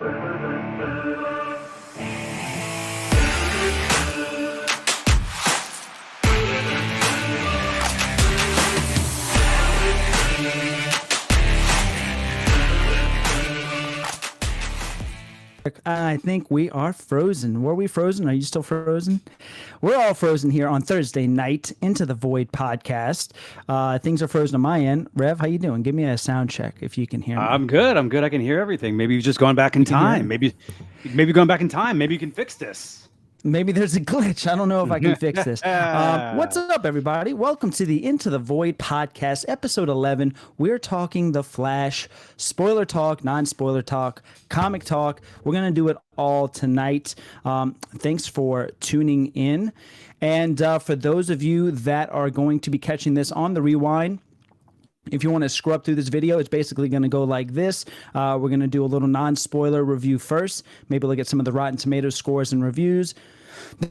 I think we are frozen. Were we frozen? Are you still frozen? We're all frozen here on Thursday night Into the Void podcast. Things are frozen on my end. Rev, how you doing? Give me a sound check if you can hear me. I'm good. I can hear everything. Maybe you've just gone back in time. Maybe going back in time. Maybe you can fix this. Maybe there's a glitch. I don't know if I can fix this. What's up, everybody? Welcome to the Into the Void podcast, episode 11. We're talking The Flash, spoiler talk, non-spoiler talk, comic talk. We're going to do it all tonight. Thanks for tuning in. And for those of you that are going to be catching this on the rewind, if you want to scrub through this video, it's basically going to go like this. We're going to do a little non-spoiler review first. Maybe look at some of the Rotten Tomatoes scores and reviews.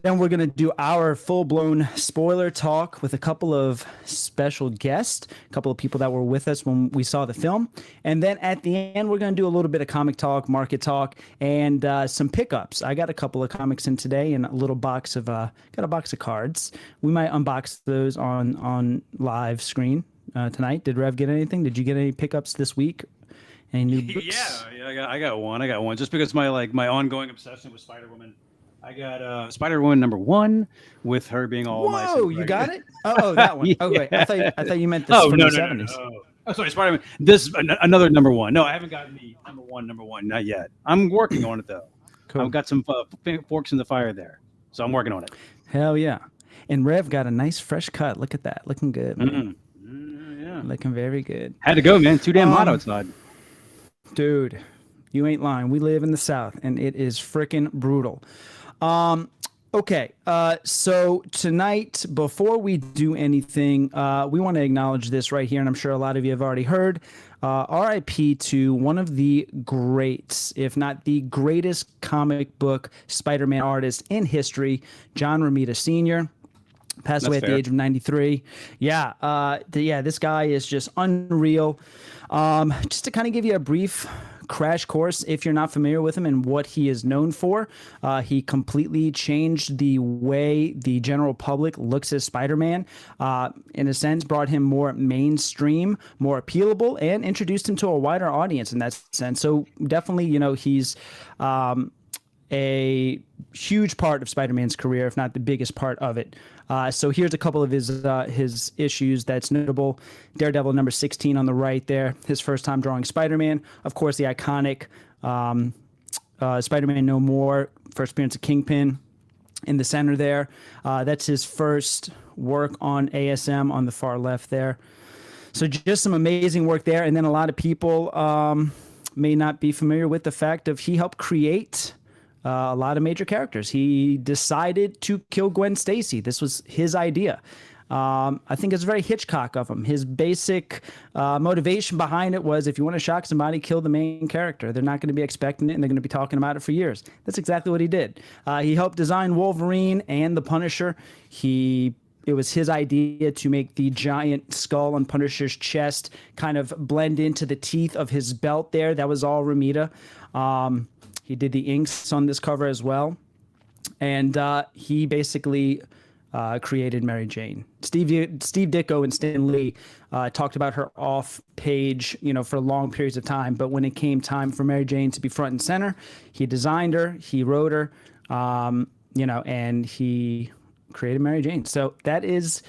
Then we're going to do our full-blown spoiler talk with a couple of special guests, a couple of people that were with us when we saw the film. And then at the end, we're going to do a little bit of comic talk, market talk, and some pickups. I got a couple of comics in today and a little box of got a box of cards. We might unbox those on live screen tonight. Did Rev get anything? Did you get any pickups this week? Any new books? Yeah, I got one. Just because my ongoing obsession with Spider-Woman. I got Spider-Woman #1 with her being all nice. Whoa, you got it? Oh, that one. Yeah. Okay, I thought you meant this from the 70s. No. Oh, sorry, Spider-Man. This another #1. No, I haven't gotten the number one, not yet. I'm working on it though. Cool. I've got some forks in the fire there, so I'm working on it. Hell yeah! And Rev got a nice fresh cut. Look at that, looking good. Man. Yeah, looking very good. Had to go, man. Too damn hot outside. Dude, you ain't lying. We live in the South, and it is freaking brutal. Okay, so tonight, before we do anything, we want to acknowledge this right here, and I'm sure a lot of you have already heard. RIP to one of the greats, if not the greatest comic book Spider-Man artist in history, John Romita Sr., passed away at the age of 93. This guy is just unreal. Just to kind of give you a brief crash course, if you're not familiar with him and what he is known for, he completely changed the way the general public looks at Spider-Man. In a sense, brought him more mainstream, more appealable, and introduced him to a wider audience in that sense. So definitely, he's a huge part of Spider-Man's career, if not the biggest part of it. So here's a couple of his issues that's notable. Daredevil #16 on the right there, his first time drawing Spider-Man. Of course, the iconic Spider-Man No More, first appearance of Kingpin in the center there. That's his first work on ASM on the far left there. So just some amazing work there. And then a lot of people may not be familiar with the fact of he helped create a lot of major characters. He decided to kill Gwen Stacy. This was his idea. I think it's very Hitchcock of him. His basic motivation behind it was, if you want to shock somebody, kill the main character. They're not going to be expecting it, and they're going to be talking about it for years. That's exactly what he did. He helped design Wolverine and the Punisher. It was his idea to make the giant skull on Punisher's chest kind of blend into the teeth of his belt there. That was all Romita. He did the inks on this cover as well. And he basically created Mary Jane. Steve Ditko and Stan Lee talked about her off page, for long periods of time. But when it came time for Mary Jane to be front and center, he designed her, he wrote her, and he created Mary Jane. So that is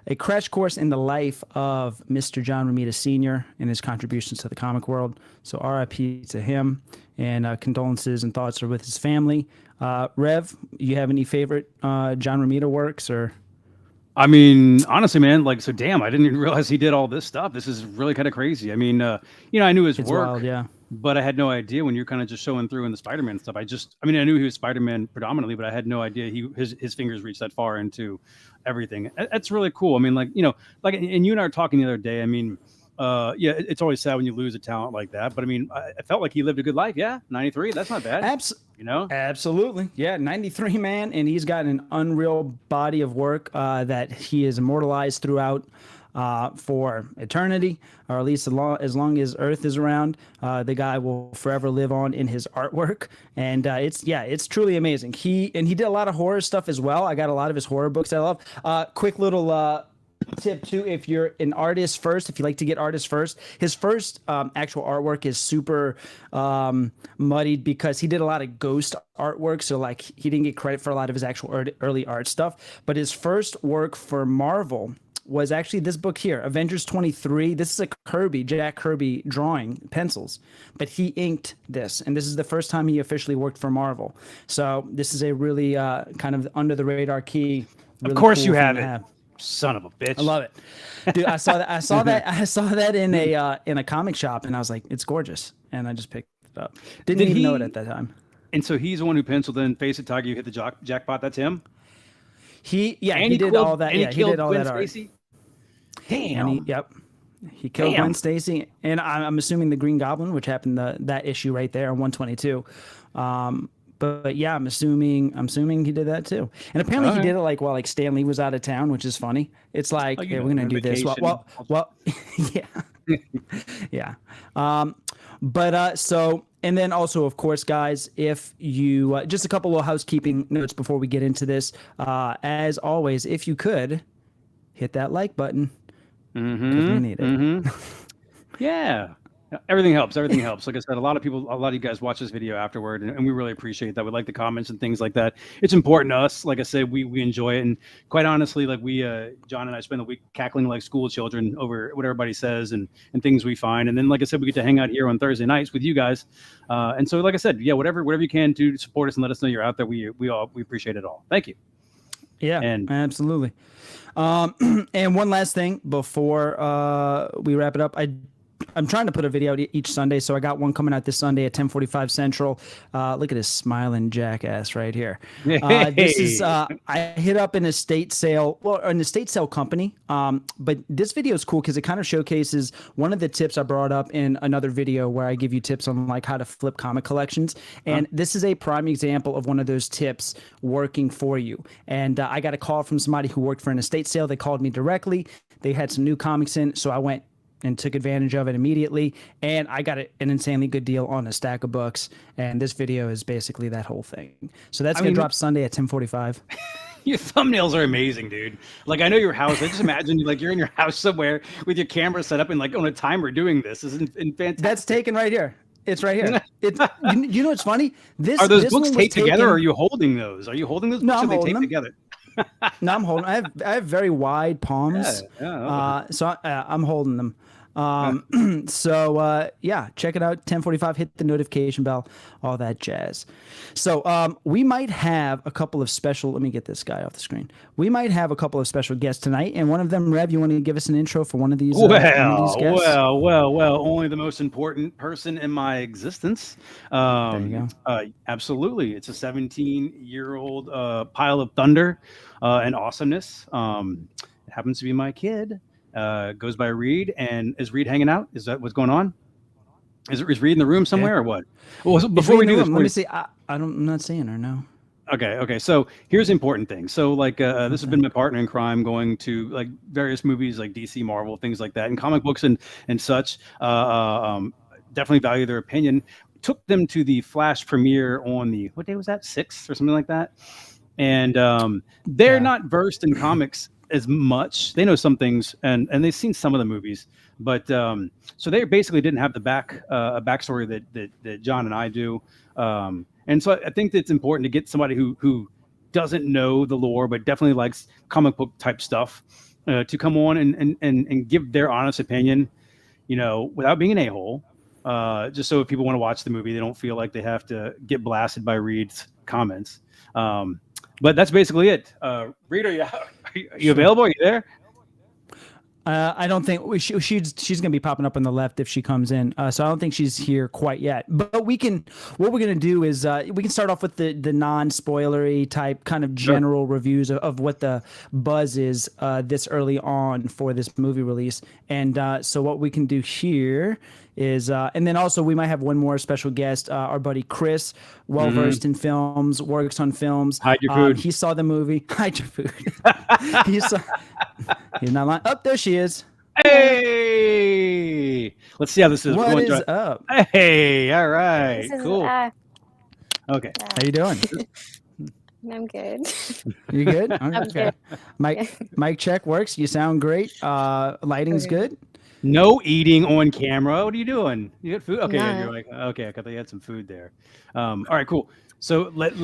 a crash course in the life of Mr. John Romita Sr. and his contributions to the comic world. So RIP to him, and condolences and thoughts are with his family. Rev, you have any favorite John Romita works? Or I mean, honestly, man, damn, I didn't even realize he did all this stuff. This is really kind of crazy. I mean, I knew his work, wild, yeah, but I had no idea when you're kind of just showing through in the Spider-Man stuff. I knew he was Spider-Man predominantly, but I had no idea his fingers reached that far into everything. That's really cool. I mean, and you and I were talking the other day. I mean, it's always sad when you lose a talent like that. But I mean, I felt like he lived a good life. Yeah, 93. That's not bad. Absolutely. Yeah, 93, man. And he's got an unreal body of work that he is immortalized throughout for eternity, or at least as long as Earth is around. The guy will forever live on in his artwork, and it's truly amazing. He did a lot of horror stuff as well. I got a lot of his horror books I love. Quick little tip too, if you're an artist first, if you like to get artists first, his first actual artwork is super muddied because he did a lot of ghost artwork, so like he didn't get credit for a lot of his actual early art stuff. But his first work for Marvel was actually this book here, Avengers 23. This is a Jack Kirby drawing, pencils, but he inked this, and this is the first time he officially worked for Marvel. So this is a really kind of under the radar key. Really of course, cool you have thing it. to have. Son of a bitch. I love it, dude. I saw that in a comic shop, and I was like, it's gorgeous, and I just picked it up. Didn't even know it at that time. And so he's the one who penciled in "Face It, Tiger, you hit the jackpot." That's him. He did all that. Yeah, he did all that art. Damn. He killed Gwen Stacy, and I'm assuming the Green Goblin, which happened that issue right there on 122. But yeah, I'm assuming he did that too. And apparently he did it like while like Stan Lee was out of town, which is funny. It's like, we're gonna do this. Well, yeah, yeah. So, and then also, of course, guys, if you just a couple of housekeeping notes before we get into this. As always, if you could hit that like button, because we need it. Yeah. Everything helps. Everything helps. Like I said, a lot of you guys watch this video afterward, and we really appreciate that. We like the comments and things like that. It's important to us. Like I said, we enjoy it, and quite honestly, like John and I spend the week cackling like school children over what everybody says and things we find. And then, like I said, we get to hang out here on Thursday nights with you guys. And so, like I said, yeah, whatever you can do to support us and let us know you're out there. We appreciate it all. Thank you. Yeah, absolutely. And one last thing before we wrap it up, I'm trying to put a video out each Sunday, so I got one coming out this Sunday at 10:45 Central. Look at this smiling jackass right here. This is I hit up an estate sale, an estate sale company. But this video is cool because it kind of showcases one of the tips I brought up in another video where I give you tips on like how to flip comic collections. And this is a prime example of one of those tips working for you. And I got a call from somebody who worked for an estate sale. They called me directly. They had some new comics in, so I went and took advantage of it immediately, and I got an insanely good deal on a stack of books, and this video is basically that whole thing. So that's going to drop Sunday at 10:45. Your thumbnails are amazing, dude. Like, I know your house. I just imagine like you're in your house somewhere with your camera set up and like on a timer doing this. This is fantastic. That's taken right here. It's right here. You know what's funny? Are those books taped together, or are you holding those? Are you holding those books? No, I'm holding them together? No, I'm holding. I have very wide palms, so I'm holding them. So check it out. 10:45. Hit the notification bell. All that jazz. So we might have a couple of special. Let me get this guy off the screen. We might have a couple of special guests tonight, and one of them, Rev, you want to give us an intro for one of these? Well. Only the most important person in my existence. There you go. Absolutely, it's a 17-year-old pile of thunder and awesomeness. It happens to be my kid. Goes by Reed. And is Reed hanging out? Is that what's going on? Is Reed in the room somewhere or what? Well, before we do this, let me see. I'm not seeing her. No. Okay. So here's the important thing. So like this has been my partner in crime, going to like various movies like DC, Marvel, things like that, and comic books and such. Definitely value their opinion. Took them to the Flash premiere on what day was that? 6th or something like that. And they're not versed in comics as much. They know some things and they've seen some of the movies, but so they basically didn't have the backstory that John and I do. And so I think that it's important to get somebody who doesn't know the lore but definitely likes comic book type stuff to come on and give their honest opinion, without being an a-hole. Just so if people want to watch the movie, they don't feel like they have to get blasted by Reed's comments. But that's basically it. Reed, are you available? Are you there? I don't think she's going to be popping up on the left if she comes in. So I don't think she's here quite yet. But what we're going to do is we can start off with the non-spoilery type kind of general reviews of what the buzz is this early on for this movie release. And so what we can do here is, and then also we might have one more special guest, our buddy Chris, well-versed in films, works on films. Hide your food. He saw the movie. Hide your food. He's not lying. Oh, there she is. Hey, let's see how this is. We're What going is to. up? Hey, all This right, is cool. Okay. How you doing? I'm good. You good? I'm Okay. good. Mic check works. You sound great. Lighting's Okay. good. No eating on camera. What are you doing? You got food? Okay, yeah, Nah. you're like okay. I thought you had some food there. All right, cool. So let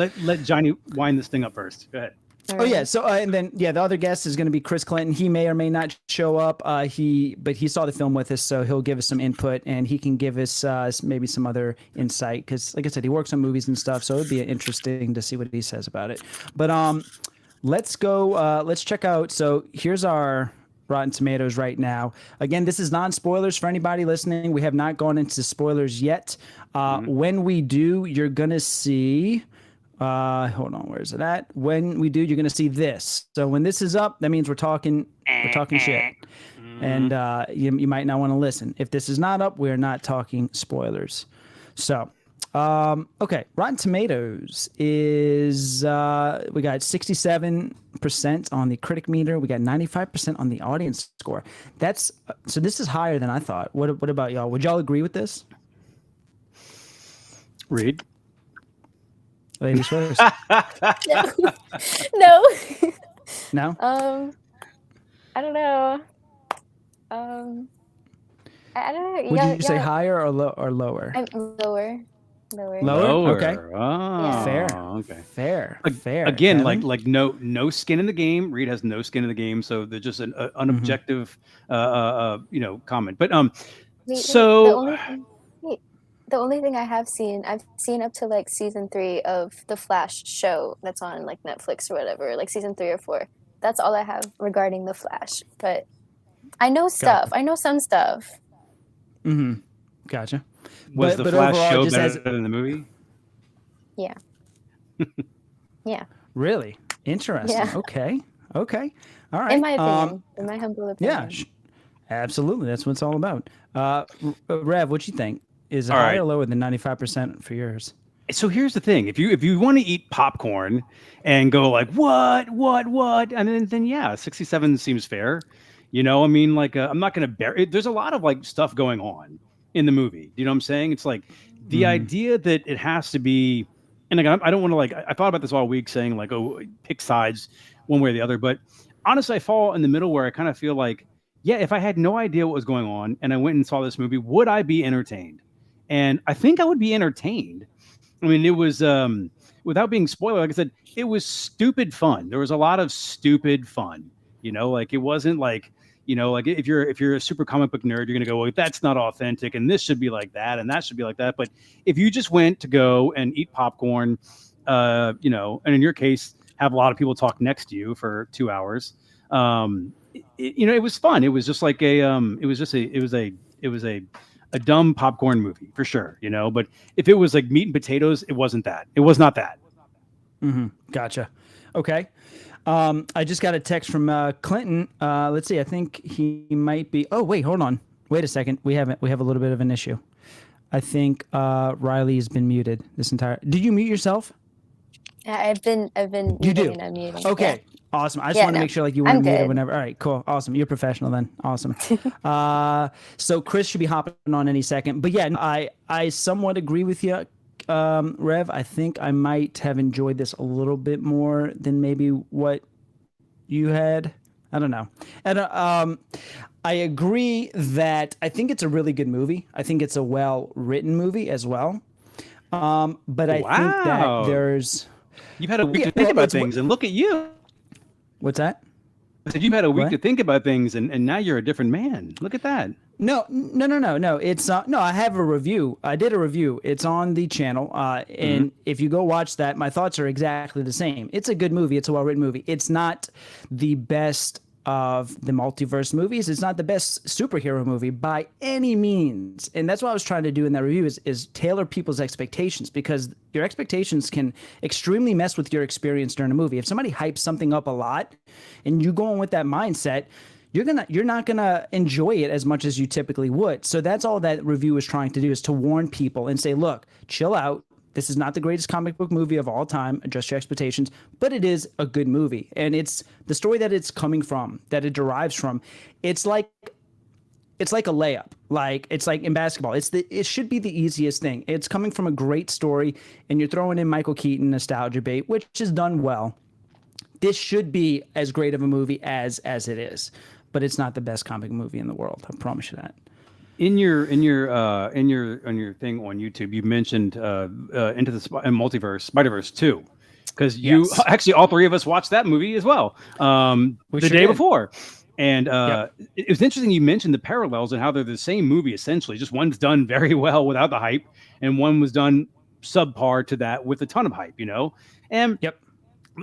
Johnny wind this thing up first. Go ahead. Oh yeah. So and then the other guest is going to be Chris Clinton. He may or may not show up. But he saw the film with us, so he'll give us some input and he can give us maybe some other insight because, like I said, he works on movies and stuff. So it'd be interesting to see what he says about it. But let's go. Let's check out. So here's our Rotten Tomatoes right now. Again, this is non-spoilers for anybody listening. We have not gone into spoilers yet. When we do, you're gonna see. Hold on, where's it at? When we do, you're gonna see this. So when this is up, that means we're talking shit, and you might not want to listen. If this is not up, we're not talking spoilers. So, okay, Rotten Tomatoes is we got 67% on the critic meter. We got 95% on the audience score. That's so this is higher than I thought. What about y'all? Would y'all agree with this? Read. Ladies first. No. No? I don't know. I don't know. Would you say higher or lower? I'm lower. Lower. Lower? Okay. Oh, Fair. Okay. Fair. Again, Kevin? like no skin in the game. Reed has no skin in the game, so they're just an unobjective, comment. But Wait, so the only thing I've seen up to like season 3 of the Flash show that's on like Netflix or whatever, like season 3 or 4. That's all I have regarding the Flash. But I know stuff. I know some stuff. Mm-hmm. Gotcha. was but the Flash overall, show just better than the movie? Yeah. Yeah. Really? Interesting. Yeah. Okay. All right. In my opinion. In my humble opinion. Yeah. Absolutely. That's what it's all about. Rev, what you think? Is it All higher right. or lower than 95% for yours? So here's the thing: if you want to eat popcorn and go like what, and then yeah, 67 seems fair. You know, I mean, like I'm not going to bear it. There's a lot of like stuff going on in the movie. You know what I'm saying? It's like the idea that it has to be, and like I don't want to like I thought about this all week, saying like oh pick sides one way or the other, but honestly, I fall in the middle where I kind of feel like yeah, if I had no idea what was going on and I went and saw this movie, would I be entertained? And I think I would be entertained. I mean, it was without being spoiler, like I said, it was stupid fun. There was a lot of stupid fun. You know, like it wasn't like, you know, like if you're a super comic book nerd, you're gonna go, well, that's not authentic, and this should be like that, and that should be like that. But if you just went to go and eat popcorn, you know, and in your case, have a lot of people talk next to you for 2 hours, you know, it was fun. It was just like a it was a dumb popcorn movie for sure, you know. But if it was like meat and potatoes, it wasn't that. It was not that. Mm-hmm. Gotcha. Okay. I just got a text from Clinton. Let's see. I think he might be. Oh wait, hold on. Wait a second. We have a little bit of an issue. I think Riley's been muted this entire. Did you mute yourself? Yeah, I've been You do? muting and unmuting. Okay. Yeah. Awesome. I just Yeah, want to no, make sure like you I'm weren't muted good. whenever. All right, cool. Awesome. You're professional then. Awesome. So Chris should be hopping on any second. But yeah, I somewhat agree with you, Rev. I think I might have enjoyed this a little bit more than maybe what you had. I don't know. And I agree that I think it's a really good movie. I think it's a well-written movie as well. But I think that Wow. there's You've had a week Yeah, to think well, about it's what- things, and look at you. what's that? I said you've had a week What? to think about things, and now you're a different man. Look at that. No. It's no. I have a review. I did a review. It's on the channel. And if you go watch that, my thoughts are exactly the same. It's a good movie. It's a well-written movie. It's not the best of the multiverse movies. It's not the best superhero movie by any means. And that's what I was trying to do in that review is tailor people's expectations, because your expectations can extremely mess with your experience during a movie. If somebody hypes something up a lot and you go in with that mindset, you're not gonna enjoy it as much as you typically would. So that's all that review is trying to do, is to warn people and say, look, chill out. This is not the greatest comic book movie of all time. Adjust your expectations, but it is a good movie. And it's the story that it's coming from, that it derives from. It's like it's like a layup. Like it's like in basketball. It should be the easiest thing. It's coming from a great story, and you're throwing in Michael Keaton nostalgia bait, which is done well. This should be as great of a movie as it is, but it's not the best comic movie in the world. I promise you that. In your on your thing on YouTube, you mentioned Into the Multiverse, Spider-Verse 2, because you Yes. actually all three of us watched that movie as well the sure day did. before. And Yep. it was interesting you mentioned the parallels and how they're the same movie essentially. Just one's done very well without the hype, and one was done subpar to that with a ton of hype. You know, and Yep.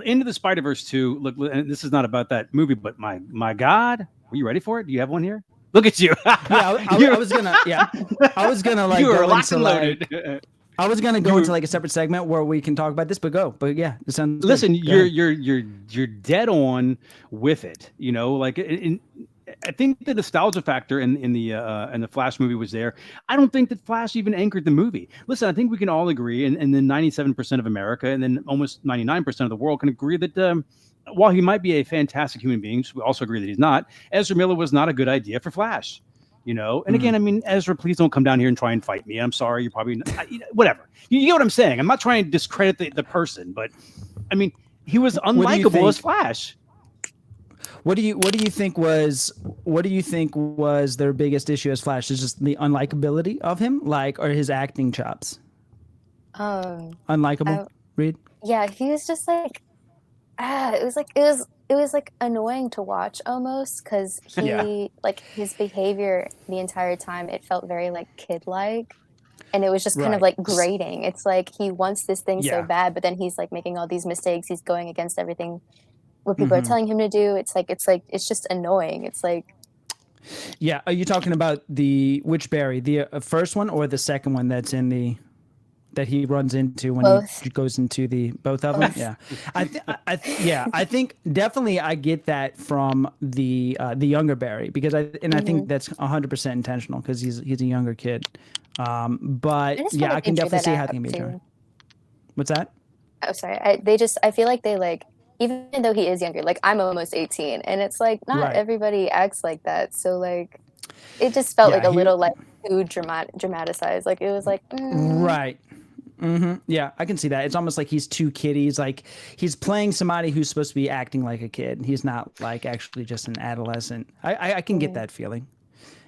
Into the Spider-Verse 2. Look, and this is not about that movie, but my God, are you ready for it? Do you have one here? Look at you. Yeah, I was gonna. Yeah, I was gonna like You are go locked into and like. loaded. I was gonna go into like a separate segment where we can talk about this, but go. But yeah, it sounds. Good. Listen, Go ahead. you're dead on with it. You know, like I think the nostalgia factor in the Flash movie was there. I don't think that Flash even anchored the movie. Listen, I think we can all agree, and then 97% of America, and then almost 99% of the world can agree that while he might be a fantastic human being, we also agree that he's not. Ezra Miller was not a good idea for Flash. You know, and again, I mean, Ezra, please don't come down here and try and fight me. I'm sorry, you're probably whatever. You get what I'm saying. I'm not trying to discredit the person, but I mean, he was unlikable as Flash. What do you think was their biggest issue as Flash? Is just the unlikability of him, like, or his acting chops? Unlikable, Reed? Yeah, he was just like, it was like annoying to watch almost, because he like his behavior the entire time, it felt very like kid-like, and it was just kind of like grating. It's like he wants this thing so bad, but then he's like making all these mistakes. He's going against everything what people are telling him to do. It's just annoying. It's like, yeah. Are you talking about which Barry, the first one or the second one that's in the that he runs into when both. he goes into the both of them? Yeah, I think definitely I get that from the younger Barry, because I think that's 100% intentional, because he's a younger kid. But yeah, I can definitely see how they can be jarring. What's that? Oh, sorry. I feel like they like, even though he is younger, like I'm almost 18, and it's like not everybody acts like that. So like, it just felt like a little like too dramatized. Like it was like right. Yeah, I can see that. It's almost like he's too kiddie. He's like he's playing somebody who's supposed to be acting like a kid. He's not like actually just an adolescent. I can get that feeling.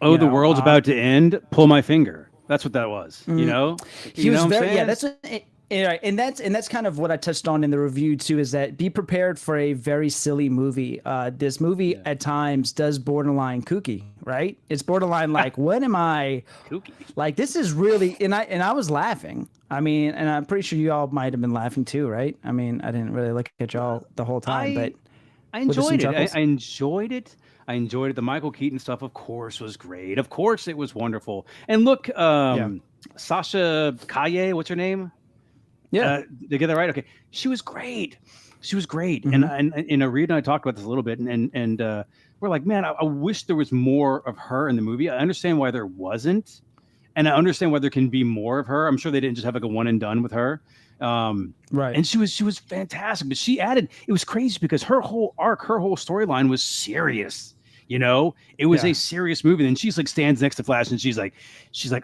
Oh, the world's about to end. Pull my finger. That's what that was. You know, he was very that's what. And that's kind of what I touched on in the review too, is that be prepared for a very silly movie. This movie at times does borderline kooky, right? It's borderline like, what am I kooky? Like, this is really, and I was laughing. I mean, and I'm pretty sure you all might have been laughing too, right? I mean, I didn't really look at y'all the whole time, but I enjoyed it. I enjoyed it. I enjoyed it. The Michael Keaton stuff, of course, was great. Of course, it was wonderful. And look, Sasha Kaye, what's her name? Yeah, did I get that right? Okay, she was great. She was great. And Reed and I talked about this a little bit, and we're like, man, I wish there was more of her in the movie. I understand why there wasn't, and I understand why there can be more of her. I'm sure they didn't just have like a one and done with her. Right. And she was fantastic, but she added. It was crazy because her whole arc, her whole storyline was serious. You know, it was a serious movie. And she's like stands next to Flash, and she's like,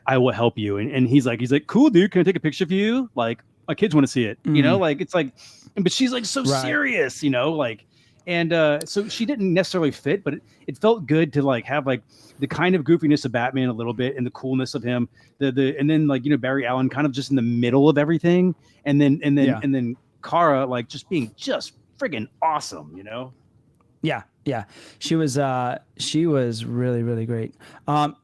I will help you. And he's like, cool, dude. Can I take a picture of you? Like, my kids want to see it, you know, like it's like, but she's like so serious, you know, like, and so she didn't necessarily fit, but it felt good to like have like the kind of goofiness of Batman a little bit, and the coolness of him, and then like, you know, Barry Allen kind of just in the middle of everything, and then Kara like just being just friggin' awesome, you know. Yeah, she was really, really great.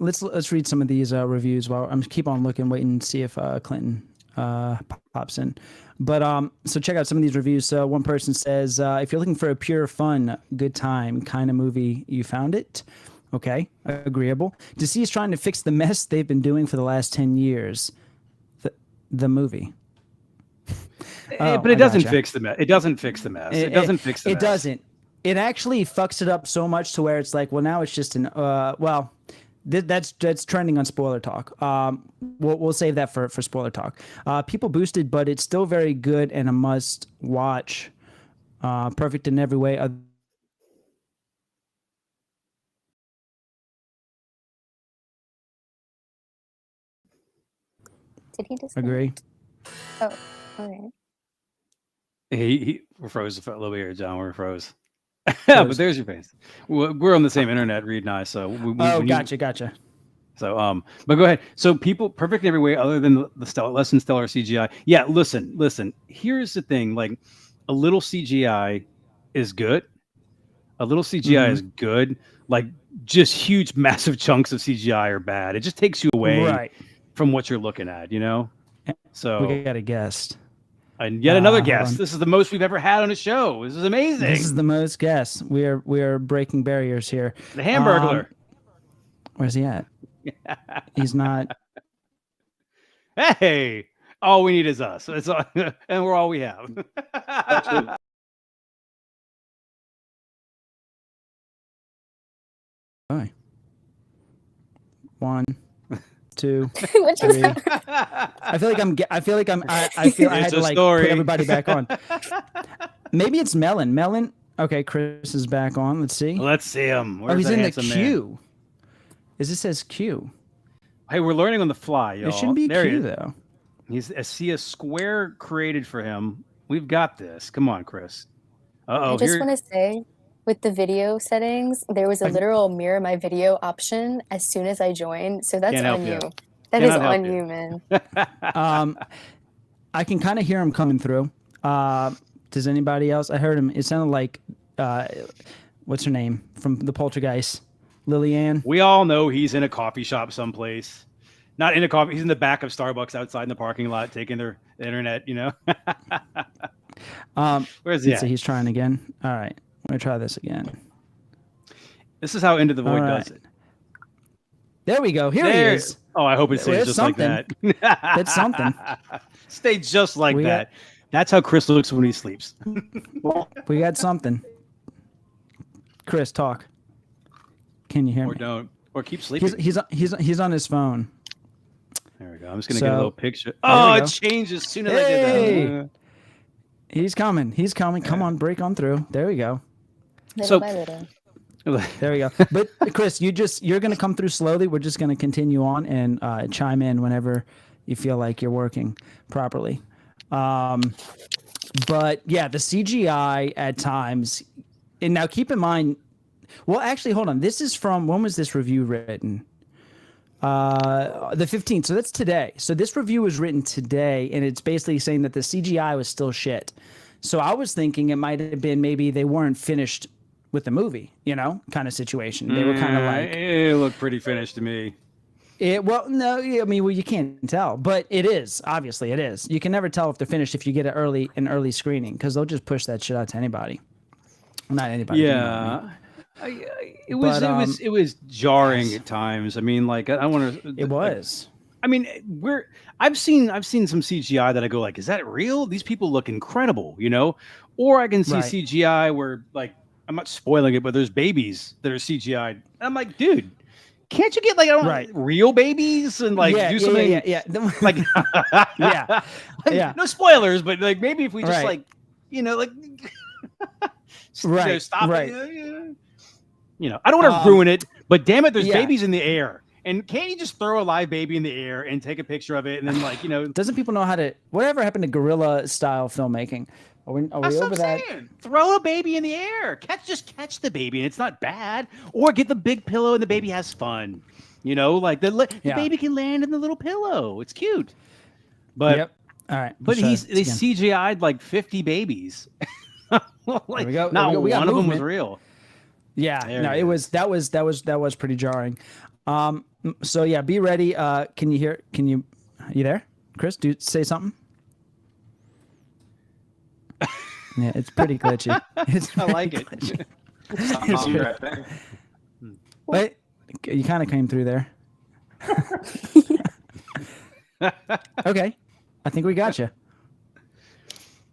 Let's read some of these reviews while I'm keep on looking, waiting to see if Clinton pops in. But so check out some of these reviews. One person says, if you're looking for a pure fun, good time kind of movie, you found it. Okay, agreeable. DC is trying to fix the mess they've been doing for the last 10 years. The movie. But it doesn't fix the mess. It doesn't fix the mess. It doesn't fix the mess. It doesn't. It actually fucks it up so much to where it's like, well, now it's just an that's trending on spoiler talk. We'll save that for spoiler talk. People boosted, but it's still very good and a must watch. Perfect in every way. Did he just Agree. Oh, all right. We're froze a little bit here, John. We're froze. But there's your face. We're on the same internet, Reed and I. So Gotcha. So, but go ahead. So people perfect in every way other than the less than stellar CGI. Yeah, listen. Here's the thing: like a little CGI is good. A little CGI is good. Like just huge, massive chunks of CGI are bad. It just takes you away from what you're looking at. So we got a guest. And yet another guest. This is the most we've ever had on a show. This is amazing. This is the most guests. We are breaking barriers here. The Hamburglar. Where's he at? He's not. Hey, all we need is us. That's all, and we're all we have. All right. 1, 2, What just 3. happened? I feel like I had to like put everybody back on. Maybe it's Melon. Melon. Okay, Chris is back on. Let's see. Let's see him. Where's he's in the queue. Man? Is this says Q? Hey, we're learning on the fly, y'all. It shouldn't be there Q though. I see a square created for him. We've got this. Come on, Chris. I just want to say, with the video settings, there was a literal mirror my video option as soon as I joined. So that's on you. That is on you, man. I can kind of hear him coming through. Does anybody else? I heard him. It sounded like, what's her name from the Poltergeist? Lillian. We all know he's in a coffee shop someplace. Not in a coffee. He's in the back of Starbucks outside in the parking lot taking their internet, Where's he at? So he's trying again. All right. I'm going to try this again. This is how Into the Void does it. There we go. Here he is. Oh, I hope it stays just something. like that. That's something. Stay just like that. That's how Chris looks when he sleeps. We got something. Chris, talk. Can you hear me? Or don't. Or keep sleeping. He's on his phone. There we go. I'm just gonna get a little picture. Oh, it changed as soon as I did that. He's coming. Come on, break on through. There we go. Little by little. There we go. But Chris, you're gonna come through slowly. We're just gonna continue on and chime in whenever you feel like you're working properly. But yeah, the CGI at times. And now keep in mind. Well, actually, hold on. This is from, when was this review written? The 15th. So that's today. So this review was written today, and it's basically saying that the CGI was still shit. So I was thinking it might have been maybe they weren't finished with the movie, kind of situation. They were kind of like... It looked pretty finished to me. No, I mean, you can't tell, but it is. Obviously, it is. You can never tell if they're finished if you get an early screening, because they'll just push that shit out to anybody. Not anybody. Yeah. It was jarring at times. I mean, like I want to. It was. I mean, I've seen some CGI that I go like, is that real? These people look incredible, Or I can see CGI where like I'm not spoiling it, but there's babies that are CGI'd. And I'm like, dude, can't you get like real babies and like do something? Yeah. Like yeah. No spoilers, but like maybe if we just like stop it. I don't want to ruin it, but damn it, there's babies in the air. And can't you just throw a live baby in the air and take a picture of it and then Doesn't people know how to... Whatever happened to guerrilla style filmmaking? Are we over that? Throw a baby in the air. Just catch the baby and it's not bad. Or get the big pillow and the baby has fun. The baby can land in the little pillow. It's cute. But all right. But they CGI'd like 50 babies. Like, not one of them was real. Yeah, it was that was pretty jarring. So yeah, be ready. Are you there, Chris? Say something. Yeah, it's pretty glitchy. I like it. Wait, you kind of came through there. Okay, I think we got you.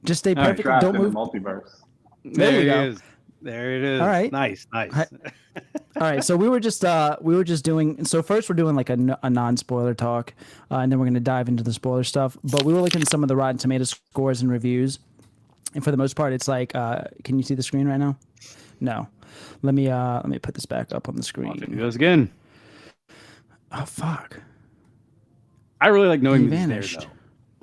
Just stay perfect. Don't move. Multiverse. There it is. There it is. All right. Nice. All right. So we were just doing. So first we're doing like a non-spoiler talk, and then we're gonna dive into the spoiler stuff. But we were looking at some of the Rotten Tomatoes scores and reviews, and for the most part, it's like, can you see the screen right now? No. Let me put this back up on the screen. It goes again. Oh fuck. I really like knowing He that he's there, vanished. though.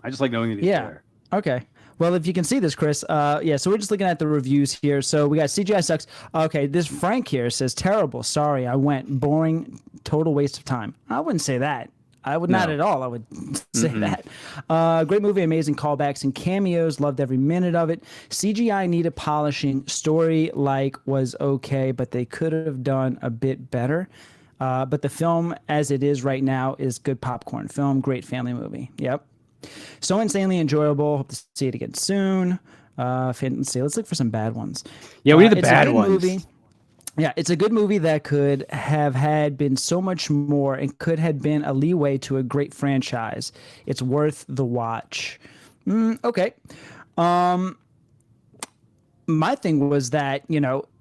I just like knowing that he's Yeah. there. Okay. Well, if you can see this, Chris, yeah, so we're just looking at the reviews here. So we got CGI sucks. Okay, this Frank here says, terrible. Sorry, I went. Boring, total waste of time. I wouldn't say that. I would not No. at all. I would say that. Great movie, amazing callbacks and cameos. Loved every minute of it. CGI needed polishing. Story was okay, but they could have done a bit better. But the film, as it is right now, is good popcorn film. Great family movie. Yep. So insanely enjoyable. Hope to see it again soon. Let's see. Let's look for some bad ones. Yeah, we need the it's bad a good ones. Movie. Yeah, it's a good movie that could have had been so much more and could have been a leeway to a great franchise. It's worth the watch. Okay. My thing was that,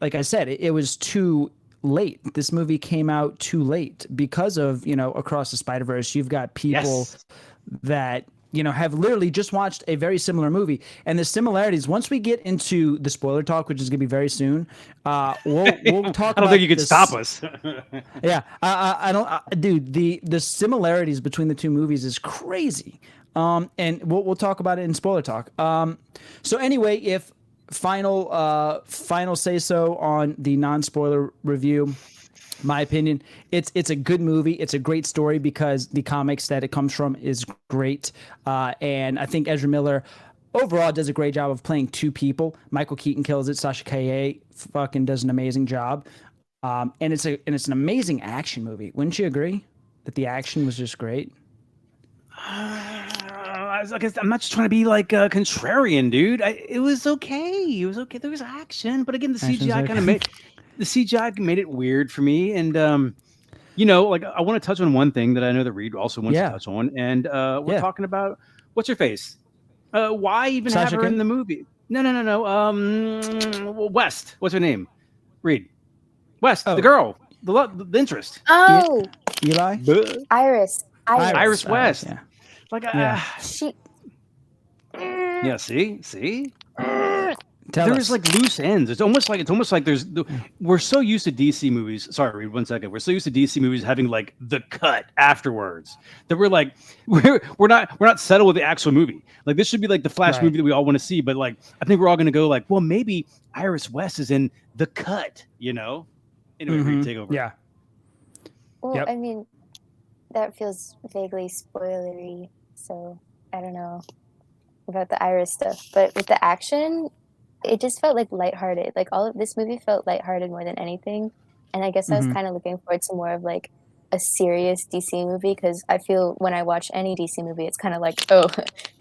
like I said, it was too late. This movie came out too late because of, Across the Spider-Verse. You've got people that have literally just watched a very similar movie, and the similarities. Once we get into the spoiler talk, which is going to be very soon, we'll talk. I don't think you could stop us. Yeah, I don't, dude. The similarities between the two movies is crazy, and we'll talk about it in spoiler talk. So anyway, if final say so on the non-spoiler review. My opinion, it's a good movie. It's a great story because the comics that it comes from is great. And I think Ezra Miller overall does a great job of playing two people. Michael Keaton kills it. Sasha Calle fucking does an amazing job. And it's an amazing action movie. Wouldn't you agree that the action was just great? I guess I'm not just trying to be contrarian, dude. It was okay. It was okay. There was action, but again, the CGI kind of made it weird for me. And I want to touch on one thing that I know that Reed also wants to touch on, and we're talking about what's her face. Why even Sasha have her in the movie? No. West. What's her name? Reed. West. The girl. The interest. Oh, Eli. Iris West. Yeah. She. Yeah. See. Tell There's us. loose ends. It's almost like we're so used to DC movies. Sorry, Reed, 1 second. We're so used to DC movies having the cut afterwards that we're not settled with the actual movie. This should be the Flash movie that we all want to see. But I think we're all going to go well, maybe Iris West is in the cut. Anyway, Reed, take over. Yeah. Well, Yep. I mean, that feels vaguely spoilery, so I don't know about the Iris stuff. But with the action, it just felt lighthearted. All of this movie felt lighthearted more than anything. And I guess I was kind of looking forward to more of a serious DC movie, because I feel when I watch any DC movie, it's kind of oh,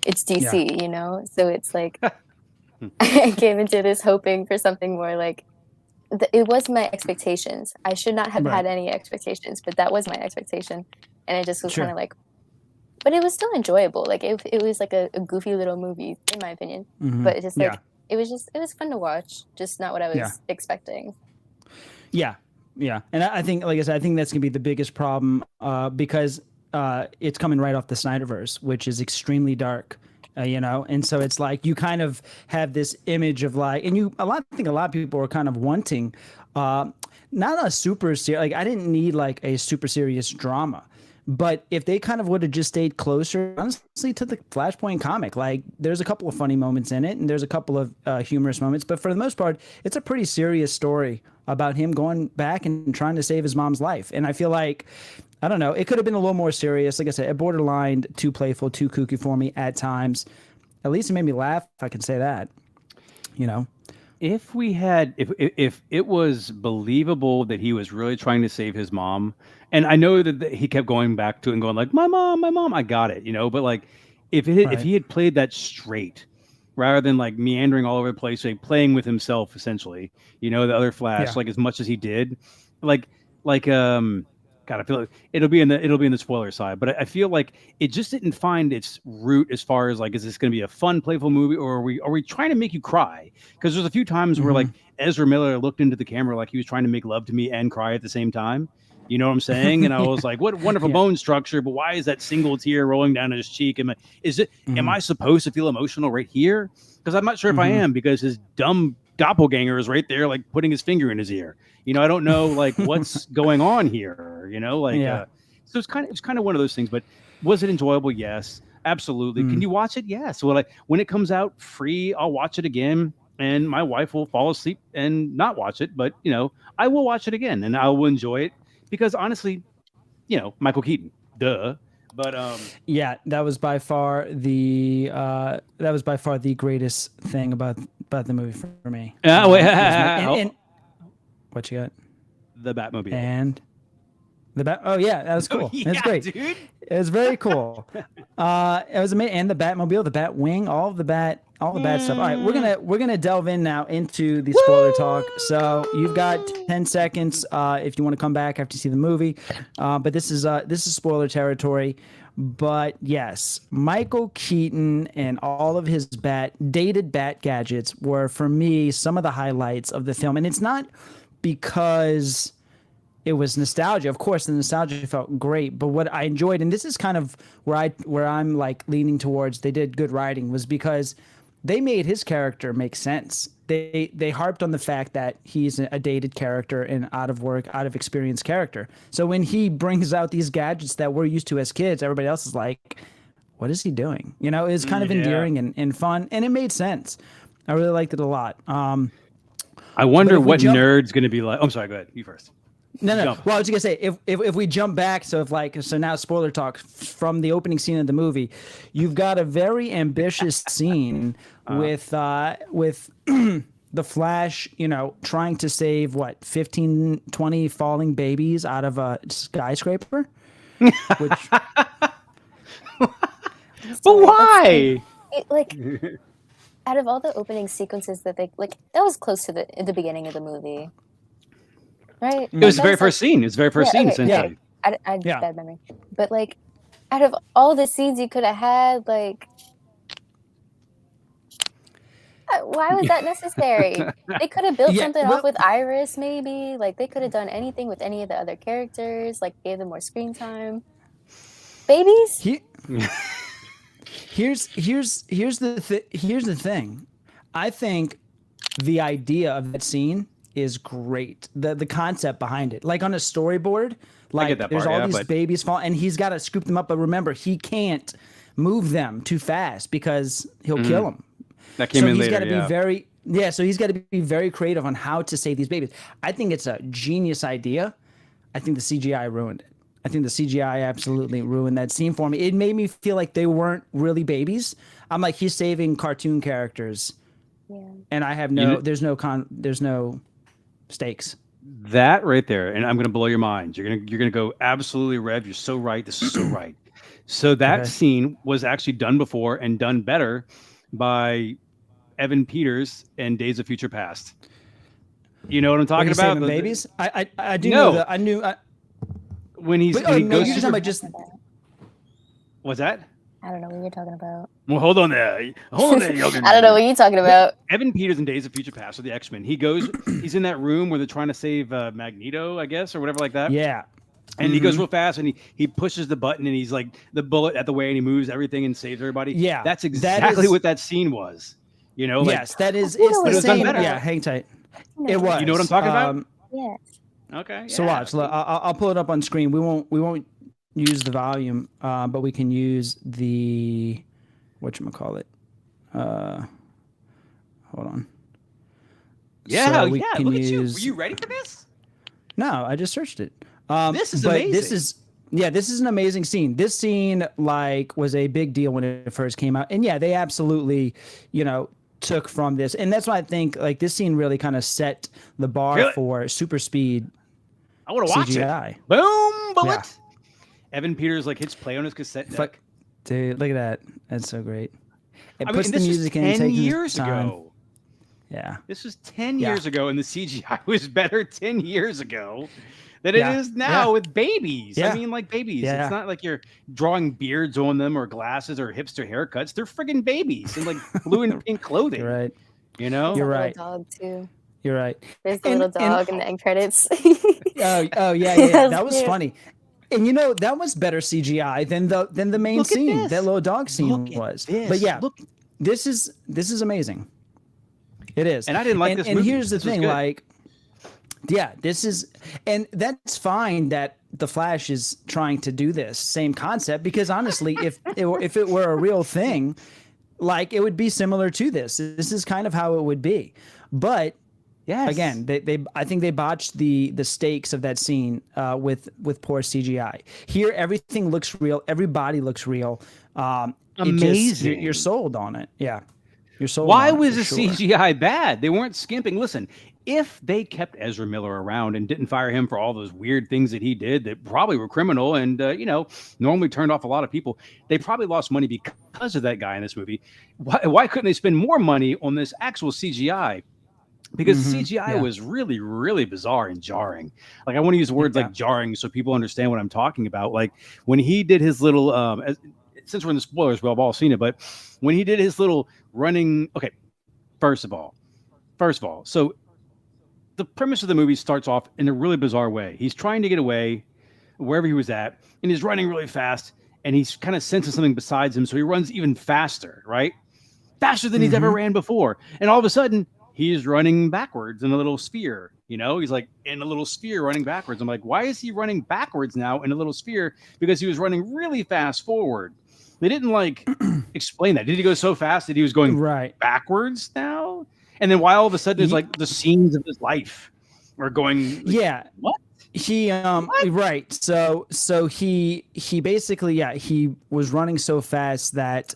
it's DC, So it's I came into this hoping for something more it was my expectations. I should not have had any expectations, but that was my expectation. And I just was kind of but it was still enjoyable. It was a goofy little movie, in my opinion. But it just it was fun to watch. Just not what I was expecting. Yeah. And I think, like I said, I think that's gonna be the biggest problem because it's coming right off the Snyderverse, which is extremely dark. And so it's you kind of have this image of I think a lot of people are kind of wanting not a super serious, I didn't need a super serious drama, but if they kind of would have just stayed closer, honestly, to the Flashpoint comic, there's a couple of funny moments in it and there's a couple of humorous moments, but for the most part, it's a pretty serious story about him going back and trying to save his mom's life. And I feel I don't know, it could have been a little more serious. Like I said, it borderlined too playful, too kooky for me at times. At least it made me laugh, if I can say that. If it was believable that he was really trying to save his mom, and I know that he kept going back to it and going my mom, I got it, but if he had played that straight rather than meandering all over the place, playing with himself essentially, the other Flash, as much as he did, God, I feel it'll be in the spoiler side, but I feel it just didn't find its root as far as is this going to be a fun, playful movie, or are we trying to make you cry? Because there's a few times where Ezra Miller looked into the camera he was trying to make love to me and cry at the same time. You know what I'm saying? And I was what wonderful bone structure, but why is that single tear rolling down his cheek? Am I supposed to feel emotional right here? Because I'm not sure if I am, because his dumb doppelganger is right there, putting his finger in his ear. I don't know, what's going on here. So it's kind of one of those things. But Was it enjoyable? Yes, absolutely. Can you watch it? Yes. Well, when it comes out free, I'll watch it again, and my wife will fall asleep and not watch it. But I will watch it again, and I will enjoy it because honestly, Michael Keaton, duh. But Yeah, that was by far the greatest thing about the movie for me. wait, And what you got? the Batmobile. And the bat. Oh yeah, that was cool. Yeah, It's great. dude. It was very cool. It was amazing. And the Batmobile, the Batwing, all the bad stuff. All right, we're gonna delve in now into the spoiler talk. So you've got 10 seconds if you want to come back after you see the movie. But this is spoiler territory. But yes, Michael Keaton and all of his dated bat gadgets were for me some of the highlights of the film. And it's not because it was nostalgia. Of course, the nostalgia felt great, but what I enjoyed, and this is kind of where I'm like leaning towards, they did good writing, was because they made his character make sense. They harped on the fact that he's a dated character and out of work, out of experience character. So when he brings out these gadgets that we're used to as kids, everybody else is like, what is he doing? It's kind of endearing and fun, and it made sense. I really liked it a lot. I wonder what nerd's going to be like. I'm sorry, go ahead. You first. No. Well, I was gonna say if we jump back, so now spoiler talk from the opening scene of the movie, you've got a very ambitious scene with the Flash, trying to save 15, 20 falling babies out of a skyscraper. Which, but why? Out of all the opening sequences that that was close to the beginning of the movie. Right. It was the very first scene. It's the very first scene, essentially. I had bad memory. But out of all the scenes you could have had, why was that necessary? They could have built something off with Iris, maybe. They could have done anything with any of the other characters. Gave them more screen time. Babies. Here's the thing. I think the idea of that scene is great. The concept behind it, on a storyboard, there's all these babies fall, and he's got to scoop them up. But remember, he can't move them too fast because he'll kill them. That came in later. So he's got to be very creative on how to save these babies. I think it's a genius idea. I think the CGI ruined it. I think the CGI absolutely ruined that scene for me. It made me feel like they weren't really babies. I'm like, he's saving cartoon characters, and I have there's no stakes. That right there, and I'm going to blow your mind. You're gonna go absolutely, Rev. You're so right. This is so right. So that scene was actually done before and done better by Evan Peters in Days of Future Past. You know what I'm talking about? Saving babies. I do know that. I knew. When he goes. What's that? I don't know what you're talking about. Well, hold on there, Yogan. I don't know what you're talking about. Evan Peters in Days of Future Past with the X-Men. He's in that room where they're trying to save Magneto, I guess, or whatever like that. Yeah. And he goes real fast, and he pushes the button, and he's like the bullet at the way, and he moves everything and saves everybody. Yeah. That's exactly what that scene was. Yes, that is. It's the same. Yeah, hang tight. No. It was. You know what I'm talking about? Yes. Okay. So watch. I'll pull it up on screen. We won't use the volume, but we can use the whatchamacallit. Hold on. Yeah, so look at you. Were you ready for this? No, I just searched it. This is amazing. This is an amazing scene. This scene was a big deal when it first came out. And they absolutely, took from this. And that's why I think this scene really kind of set the bar for super speed. I want to watch CGI. It. Boom, bullet. Yeah. Evan Peters hits play on his cassette deck. Dude, look at that. That's so great. It I puts mean, the music in. 10 years ago. Yeah. This was 10 years ago, and the CGI was better 10 years ago than it is now with babies. Yeah. I mean, babies. Yeah. It's not like you're drawing beards on them or glasses or hipster haircuts. They're friggin' babies in blue and pink clothing. You're right. You're right. Dog too. You're right. There's the little dog in the end credits. Oh yeah. That was funny. And that was better CGI than the main scene. That little dog scene was. But yeah, this is amazing. It is. And I didn't like this movie. And here's the thing, Yeah, this is, and that's fine that the Flash is trying to do this same concept, because honestly, if it were a real thing, like, it would be similar to this. This is kind of how it would be. But Yes. again, they I think they botched the stakes of that scene with poor CGI. Here, everything looks real. Everybody looks real. Amazing. You're sold on it. Yeah, you're sold. Why on was it the for sure. CGI bad? They weren't skimping. Listen, if they kept Ezra Miller around and didn't fire him for all those weird things that he did that probably were criminal and normally turned off a lot of people, they probably lost money because of that guy in this movie. Why couldn't they spend more money on this actual CGI? Because CGI was really, really bizarre and jarring. Like, I want to use words like jarring so people understand what I'm talking about. Like, when he did his little, since we're in the spoilers, we've all seen it, but when he did his little running, okay, first of all, so the premise of the movie starts off in a really bizarre way. He's trying to get away wherever he was at, and he's running really fast, and he's kind of sensing something besides him, so he runs even faster, right? Faster than he's ever ran before. And all of a sudden, he's running backwards in a little sphere. He's like in a little sphere running backwards. I'm like, why is he running backwards now in a little sphere? Because he was running really fast forward. They didn't like explain that. Did he go so fast that he was going backwards now? And then why all of a sudden it's like the scenes of his life are going. Like, what? He right. So he basically he was running so fast that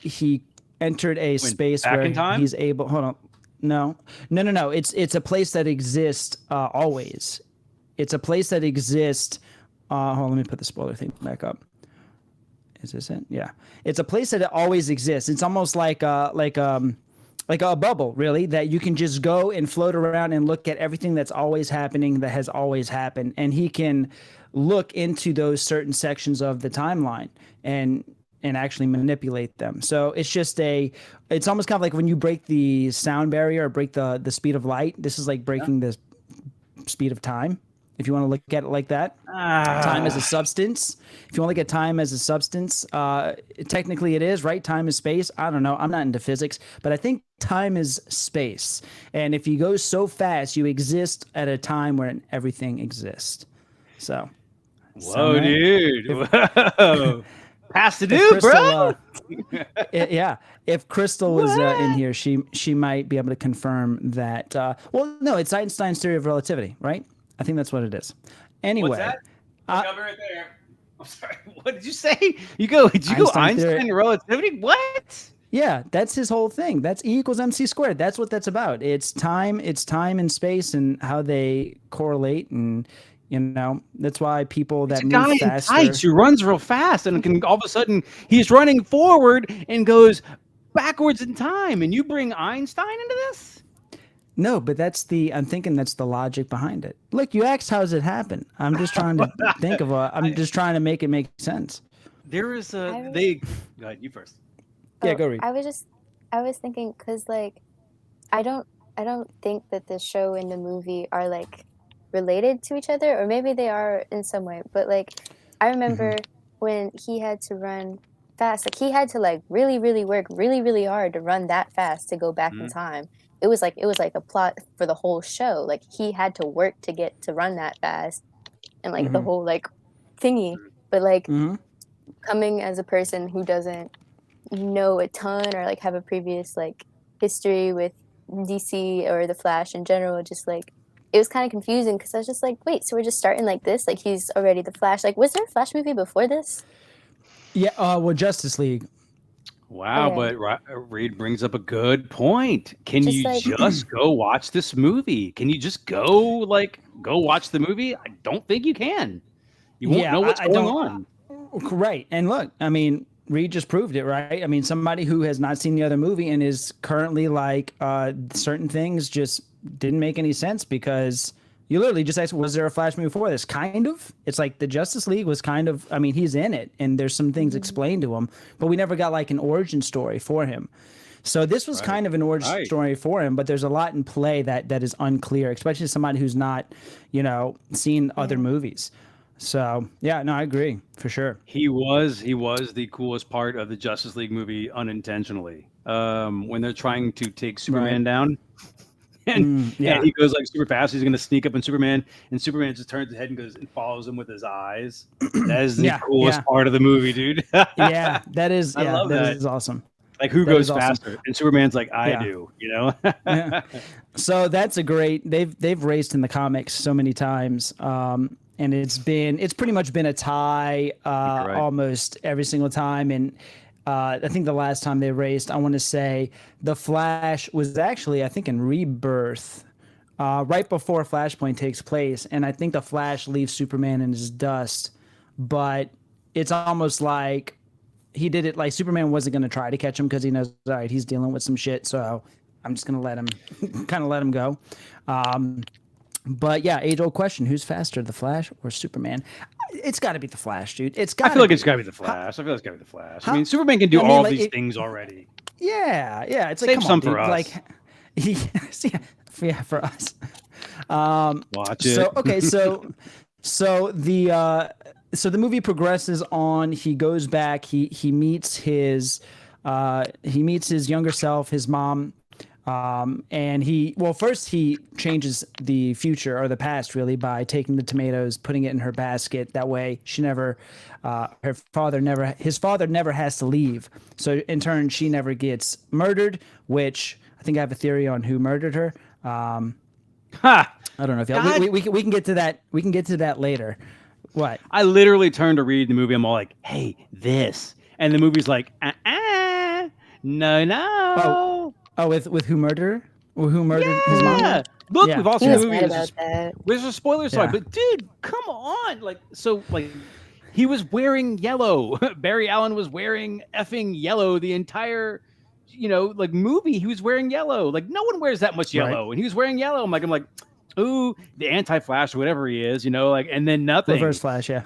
he entered a space where he's able. Hold on. No. It's a place that exists always. It's a place that exists. Hold on, let me put the spoiler thing back up. Is this it? Yeah. It's a place that always exists. It's almost like a bubble, really, that you can just go and float around and look at everything that's always happening, that has always happened, and he can look into those certain sections of the timeline and actually manipulate them. So it's almost kind of like when you break the sound barrier or break the speed of light. This is like breaking the speed of time, if you want to look at it like that. Time as a substance. If you want to look at time as a substance, technically it is, right? Time is space. I don't know. I'm not into physics, but I think time is space. And if you go so fast, you exist at a time where everything exists. So. Whoa, dude. Whoa. Has to do, bro. If Crystal was in here, she might be able to confirm that. Well, no, it's Einstein's theory of relativity, right? I think that's what it is. Anyway, what's that? Look right there. I'm sorry. What did you say? Did you go Einstein relativity? What? Yeah, that's his whole thing. That's E equals MC squared. That's what that's about. It's time and space and how they correlate, and that's why people that move faster. In tights who runs real fast and can all of a sudden he's running forward and goes backwards in time, and you bring Einstein into this? No, but I'm thinking that's the logic behind it. Look, you asked how does it happen. I'm just trying to think of I'm just trying to make it make sense. There is go ahead, you first. Yeah, go read. I was thinking, because like I don't think that the show and the movie are like related to each other, or maybe they are in some way, but like I remember when he had to run fast, like he had to like really, really work really, really hard to run that fast to go back in time. It was like a plot for the whole show. Like he had to work to get to run that fast, and like the whole like thingy. But like coming as a person who doesn't know a ton or like have a previous like history with DC or the Flash in general, just like it was kind of confusing, because I was just like, wait, so we're just starting like this? Like he's already the Flash? Like, was there a Flash movie before this? Yeah, well, Justice League. Wow, Okay. but Reed brings up a good point. Can Just you like- just go watch this movie? Can you just go watch the movie? I don't think you can. You won't know what's going on. Right. And look, I mean, Reed just proved it, right? I mean, somebody who has not seen the other movie and is currently like certain things just didn't make any sense, because you literally just asked, was there a Flash movie before this? Kind of. It's like the Justice League was kind of, I mean, he's in it and there's some things explained to him, but we never got like an origin story for him. So this was kind of an origin story for him, but there's a lot in play that is unclear, especially somebody who's not, seen other movies. So yeah, no, I agree for sure. He was the coolest part of the Justice League movie unintentionally. When they're trying to take Superman down. Yeah. and he goes like super fast. He's gonna sneak up on Superman, and Superman just turns his head and goes and follows him with his eyes. That is the Yeah, coolest yeah. part of the movie, dude. Yeah, that is I love that that. is awesome. Like who That goes is awesome. faster? And Superman's like, I Yeah. do, you know? Yeah. So that's a great. They've raced in the comics so many times, and it's pretty much been a tie right. almost every single time. And I think the last time they raced, I want to say the Flash was actually, I think, in Rebirth, right before Flashpoint takes place, and I think the Flash leaves Superman in his dust, but it's almost like he did it like Superman wasn't going to try to catch him because he knows, all right, he's dealing with some shit, so I'm just going to let him let him go. But yeah, age old question: who's faster, the Flash or Superman? It's got to be the Flash, dude. It's got. I feel like it's gotta be the Flash. I feel like it's gotta be the Flash. I mean, Superman can do all these things already. Yeah, it's like Save come some on, for dude. us. Like, yeah, for us. Watch it. So okay, so the movie progresses on. He goes back. He meets his younger self, his mom, and first he changes the future or the past really by taking the tomatoes, putting it in her basket. That way she never, his father never has to leave. So in turn, she never gets murdered, which I think I have a theory on who murdered her. Ha! I don't know if y'all, we can get to that. We can get to that later. What? I literally turned to read the movie. I'm all like, hey, this. And the movie's like, no. Oh, with who murdered her? Or who murdered his mom? Look, Yeah. we've all He seen the was movie. mad about that. There's a spoiler, sorry, Yeah. but dude, come on. Like, he was wearing yellow. Barry Allen was wearing effing yellow the entire, movie. He was wearing yellow. Like, no one wears that much yellow. Right. And he was wearing yellow. I'm like, ooh, the anti-Flash or whatever he is, and then nothing. Reverse Flash, yeah.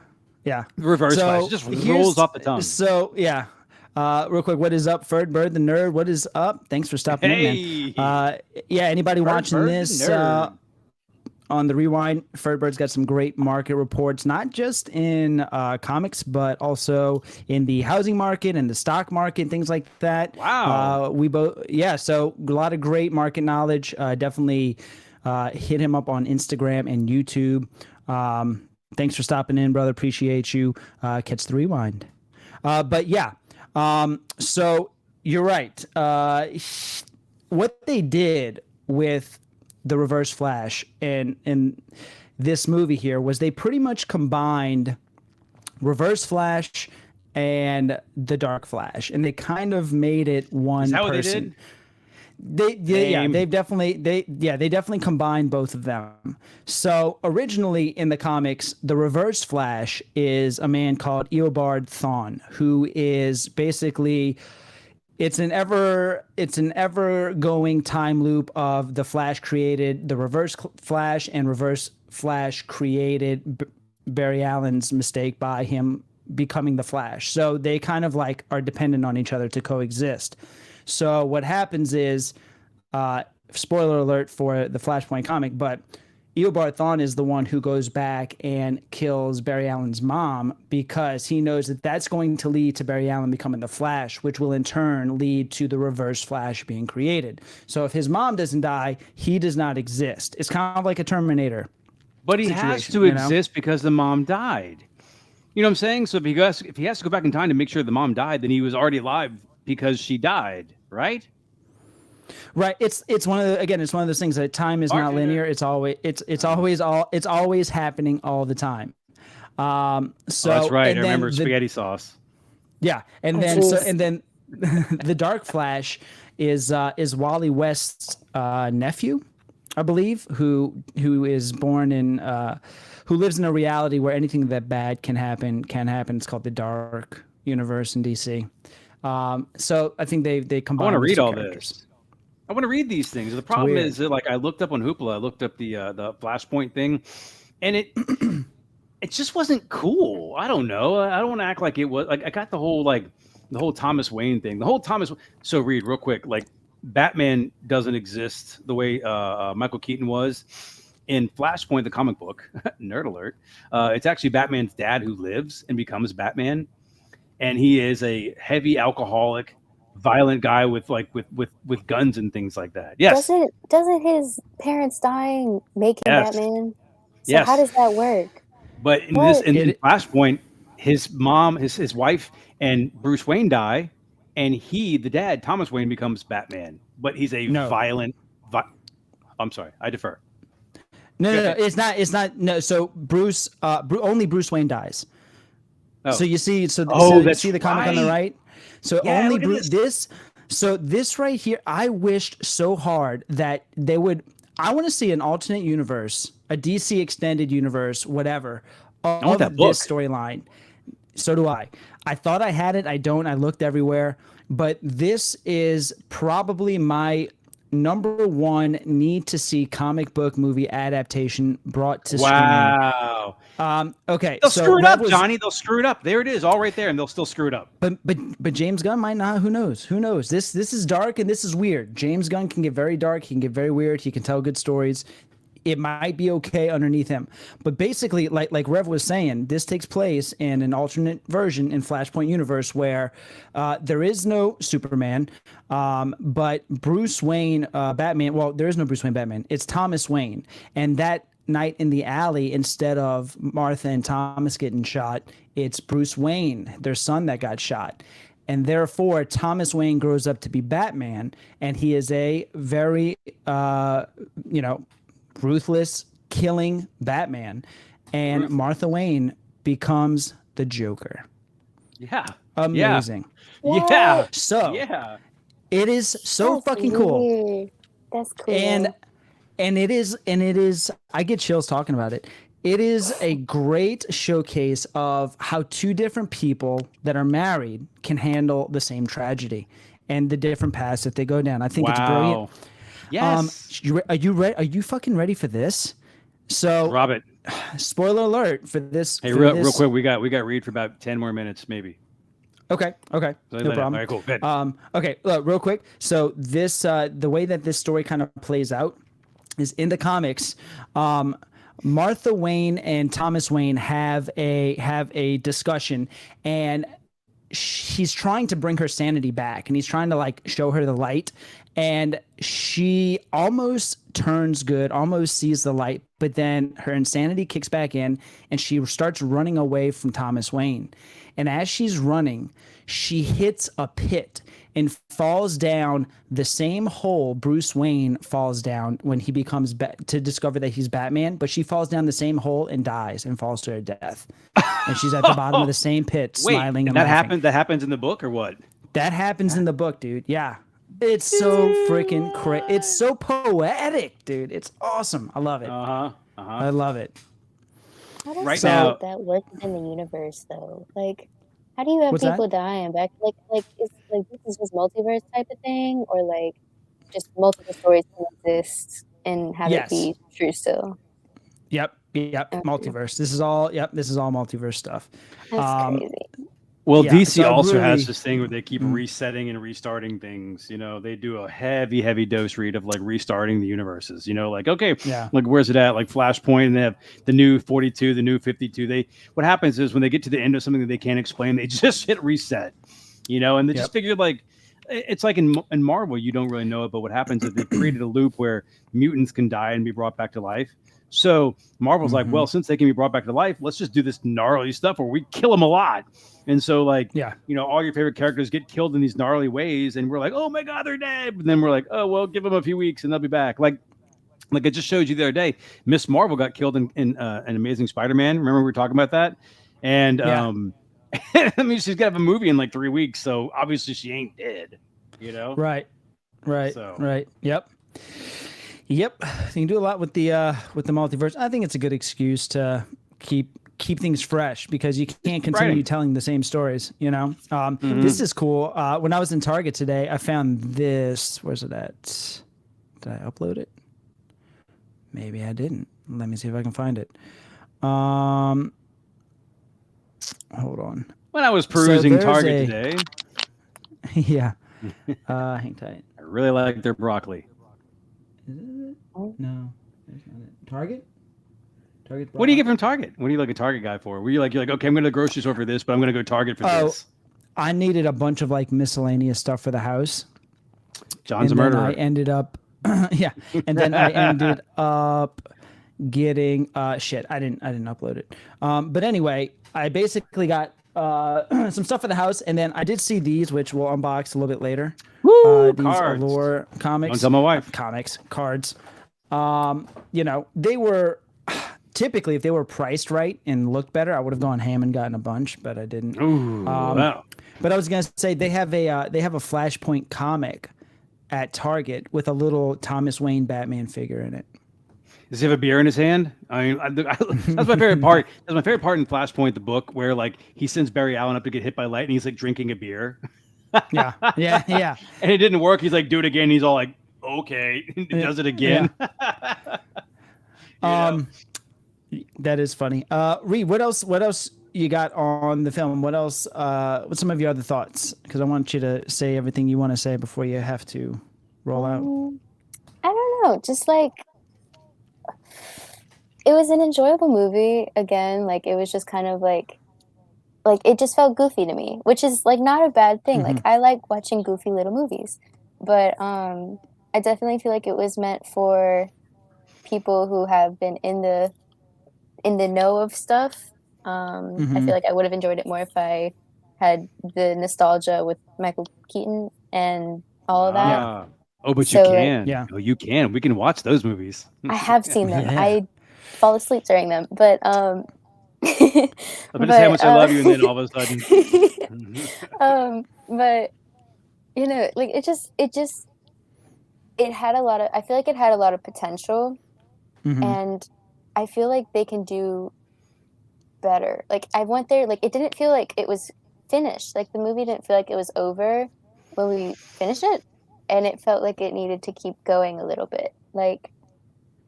Reverse Flash just rolls off the tongue. So yeah, real quick, what is up, Ferd Bird the Nerd? What is up? Thanks for stopping in, man. Yeah, anybody watching this on the Rewind, Ferd Bird's got some great market reports, not just in comics, but also in the housing market and the stock market, things like that. Wow. So a lot of great market knowledge. Definitely hit him up on Instagram and YouTube. Thanks for stopping in, brother. Appreciate you. Catch the Rewind. But yeah, so you're right. What they did with the Reverse Flash in this movie here was they pretty much combined Reverse Flash and the Dark Flash, and they kind of made it one Is that person. What they did? They definitely combined both of them. So originally in the comics, the Reverse Flash is a man called Eobard Thawne, who is basically it's an ever going time loop of the Flash created the Reverse Flash, and Reverse Flash created Barry Allen's mistake by him becoming the Flash. So they kind of like are dependent on each other to coexist. So what happens is, spoiler alert for the Flashpoint comic, but Eobard Thawne is the one who goes back and kills Barry Allen's mom because he knows that that's going to lead to Barry Allen becoming the Flash, which will in turn lead to the Reverse Flash being created. So if his mom doesn't die, he does not exist. It's kind of like a Terminator. But he has to exist because the mom died. You know what I'm saying? So if he has to go back in time to make sure the mom died, then he was already alive because she died, right? Right. It's one of those things that time is not linear. It's always happening all the time. So that's right. I then remember spaghetti sauce. Yeah, and then the Dark Flash is Wally West's nephew, I believe, who is born in who lives in a reality where anything that bad can happen. It's called the Dark Universe in DC. So I think they combine. I want to read all characters. this. I want to read these things. The problem is that, like, I looked up on Hoopla, I looked up the Flashpoint thing, and it just wasn't cool. I don't know. I don't want to act like it was. Like, I got the whole Thomas Wayne thing. So Reed, real quick, like, Batman doesn't exist the way Michael Keaton was in Flashpoint, the comic book. Nerd alert. It's actually Batman's dad who lives and becomes Batman, and he is a heavy alcoholic, violent guy with like with guns and things like that. Yes. Doesn't his parents dying make him Yes. Batman? So Yes. how does that work? But in What? in Flashpoint, his mom, his wife, and Bruce Wayne die, and he, the dad, Thomas Wayne, becomes Batman. But he's a No. violent. I'm sorry, I defer. No, it's not. No, so Bruce, only Bruce Wayne dies. Oh. So you see, so you that's see the comic on the right. So Yeah, only look at Bruce. This right here, I wished so hard that they would. I want to see an alternate universe, a DC extended universe, whatever, want of that book. this storyline. So do I. I thought I had it. I don't. I looked everywhere. But this is probably my number one need to see comic book movie adaptation brought to Wow. streaming. Okay. They'll so screw it Rev up, Johnny. They'll screw it up. There it is, all right there, and they'll still screw it up. But James Gunn might not. Who knows? Who knows? This is dark and this is weird. James Gunn can get very dark. He can get very weird. He can tell good stories. It might be okay underneath him. But basically, like Rev was saying, this takes place in an alternate version in Flashpoint universe where there is no Superman, but Bruce Wayne Batman. Well, there is no Bruce Wayne Batman. It's Thomas Wayne, and that night in the alley, instead of Martha and Thomas getting shot, it's Bruce Wayne, their son, that got shot. And therefore, Thomas Wayne grows up to be Batman, and he is a very, ruthless, killing Batman. And Martha Wayne becomes the Joker. Yeah. Amazing. Yeah. So Yeah. it is so That's fucking cool. weird. That's cool. And it is I get chills talking about it. It is a great showcase of how two different people that are married can handle the same tragedy and the different paths that they go down. I think it's brilliant. Yes. Are you ready? Are you fucking ready for this? So, Robert. spoiler alert for this. Hey, for real this. quick, we got Reed for about 10 more minutes, maybe. Okay, no problem. All right, cool. Good. Okay, real quick. So this, the way that this story kind of plays out is in the comics. Martha Wayne and Thomas Wayne have a discussion, and he's trying to bring her sanity back, and he's trying to like show her the light, and she almost turns good, almost sees the light, but then her insanity kicks back in, and she starts running away from Thomas Wayne. And as she's running, she hits a pit and falls down the same hole Bruce Wayne falls down when he becomes to discover that he's Batman, but she falls down the same hole and dies and falls to her death. And she's at the bottom of the same pit, smiling and that laughing. That happens in the book or what? That happens in the book, dude. Yeah. It's so freaking crazy. It's so poetic, dude. It's awesome. I love it. I love it. How does Right so now- that work in the universe though? Like, how do you have What's people dying back? Like, is like this is just multiverse type of thing, or like just multiple stories can exist and have Yes. it be true still? Yep. Multiverse. This is all multiverse stuff. That's crazy. Well, Yeah, DC so also really- has this thing where they keep resetting and restarting things. You know, they do a heavy dose read of like restarting the universes. You know, like, okay, like where's it at? Like Flashpoint, and they have the new 42, the new 52. What happens is when they get to the end of something that they can't explain, they just hit reset. You know, and they just figured like it's like in Marvel, you don't really know it, but what happens is they created a loop where mutants can die and be brought back to life. So Marvel's like, well, since they can be brought back to life, let's just do this gnarly stuff where we kill them a lot. And so, like, you know, all your favorite characters get killed in these gnarly ways, and we're like, oh my God, they're dead. And then we're like, oh, well, give them a few weeks and they'll be back. Like I just showed you the other day, Miss Marvel got killed in an Amazing Spider-Man. Remember we were talking about that? And I mean, she's gonna have a movie in like 3 weeks, so obviously she ain't dead. You know? Right. So. Right. Yep. You can do a lot with the multiverse. I think it's a good excuse to keep things fresh because you can't continue telling the same stories. You know, this is cool. When I was in Target today, I found this. Where's it at? Did I upload it? Maybe I didn't. Let me see if I can find it. Hold on. When I was perusing Target today. Yeah. Hang tight. I really like their broccoli. Is it? No, that's not it. Target. What do you get from Target? What do you like a Target guy for? You're like, okay, I'm going to the grocery store for this, but I'm going to go Target for this. I needed a bunch of like miscellaneous stuff for the house. John's and a then murderer. I ended up, yeah, and then I ended up getting shit. I didn't upload it. But anyway, I basically got some stuff for the house, and then I did see these, which we'll unbox a little bit later. Woo, These cards. Allure comics. Don't tell my wife. Comics, cards. You know, they were typically, if they were priced right and looked better, I would have gone ham and gotten a bunch, but I didn't. Ooh, wow. But I was gonna say they have a Flashpoint comic at Target with a little Thomas Wayne Batman figure in it. Does he have a beer in his hand? I mean, that's my favorite part. That's my favorite part in Flashpoint, the book, where like he sends Barry Allen up to get hit by lightning. He's like drinking a beer. Yeah. And it didn't work. He's like, do it again. He's all like, okay. He does it again. Yeah. That is funny. Reed, what else you got on the film? What else? What's some of your other thoughts? Because I want you to say everything you want to say before you have to roll out. I don't know. Just like, it was an enjoyable movie. Again, like it was just kind of like it just felt goofy to me, which is like not a bad thing. Like I like watching goofy little movies, but I definitely feel like it was meant for people who have been in the know of stuff. I feel like I would have enjoyed it more if I had the nostalgia with Michael Keaton and all of that. Oh, but So, you can. Yeah. Oh, you can. We can watch those movies. I have seen them. Yeah. I fall asleep during them, but I bet how much I love you, and then all of a sudden, but you know, like it had a lot of. I feel like it had a lot of potential, and I feel like they can do better. Like I went there, like it didn't feel like it was finished. Like the movie didn't feel like it was over when we finished it, and it felt like it needed to keep going a little bit. Like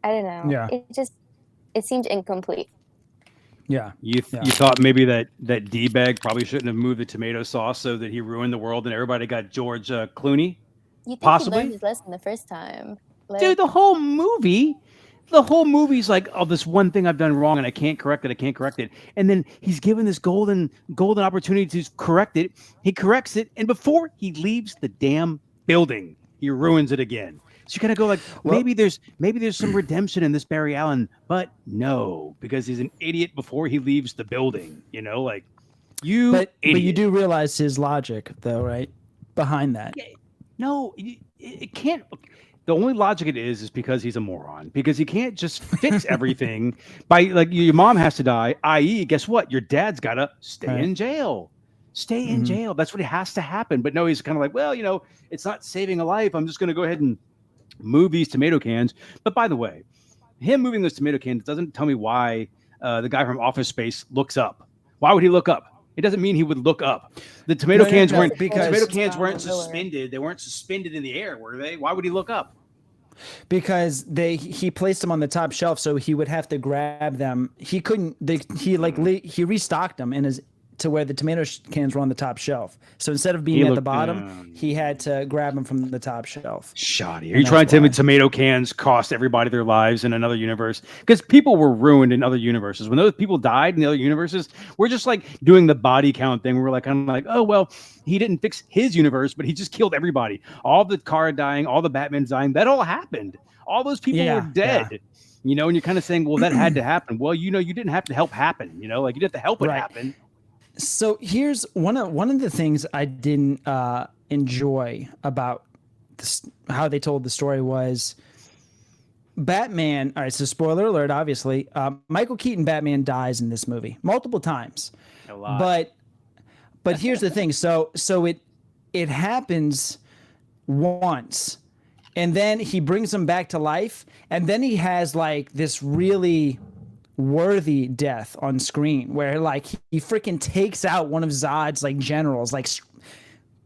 I don't know. Yeah. It seemed incomplete. Yeah. you thought maybe that D-bag probably shouldn't have moved the tomato sauce so that he ruined the world and everybody got George Clooney. You think Possibly. he learned his lesson the first time? Like, Dude, the whole movie's like, oh, this one thing I've done wrong and I can't correct it. And then he's given this golden opportunity to correct it. He corrects it, and before he leaves the damn building, he ruins it again. So you gotta go like, maybe there's some redemption in this Barry Allen, but no, because he's an idiot before he leaves the building. You know, like But you do realize his logic, though, right? Behind that. No, it can't. The only logic it is because he's a moron. Because he can't just fix everything by like your mom has to die. I.e., guess what? Your dad's gotta stay in jail. Stay in jail. That's what has to happen. But no, he's kind of like, well, you know, it's not saving a life. I'm just gonna go ahead and move these tomato cans. But by the way, him moving those tomato cans doesn't tell me why the guy from Office Space looks up. Why would he look up? It doesn't mean he would look up. The tomato cans weren't suspended. They weren't suspended in the air, were they? Why would he look up? Because he placed them on the top shelf, so he would have to grab them. He couldn't. He restocked them to where the tomato cans were on the top shelf. So instead of being at the bottom, he had to grab them from the top shelf. Shoddy. Are you trying to tell me tomato cans cost everybody their lives in another universe? Because people were ruined in other universes. When those people died in the other universes, we're just like doing the body count thing. We're like, kind of like, oh, well, he didn't fix his universe, but he just killed everybody. All the car dying, all the Batman dying, that all happened. All those people were dead. Yeah. You know, and you're kind of saying, well, that had to happen. Well, you know, you didn't have to help happen. You know, like you didn't have to help it happen. So here's one of the things I didn't enjoy about how they told the story was Batman. All right, so spoiler alert, obviously, Michael Keaton Batman dies in this movie multiple times. A lot. But here's the thing. So it happens once, and then he brings him back to life, and then he has like this really worthy death on screen where like he freaking takes out one of Zod's like generals, like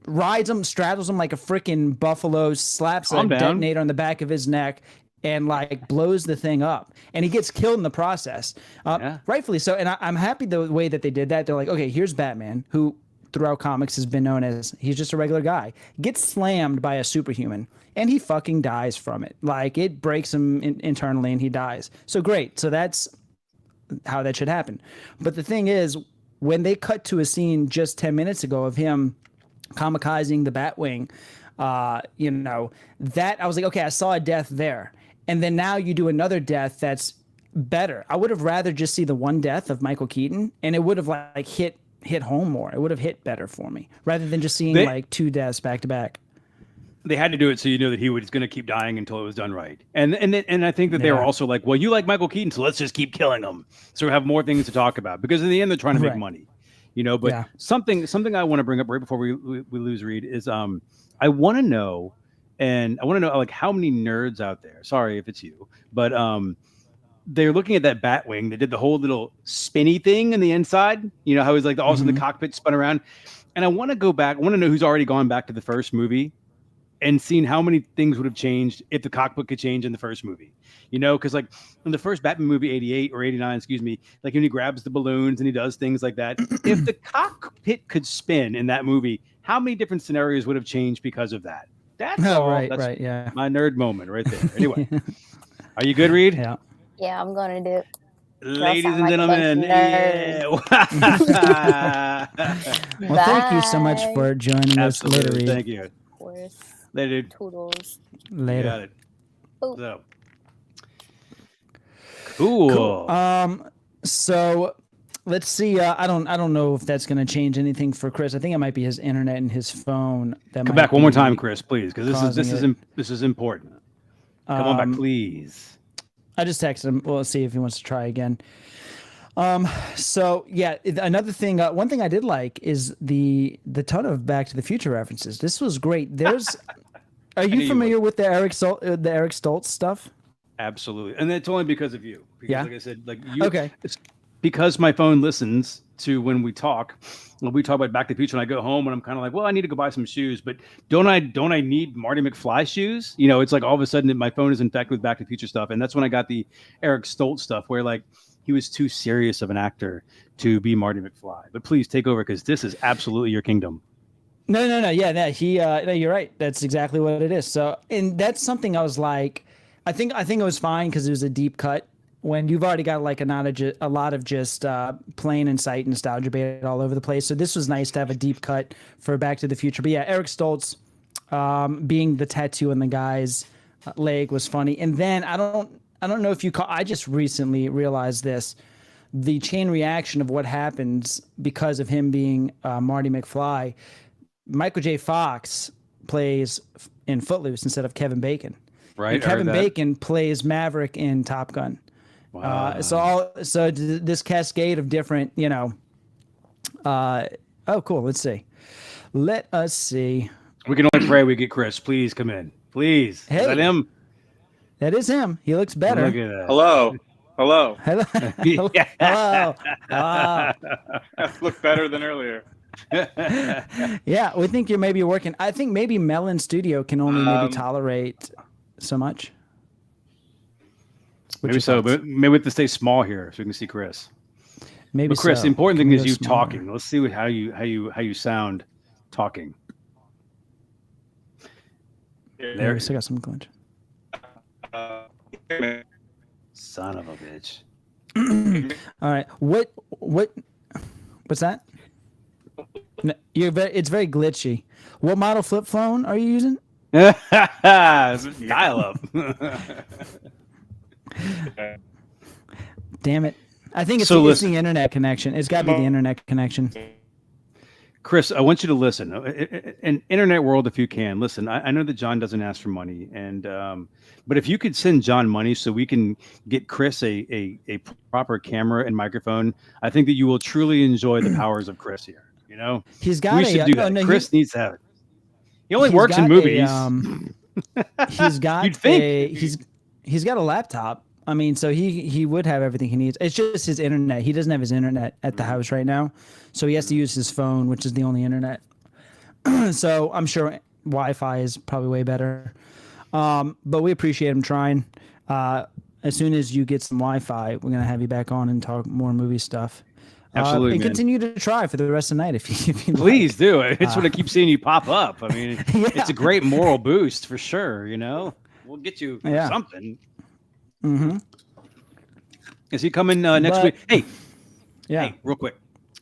rides him, straddles him like a freaking buffalo, slaps a detonator on the back of his neck, and like blows the thing up, and he gets killed in the process. Rightfully so. And I'm happy the way that they did that. They're like, okay, here's Batman, who throughout comics has been known as he's just a regular guy, gets slammed by a superhuman, and he fucking dies from it. Like it breaks him internally, and he dies. So great. So that's how that should happen. But the thing is, when they cut to a scene just 10 minutes ago of him kamikazing the Batwing, you know, that I was like, okay, I saw a death there. And then now you do another death that's better. I would have rather just see the one death of Michael Keaton, and it would have like hit home more. It would have hit better for me rather than just seeing like two deaths back to back. They had to do it so you know that he was going to keep dying until it was done right. And I think that they were also like, well, you like Michael Keaton, so let's just keep killing him, so we have more things to talk about. Because in the end, they're trying to make money, you know. But something I want to bring up right before we lose Reed is I want to know, like how many nerds out there. Sorry if it's you, but they're looking at that Batwing. They did the whole little spinny thing in the inside. You know how he's like also the cockpit spun around. And I want to go back. I want to know who's already gone back to the first movie and seen how many things would have changed if the cockpit could change in the first movie, you know, because like in the first Batman movie, 88 or 89, excuse me, like when he grabs the balloons and he does things like that. If the cockpit could spin in that movie, how many different scenarios would have changed because of that? That's all. Right, That's right, yeah. my nerd moment right there. Anyway, are you good, Reed? Yeah. Yeah, I'm going to do it. Ladies and gentlemen, Well, thank you so much for joining us later, Reed. Thank you. Of course. Later. Toodles. Later. Got it. Oh. So. Cool. So let's see. I don't know if that's going to change anything for Chris. I think it might be his internet and his phone. That Come might back one more be time, Chris, please, because this is important. Come on back, please. I just texted him. We'll see if he wants to try again. So yeah, another thing, one thing I did like is the ton of Back to the Future references. This was great. Are you familiar with the Eric Stoltz stuff? Absolutely, and it's only because of you. Because, like I said, like you. Okay. It's because my phone listens to when we talk. When we talk about Back to the Future, and I go home and I'm kind of like, well, I need to go buy some shoes, but don't I need Marty McFly shoes? You know, it's like all of a sudden my phone is infected with Back to the Future stuff, and that's when I got the Eric Stoltz stuff, where like he was too serious of an actor to be Marty McFly. But please take over because this is absolutely your kingdom. No. Yeah, no, you're right. That's exactly what it is. So, and that's something I was like, I think it was fine because it was a deep cut. When you've already got like a lot of just plain and sight nostalgia bait all over the place. So this was nice to have a deep cut for Back to the Future. But yeah, Eric Stoltz being the tattoo on the guy's leg was funny. And then I don't know if I just recently realized this, the chain reaction of what happens because of him being Marty McFly. Michael J. Fox plays in Footloose instead of Kevin Bacon. Right. And Kevin Bacon plays Maverick in Top Gun. Wow. So this cascade of different, you know. Oh, cool. Let's see. Let us see. We can only pray we get Chris. Please come in. Please. Hey, is that him? That is him. He looks better. Look at that. Hello. Hello. Yeah. Hello. I look better than earlier. Yeah, we think you're maybe working. I think maybe Melon Studio can only maybe tolerate so much. Maybe so, but maybe we have to stay small here so we can see Chris. Maybe. But Chris, so. the important thing Can is we go you smaller? talking. Let's see how you sound talking. Yeah, we still got some glitch. Son of a bitch. All right. What's that? No, it's very glitchy. What model flip phone are you using? Dial up. Damn it. I think it's the internet connection. It's got to be the internet connection. Chris, I want you to listen. In internet world, if you can listen, I know that John doesn't ask for money, and but if you could send John money so we can get Chris a proper camera and microphone, I think that you will truly enjoy the powers of Chris here. You know, He's got we should do that. no, Chris needs to have it. He only works in movies. He's got You'd think. He's got a laptop. I mean, so he would have everything he needs. It's just his internet. He doesn't have his internet at the house right now, so he has to use his phone, which is the only internet. So I'm sure Wi-Fi is probably way better. But we appreciate him trying. As soon as you get some Wi-Fi, we're gonna have you back on and talk more movie stuff. Absolutely, and man. Continue to try for the rest of the night if you Please like. do. It's what I keep seeing you pop up. I mean, it's a great moral boost for sure. You know, we'll get you something. Mm-hmm. Is he coming next week? Hey, yeah. Hey, real quick.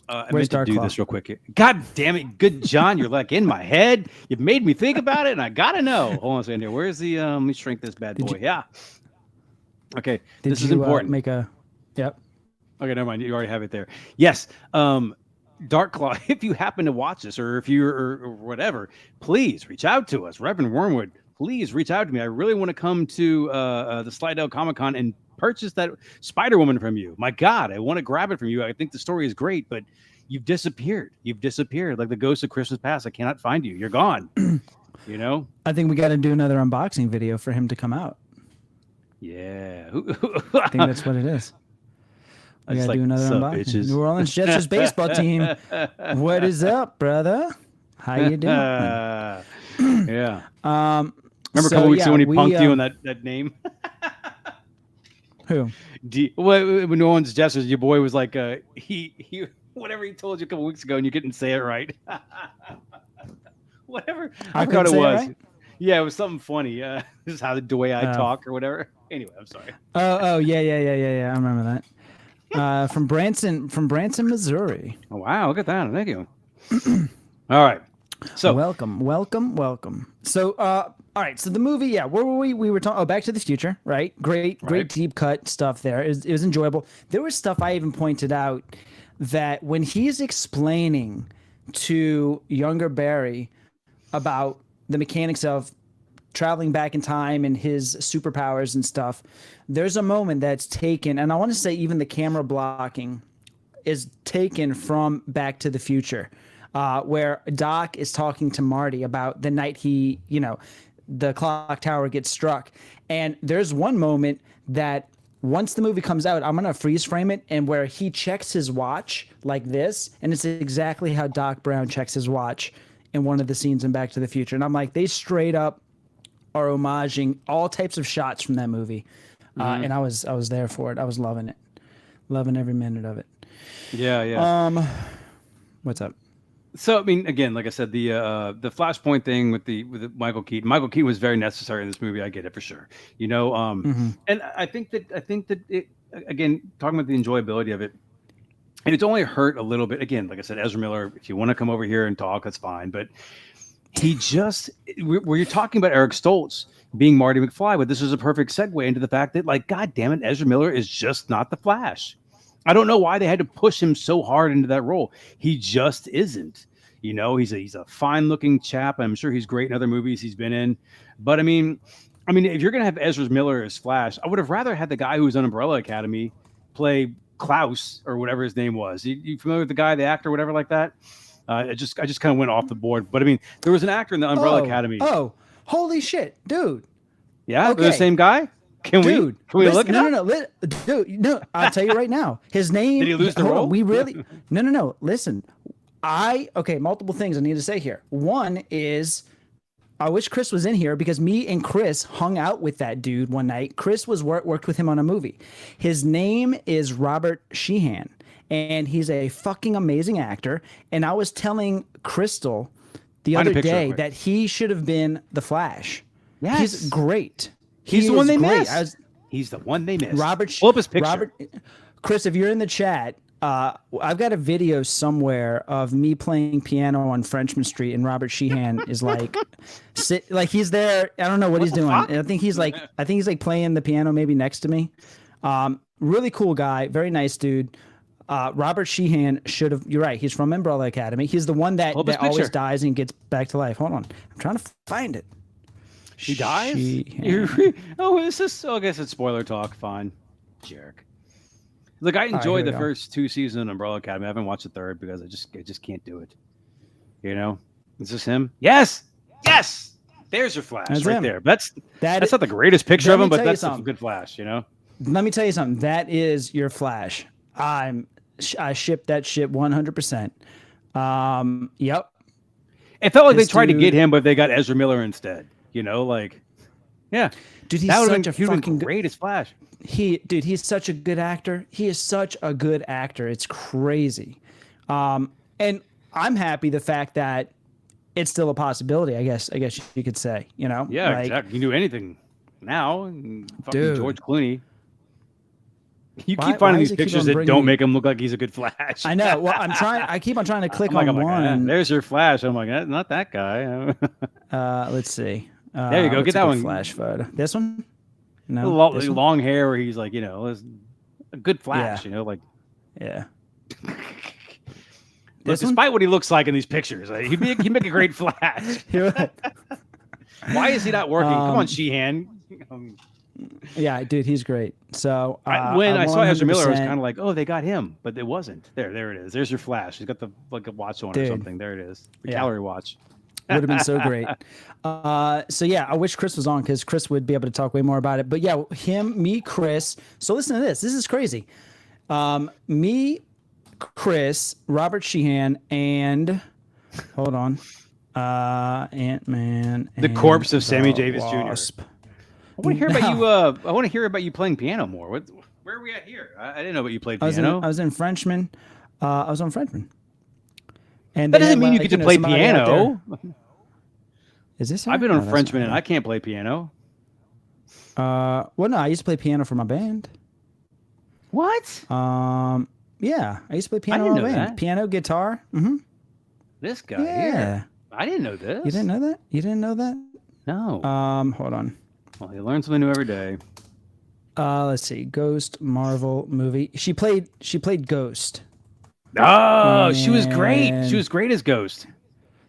I Where's meant to do Darklaw? this real quick. God damn it. Good John, you're like in my head. You've made me think about it, and I gotta know. Hold on a second here. Where's the let me shrink this bad boy. Yeah. Okay. This is important. Make a Yep. Okay, never mind. You already have it there. Yes. Darklaw, if you happen to watch this or if you're or whatever, please reach out to us. Reverend Wormwood, please reach out to me. I really want to come to the Slidell Comic-Con and purchase that Spider-Woman from you. My God, I want to grab it from you. I think the story is great, but you've disappeared. You've disappeared like the ghost of Christmas past. I cannot find you. You're gone. You know? I think we got to do another unboxing video for him to come out. Yeah. I think that's what it is. We gotta do another unboxing. Bitches. New Orleans Jets baseball team. What is up, brother? How you doing? Yeah. Remember a So, couple weeks ago when he punked you we, on that name? Who? When New Orleans Jets, your boy was like, he whatever he told you a couple weeks ago, and you couldn't say it right. Whatever. I thought it was. Right? Yeah, it was something funny. This is how the way I talk or whatever. Anyway, I'm sorry. Oh, yeah. I remember that. From Branson, Missouri. Oh, wow, look at that. Thank you. All right. So welcome. So, all right. So the movie, yeah. Where were we? We were talking. Oh, Back to the Future, right? Great deep cut stuff there. It was enjoyable. There was stuff I even pointed out that when he's explaining to younger Barry about the mechanics of traveling back in time and his superpowers and stuff, there's a moment that's taken, and I want to say even the camera blocking is taken from Back to the Future, where Doc is talking to Marty about the night the clock tower gets struck. And there's one moment that once the movie comes out, I'm going to freeze frame it, and where he checks his watch like this, and it's exactly how Doc Brown checks his watch in one of the scenes in Back to the Future. And I'm like, they straight up are homaging all types of shots from that movie. And I was there for it. I was loving it. Loving every minute of it. Yeah. What's up? So, I mean, again, like I said, the Flashpoint thing with Michael Keaton. Michael Keaton was very necessary in this movie. I get it for sure. You know, and I think that it, again, talking about the enjoyability of it, and it's only hurt a little bit. Again, like I said, Ezra Miller, if you want to come over here and talk, that's fine. But he just, where you're talking about Eric Stoltz being Marty McFly, but this is a perfect segue into the fact that, like, God damn it, Ezra Miller is just not the Flash. I don't know why they had to push him so hard into that role. He just isn't. You know, he's a fine-looking chap. I'm sure he's great in other movies he's been in. But I mean, if you're gonna have Ezra Miller as Flash, I would have rather had the guy who was on Umbrella Academy play Klaus or whatever his name was. You familiar with the guy, the actor, whatever like that? I just kind of went off the board. But I mean, there was an actor in the Umbrella Academy. Oh, holy shit, dude! Yeah, okay. The same guy. Can we look it up? No, dude, no. I'll tell you right now. His name. Did he lose the role? We really no. Listen, multiple things I need to say here. One is, I wish Chris was in here because me and Chris hung out with that dude one night. Chris was worked with him on a movie. His name is Robert Sheehan, and he's a fucking amazing actor. And I was telling Crystal the other day that he should have been the Flash. Yes. He's great. He's the one they missed. He's the one they missed. Pull up his picture. Chris, if you're in the chat, I've got a video somewhere of me playing piano on Frenchman Street, and Robert Sheehan is like, he's there. I don't know what he's doing. I think he's like playing the piano maybe next to me. Really cool guy, very nice dude. Robert Sheehan should have. You're right. He's from Umbrella Academy. He's the one that always dies and gets back to life. Hold on, I'm trying to find it. He dies? This is. I guess it's spoiler talk. Fine, jerk. Look, I enjoyed the first 2 seasons of Umbrella Academy. I haven't watched the third because I just can't do it. You know, is this him? Yes. There's your Flash right there. That's not the greatest picture of him, but that's a good Flash. You know. Let me tell you something. That is your Flash. I ship that shit 100%. Yep. It felt like they tried to get him, but they got Ezra Miller instead. You know, like, yeah, dude, he's such a fucking great as Flash. He's such a good actor. He is such a good actor. It's crazy. And I'm happy the fact that it's still a possibility. I guess you could say. You know, yeah, exactly. You can do anything now. Fucking George Clooney. You Why- keep finding why these does it keep pictures on that bringing don't me- make him look like he's a good Flash. I know. Well, I keep on trying to click I'm on like, one. there's your Flash. I'm like, not that guy. Let's see. There you go. What's Get a that good one. Flash photo. This one? No. long, this one? long hair where he's like, is a good Flash. Yeah. Like. Yeah. Look, This one? despite what he looks like in these pictures, he'd make a great Flash. Why is he not working? Come on, Sheehan. Yeah, dude, he's great. So When I saw Ezra Miller, I was 100% kind of like, oh, they got him, but it wasn't. There it is. There's your Flash. He's got the a watch on or Dude. something. There it is. The Yeah. calorie watch. would have been so great. So yeah, I wish Chris was on because Chris would be able to talk way more about it. But yeah, me, Chris. So listen to this. This is crazy. Me, Chris, Robert Sheehan, and hold on, Ant-Man. The and corpse of Sammy the Davis Jr. Wasp. I want to hear about No. you. I want to hear about you playing piano more. Where are we at here? I didn't know about you played I piano. was in Frenchman. I was on Frenchman. And That they doesn't had, mean you like, get to know, play somebody out piano. there- Is this? I've been her? on No, that's Frenchman not and her. I can't play piano. Well, no, I used to play piano for my band. What? Yeah, I used to play piano didn't in my know band. that. Piano, guitar. Mm-hmm. This guy Yeah. here. I didn't know this. You didn't know that? You didn't know that? No. Hold on. Well, you learn something new every day. Let's see. Ghost Marvel movie. She played Ghost. Oh, she was great. And- She was great as Ghost.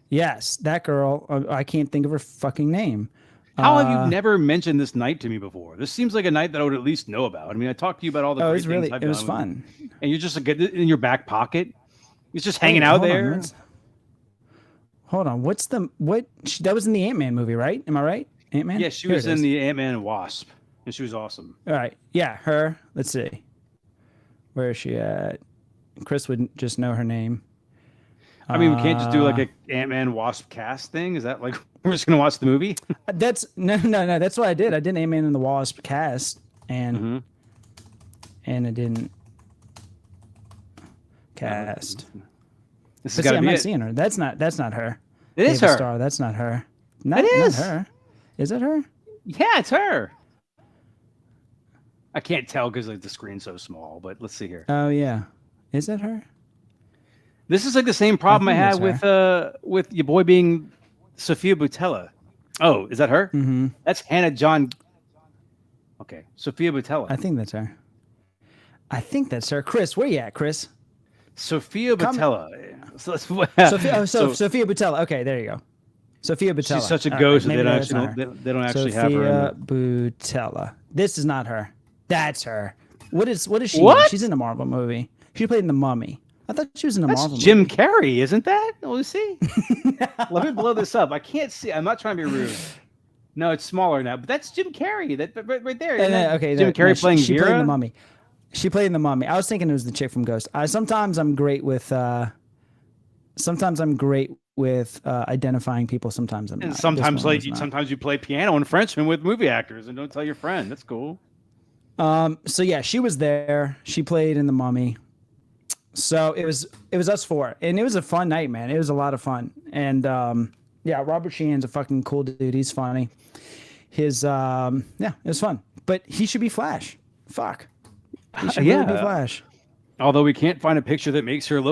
Yes, that girl. I can't think of her fucking name. How have you never mentioned this night to me before? This seems like a night that I would at least know about. I mean, I talked to you about all the Oh, it great was things really. I've It was done, fun. and you're just like in your back pocket. It's just hanging Wait, out hold on, there. hold on. That was in the Ant-Man movie, right? Am I right? Ant-Man? Yeah, she Here was it in is. the Ant-Man and Wasp, and she was awesome. All right. Yeah, her. Let's see. Where is she at? Chris would just know her name. I mean, we can't just do like a Ant-Man Wasp cast thing. Is that like we're just gonna watch the movie? That's no. That's what I did. I did Ant-Man and the Wasp cast, and Mhm. and I didn't cast. This has But see, got to I'm be not it. seeing her. That's not her. It is Ava her. Star. That's not her. It is. Not her. Is it her? Yeah, it's her. I can't tell because like the screen's so small. But let's see here. Oh yeah. Is that her? This is like the same problem I, think had that's with your boy being Sophia Boutella. Oh, is that her? Mm-hmm. That's Hannah John. Okay, Sophia Boutella. I think that's her. I think that's her. Chris, where you at, Chris? Sophia Come- Boutella. So Sophia Boutella. Okay, there you go. Sophia Boutella. she's such a All ghost right, that maybe they that's don't not actually her. they don't actually have her. Sophia Boutella. This is not her. That's her. What is she? What? In? She's in a Marvel movie. She played in The Mummy. I thought she was in a That's Marvel Jim movie. Carrey, isn't that? Oh, see. Let me blow this up. I can't see. I'm not trying to be rude. No, it's smaller now, but that's Jim Carrey. That right there. Isn't that Okay, Jim Carrey playing she played in Vera? The Mummy. She played in The Mummy. I was thinking it was the chick from Ghost. Sometimes I'm great with. Identifying people. Sometimes I'm And not. sometimes, This one was not. sometimes you play piano and Frenchman with movie actors, and don't tell your friend. That's cool. So yeah, she was there. She played in The Mummy. So it was us four, and it was a fun night, man. It was a lot of fun, and yeah, Robert Sheehan's a fucking cool dude. He's funny. His yeah, it was fun. But he should be Flash. Fuck. He should really be Flash. Although we can't find a picture that makes him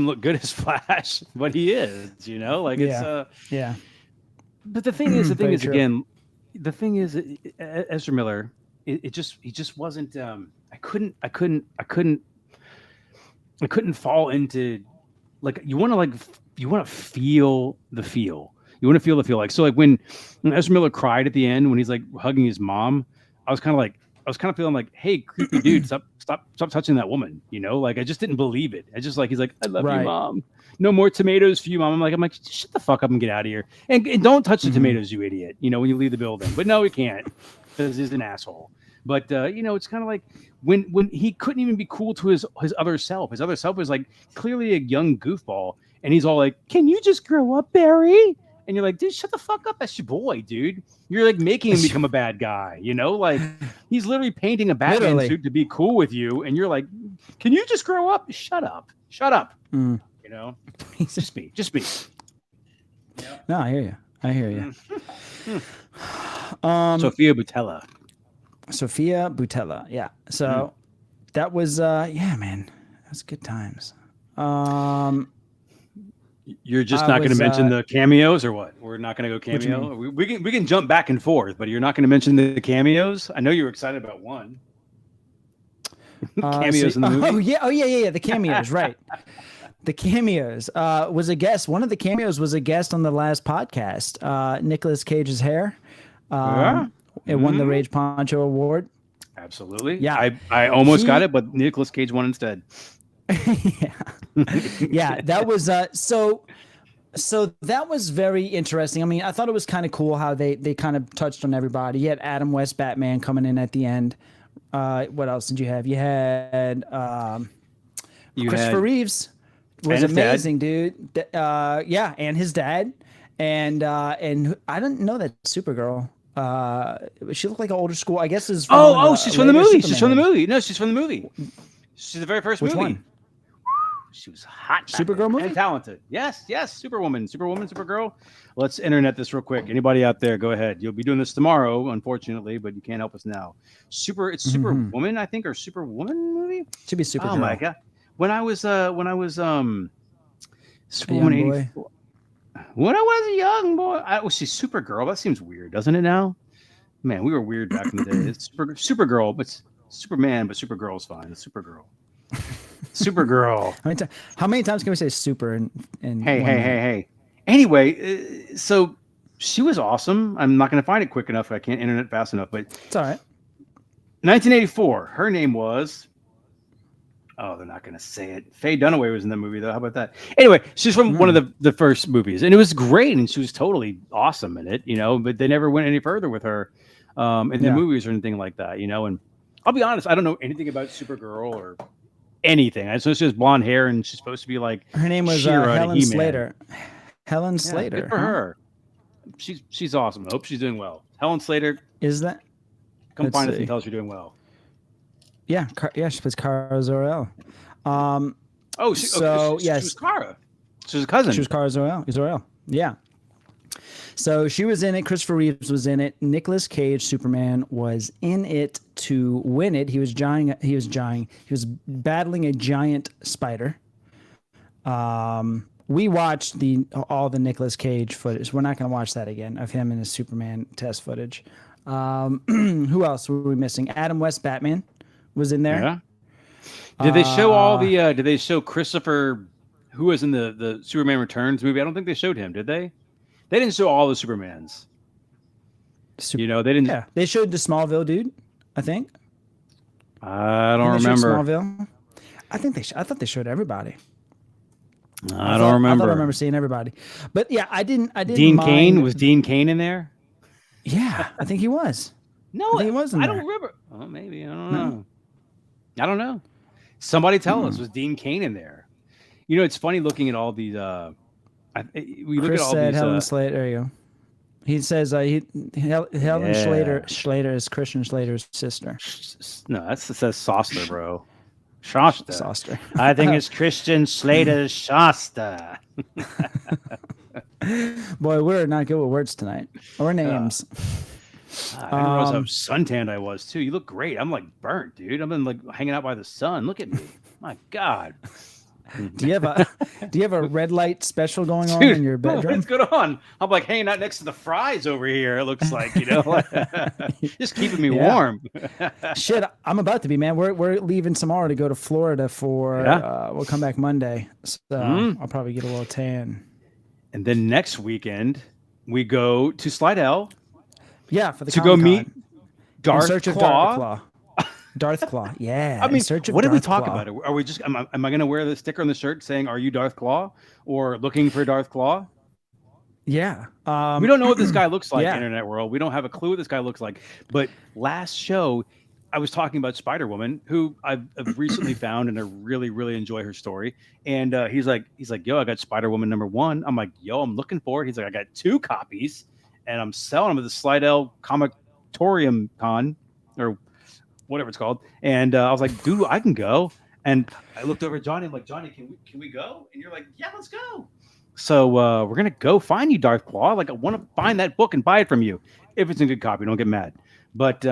look good as Flash, but he is. Like it's Yeah. But the thing is, Very true. again, the thing is, Ezra Miller, he just wasn't. I couldn't fall into like you want to feel the feel. You want to feel the feel. Like so, like when Ezra Miller cried at the end when he's like hugging his mom, I was kind of feeling like, hey, creepy dude, stop touching that woman. Like I just didn't believe it. I just like he's like, I love you, mom. No more tomatoes for you, mom. I'm like, shut the fuck up and get out of here. And don't touch the tomatoes, you idiot. When you leave the building. But no, he can't because he's an asshole. But it's kind of like when he couldn't even be cool to his other self. His other self was like clearly a young goofball, and he's all like, "Can you just grow up, Barry?" And you're like, dude, shut the fuck up. That's your boy, dude. You're like making him become a bad guy, Like he's literally painting a Batman suit to be cool with you. And you're like, can you just grow up? Shut up. Mm. Just be. No, I hear you. Sophia Boutella. Sophia Boutella. Yeah. So that was yeah, man, that's good times. You're just I not going to was, mention the cameos, or what? We're not going to go What you cameo. We can jump back and forth, but you're not going to mention the cameos. I know you were excited about one. Cameos in the movie. Oh yeah, the cameos, right? The cameos was a guest. One of the cameos was a guest on the last podcast. Nicolas Cage's hair. It won the Rage Poncho Award. Absolutely. Yeah. I almost got it, but Nicolas Cage won instead. Yeah, that was so that was very interesting. I mean, I thought it was kind of cool how they kind of touched on everybody. You had Adam West Batman coming in at the end. What else did you have? You had Christopher Reeves was amazing, dude. Yeah, and his dad, and I didn't know that Supergirl. She looked like an older school. I guess is from, she's from the movie. Superman. She's from the movie. No, she's from the movie. She's the very first Which movie. one? She was hot. Supergirl movie? And talented. Yes. Superwoman, Supergirl. Let's internet this real quick. Anybody out there, go ahead. You'll be doing this tomorrow, unfortunately, but you can't help us now. It's Superwoman, I think, or Superwoman movie? Should be Supergirl. Oh my god. When I was Superwoman young boy. 84. When I was a young boy, she's Supergirl. That seems weird, doesn't it now? Man, we were weird back in the day. It's Supergirl, but it's Superman, but Supergirl's fine. It's Supergirl. Supergirl. How many times can we say super and Hey. Anyway, so she was awesome. I'm not going to find it quick enough. I can't internet fast enough, but it's all right. 1984. Her name was. Oh, they're not going to say it. Faye Dunaway was in the movie, though. How about that? Anyway, she's from one of the first movies, and it was great, and she was totally awesome in it, but they never went any further with her in the movies or anything like that, And I'll be honest, I don't know anything about Supergirl or anything. I just know she has blonde hair, and she's supposed to be like her name was She-Ra to Helen He-Man. Slater. Helen Slater. Good for her. She's awesome. I hope she's doing well. Helen Slater, Is that? come Let's find us see. and tell us you're doing well. Yeah, she plays Kara Zor-El. She was Kara. She was a cousin. She was Kara Zor-El. Yeah. So she was in it. Christopher Reeves was in it. Nicolas Cage, Superman, was in it to win it. He was battling a giant spider. We watched all the Nicolas Cage footage. We're not going to watch that again of him and his Superman test footage. Who else were we missing? Adam West Batman was in there. Yeah. Did they show all the? Did they show Christopher, who was in the Superman Returns movie? I don't think they showed him. Did they? They didn't show all the Supermans. They didn't. Yeah, they showed the Smallville dude. I think. I don't remember. Smallville. I think I thought they showed everybody. I don't remember. I remember seeing everybody, but yeah, I didn't. Dean mind. Cain, was Dean Cain in there? Yeah, I think he was. No, I think he wasn't. I don't remember. Oh, maybe I don't know. I don't know. Somebody tell us. Was Dean Cain in there? It's funny looking at all these. We look Chris at all said these. Helen Slater. There you go. He says Helen Slater is Christian Slater's sister. No, it says Soster, bro. Shasta. Soster. I think it's Christian Slater's Shasta. Boy, we're not good with words tonight or names. I didn't realize how suntanned I was too. You look great. I'm like burnt, dude. I've been like hanging out by the sun. Look at me. My God. Do you have a red light special going on Dude, in your bedroom? What's going on? I'm like hanging out next to the fries over here. It looks like, just keeping me warm. Shit, I'm about to be, man. We're leaving tomorrow to go to Florida for. We'll come back Monday, so I'll probably get a little tan. And then next weekend we go to Slidell. Yeah, for the to go meet Darth in search of Claw. Darth Claw. Yeah. I mean, what did we Darth talk Claw. about? Are we just? Am I going to wear the sticker on the shirt saying "Are you Darth Claw?" or looking for Darth Claw? Yeah. We don't know what this guy looks like. Yeah. Internet world. We don't have a clue what this guy looks like. But last show, I was talking about Spider-Woman, who I've recently found, and I really, really enjoy her story. And he's like, yo, I got Spider-Woman #1. I'm like, yo, I'm looking for it. He's like, I got 2 copies, and I'm selling them at the Slidell Comic-Torium Con, or whatever it's called. And I was like, dude, I can go. And I looked over at Johnny. I'm like, Johnny, can we go? And you're like, yeah, let's go. So we're gonna go find you, Darth Claw. Like, I want to find that book and buy it from you if it's in good copy. Don't get mad. But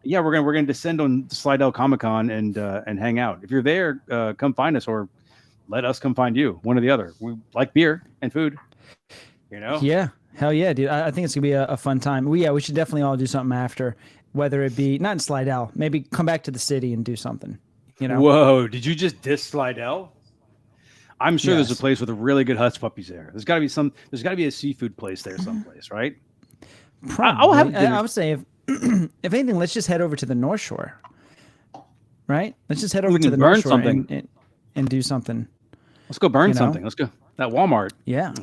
Yeah, we're gonna descend on Slidell Comic Con and hang out. If you're there, come find us, or let us come find you. One or the other. We like beer and food. You know. Yeah, hell yeah, dude. I think it's gonna be a fun time. We should definitely all do something after, whether it be not in Slidell, maybe come back to the city and do something. You know. Whoa! Did you just diss Slidell? I'm sure there's a Yes. place with really good hush puppies there. There's got to be some. There's got to be a seafood place there someplace, right? I'll have Probably. dinner. I would say if if anything, let's just head over to the North Shore. Right? Let's just head over We to can the burn North Shore something. and do something. Let's go burn You know? something. Let's go. That Walmart. Yeah.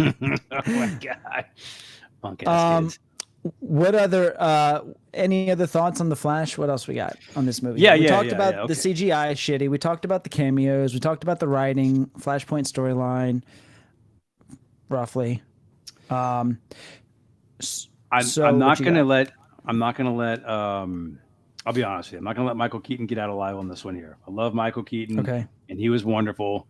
Oh my god. Punk ass kids. What other any other thoughts on the Flash? What else we got on this movie? Yeah, we yeah, talked yeah, about yeah, the okay. CGI shitty. We talked about the cameos. We talked about the writing, Flashpoint storyline, roughly. So I'm what not you gonna got? let. I'm not gonna let. I'll be honest with you. I'm not gonna let Michael Keaton get out alive on this one here. I love Michael Keaton. Okay. And he was wonderful,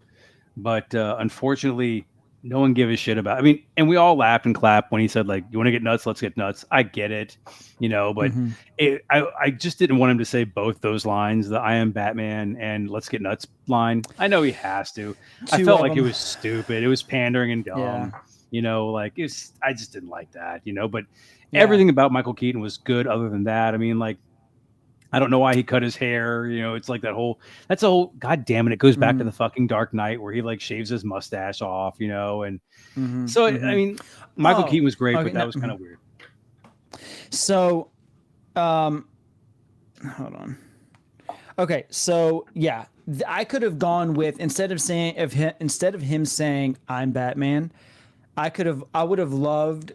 but unfortunately, no one gave a shit about. I mean, and we all laughed and clapped when he said, like, "You want to get nuts? Let's get nuts." I get it, but I just didn't want him to say both those lines, the "I am Batman" and "Let's get nuts" line. I know he has to. I Two felt of like it them. was stupid. It was pandering and dumb. Yeah. Like I just didn't like that. But Yeah. everything about Michael Keaton was good. Other than that, I mean, like, I don't know why he cut his hair. It's like that's a whole, God damn it. It goes back to the fucking Dark Knight where he like shaves his mustache off, and so, I mean, Michael Keaton was great, okay, but that was kind of weird. So, hold on. Okay, so yeah, I could have gone with instead of him saying "I'm Batman," I would have loved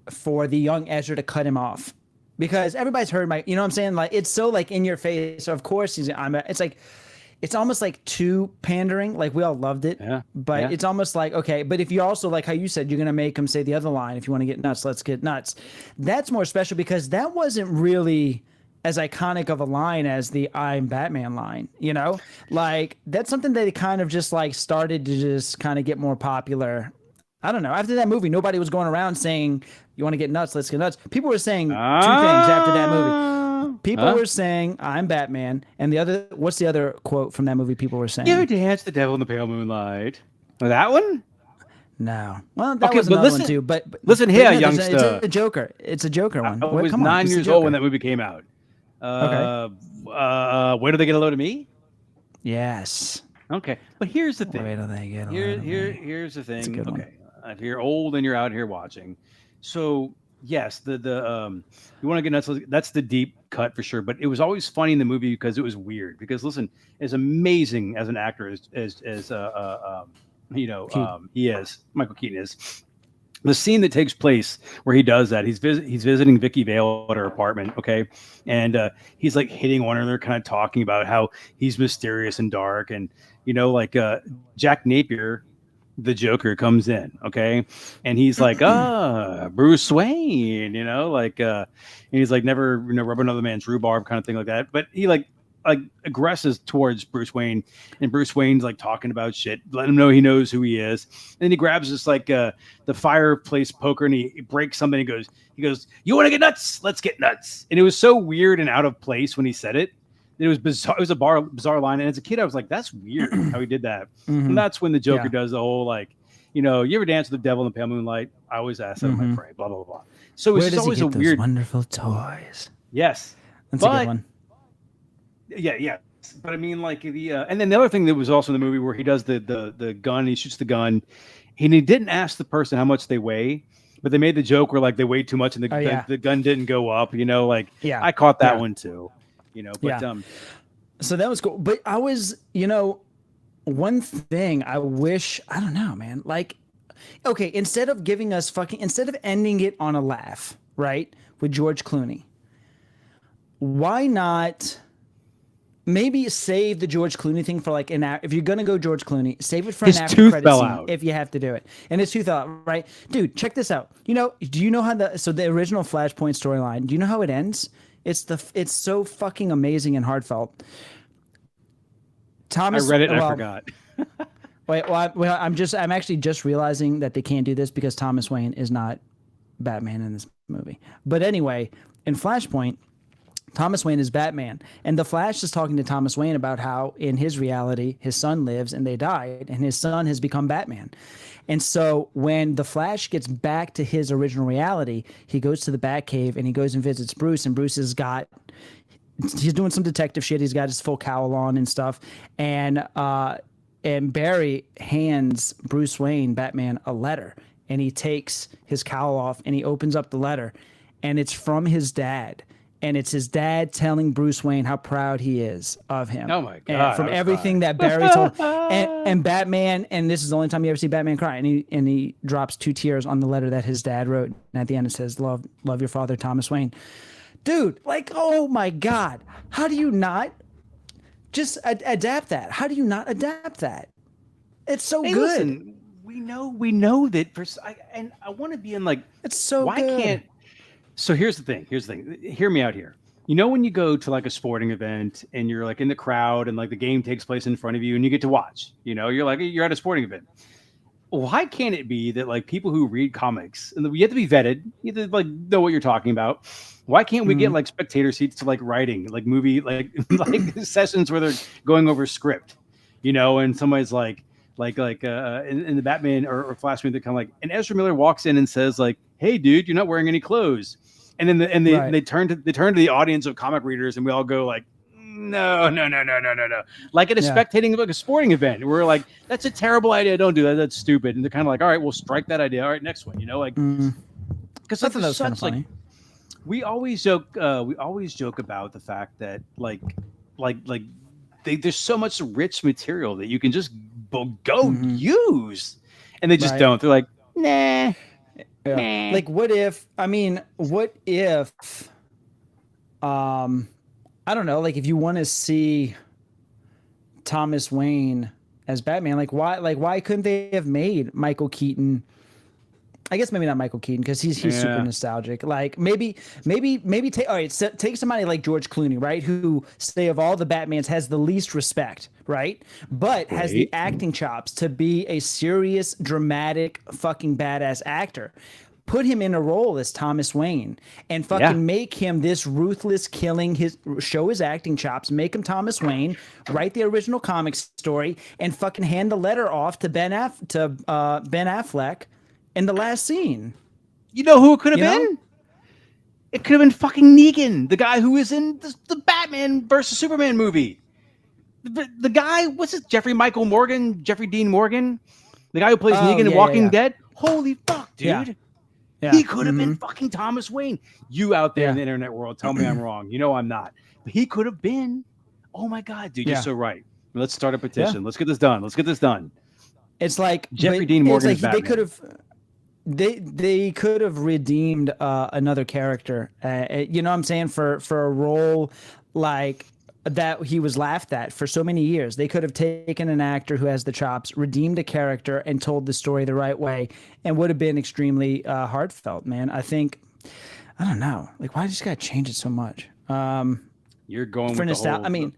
for the young Ezra to cut him off because everybody's heard you know what I'm saying? Like it's so like in your face. So of course it's like it's almost like too pandering. Like we all loved it, but it's almost like okay. But if you also like how you said you're gonna make him say the other line, if you want to get nuts, let's get nuts. That's more special because that wasn't really as iconic of a line as the "I'm Batman" line. Like that's something that kind of just like started to just kind of get more popular. I don't know. After that movie, nobody was going around saying, "You want to get nuts? Let's get nuts." People were saying two things after that movie. People were saying, "I'm Batman," and what's the other quote from that movie? People were saying, You ever dance the devil in the pale moonlight? Oh, that one? "No." Well, that Okay, was but another listen- one too. But listen but here, no, youngster. It's a Joker. It's a Joker one. I was Come on, 9 it's the years old when Joker. that movie came out. Where do they get a load of me? Yes. Okay, but here's the thing. Wait till they get a load of me. Here's the thing. good one. Okay, if you're old and you're out here watching, so yes, the you want to get nuts. That's the deep cut for sure. But it was always funny in the movie because it was weird. Because listen, as amazing as an actor as he is, Michael Keaton is. The scene that takes place where he does that, he's visiting Vicky Vale at her apartment, okay, and he's like hitting on her. They're kind of talking about how he's mysterious and dark, and Jack Napier, the Joker, comes in, okay, and he's like, Bruce Wayne, and he's like never rub another man's rhubarb kind of thing like that, but he like aggresses towards Bruce Wayne, and Bruce Wayne's like talking about shit, letting him know he knows who he is. And then he grabs this like the fireplace poker and he breaks something. He goes, "You want to get nuts? Let's get nuts." And it was so weird and out of place when he said it. It was bizarre. It was a bizarre line. And as a kid, I was like, "That's weird how he did that." And that's when the Joker does the whole like, you ever dance with the devil in the pale moonlight? I always ask that of my friend. Blah blah blah. So it's Where just does he always get a those weird. wonderful toys? Yes, That's a good one. Yeah. But I mean, like and then the other thing that was also in the movie where he does the gun, he shoots the gun, and he didn't ask the person how much they weigh, but they made the joke where like they weighed too much and the gun didn't go up. I caught that one too. But So that was cool. But I was, one thing I wish, I don't know, man. Like, okay, instead of ending it on a laugh, right, with George Clooney, why not maybe save the George Clooney thing for like an hour? If you're gonna go George Clooney, save it for His an after tooth credit fell scene out. if you have to do it. And his tooth fell out, right? Dude, check this out. Do you know how the original Flashpoint storyline? Do you know how it ends? It's so fucking amazing and heartfelt. Thomas, I read it and I forgot. Wait, I'm actually just realizing that they can't do this because Thomas Wayne is not Batman in this movie. But anyway, in Flashpoint, Thomas Wayne is Batman. And the Flash is talking to Thomas Wayne about how in his reality, his son lives and they died, and his son has become Batman. And so when the Flash gets back to his original reality, he goes to the Batcave and he goes and visits Bruce, and Bruce has got, he's doing some detective shit. He's got his full cowl on and stuff. And Barry hands Bruce Wayne, Batman, a letter, and he takes his cowl off and he opens up the letter, and it's from his dad. And it's his dad telling Bruce Wayne how proud he is of him. Oh my God! And from everything that Barry told, and Batman, and this is the only time you ever see Batman cry, and he drops 2 tears on the letter that his dad wrote, and at the end it says, "Love your father, Thomas Wayne." Dude, like, oh my God, how do you not just adapt that? How do you not adapt that? It's so good. Listen, we know that. And I want to be in like, it's so why good. can't? So here's the thing. Hear me out here. You know, when you go to like a sporting event and you're like in the crowd and like the game takes place in front of you and you get to watch, you know, you're at a sporting event. Why can't it be that like people who read comics, and you have to be vetted, you have to like know what you're talking about. Why can't we get like spectator seats to like writing, like movie, like sessions where they're going over script, you know, and somebody's like in the Batman or Flash movie, they're kind of like, and Ezra Miller walks in and says like, "Hey, dude, you're not wearing any clothes," and then they turn to the audience of comic readers, and we all go like, "No," like at a spectating like a sporting event. We're like, "That's a terrible idea. Don't do that. That's stupid." And they're kind of like, "All right, we'll strike that idea. All right, next one." You know, like because I thought that was kind of funny. We always joke about the fact that there's so much rich material that you can just go use, and they just don't. They're like, nah. Yeah. Like, what if I don't know, like if you want to see Thomas Wayne as Batman, why couldn't they have made Michael Keaton? I guess maybe not Michael Keaton because he's super nostalgic. Like maybe take somebody like George Clooney, right? Who say of all the Batmans has the least respect, right? But has the acting chops to be a serious, dramatic, fucking badass actor. Put him in a role as Thomas Wayne and fucking make him this ruthless killing, show his acting chops, make him Thomas Wayne, write the original comic story, and fucking hand the letter off to Ben Affleck in the last scene. You know who it could have been? It could have been fucking Negan, the guy who is in the Batman versus Superman movie. The guy, what's it? Jeffrey Dean Morgan, the guy who plays Negan in Walking Dead. Holy fuck, dude. Yeah. He could have been fucking Thomas Wayne. You out there in the internet world, tell me I'm wrong. You know I'm not. But he could have been. Oh my God, dude, you're so right. Let's start a petition. Let's get this done. It's like Jeffrey Dean Morgan. It's like they could have. They could have redeemed another character. You know what I'm saying? For a role like that he was laughed at for so many years. They could have taken an actor who has the chops, redeemed a character, and told the story the right way, and would have been extremely heartfelt, man. I don't know. Like, why just got to change it so much? You're going for with the whole... I mean,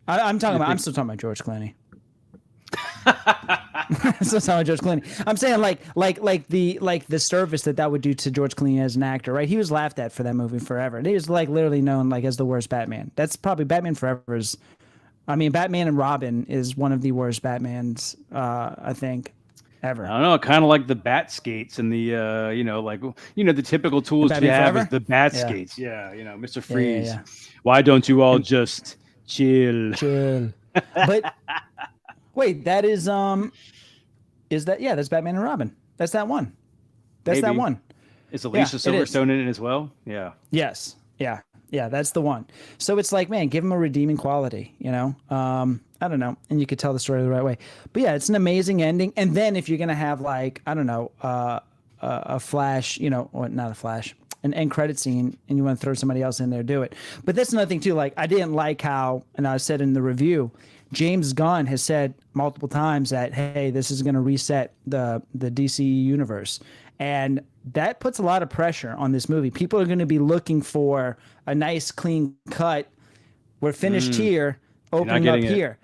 I'm still talking about George Clooney. So George Clooney. I'm saying like the service that would do to George Clooney as an actor, right? He was laughed at for that movie forever. And he was like literally known like as the worst Batman. That's probably Batman Forever's. I mean, Batman and Robin is one of the worst Batmans, I think, ever. I don't know, kind of like the bat skates and the the typical tools you have is the bat skates. Yeah, Mr. Freeze. Yeah. Why don't you all just chill? But wait, that is that's Batman and Robin. That's that one. That's that one. Is Alicia Silverstone in it as well? Yeah. Yes. Yeah. Yeah, that's the one. So it's like, man, give him a redeeming quality, I don't know. And you could tell the story the right way. But yeah, it's an amazing ending. And then if you're going to have like, I don't know, a Flash, or not a Flash, an end credit scene, and you want to throw somebody else in there, do it. But that's another thing too. Like, I didn't like how, and I said in the review, James Gunn has said multiple times that, hey, this is going to reset the DC universe. And that puts a lot of pressure on this movie. People are going to be looking for a nice, clean cut. We're finished here, opening up here.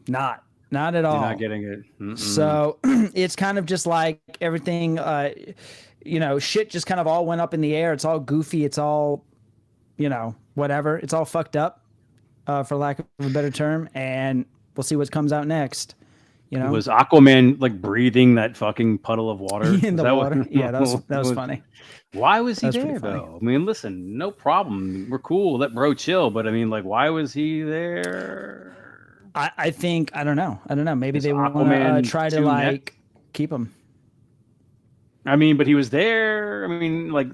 Not at all. You're not getting it. Mm-mm. So it's kind of just like everything, shit just kind of all went up in the air. It's all goofy. It's all whatever. It's all fucked up, for lack of a better term, and we'll see what comes out next. Was Aquaman like breathing that fucking puddle of water in the water? Yeah, that was funny. Why was he That was pretty there funny. though? I mean, listen, no problem. We're cool. Let bro chill. But I mean, like, why was he there? I think I don't know. Maybe Is they want to Aquaman try to too like keep him. I mean, but he was there. I mean, like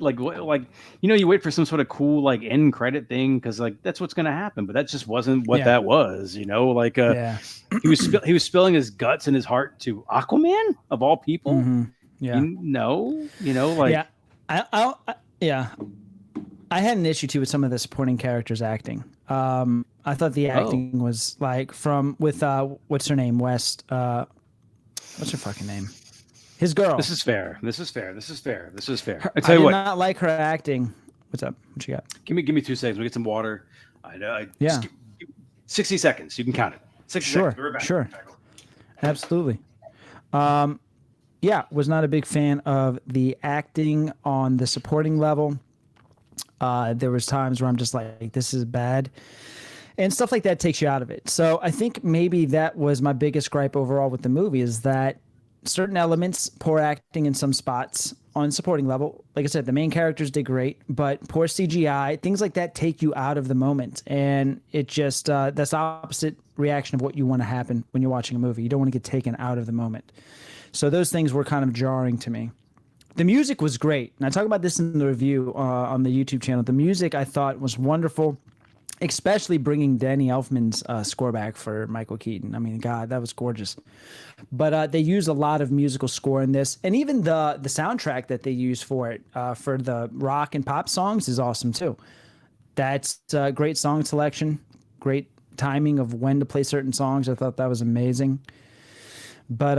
you wait for some sort of cool like end credit thing because like that's what's gonna happen. But that just wasn't what that was. Yeah. he was spilling his guts and his heart to Aquaman of all people. Mm-hmm. Yeah. Like yeah. I had an issue too with some of the supporting characters acting. I thought the acting was like with what's her name? West. What's her fucking name? His girl. This is fair. I I tell you did what. not like her acting. What's up? What you got? Give me 2 seconds. We get some water. Yeah. Just 60 seconds. You can count it. 60 seconds. We're back. Sure. Absolutely. Yeah, was not a big fan of the acting on the supporting level. There was times where I'm just like, this is bad. And stuff like that takes you out of it. So I think maybe that was my biggest gripe overall with the movie is that certain elements, poor acting in some spots on supporting level. Like I said, the main characters did great, but poor CGI, things like that take you out of the moment. And it just, that's the opposite reaction of what you want to happen when you're watching a movie. You don't want to get taken out of the moment. So those things were kind of jarring to me. The music was great. And I talk about this in the review on the YouTube channel. The music I thought was wonderful, especially bringing Danny Elfman's score back for Michael Keaton. I mean, God, that was gorgeous. But they use a lot of musical score in this. And even the soundtrack that they use for it, for the rock and pop songs is awesome too. That's a great song selection, great timing of when to play certain songs. I thought that was amazing. But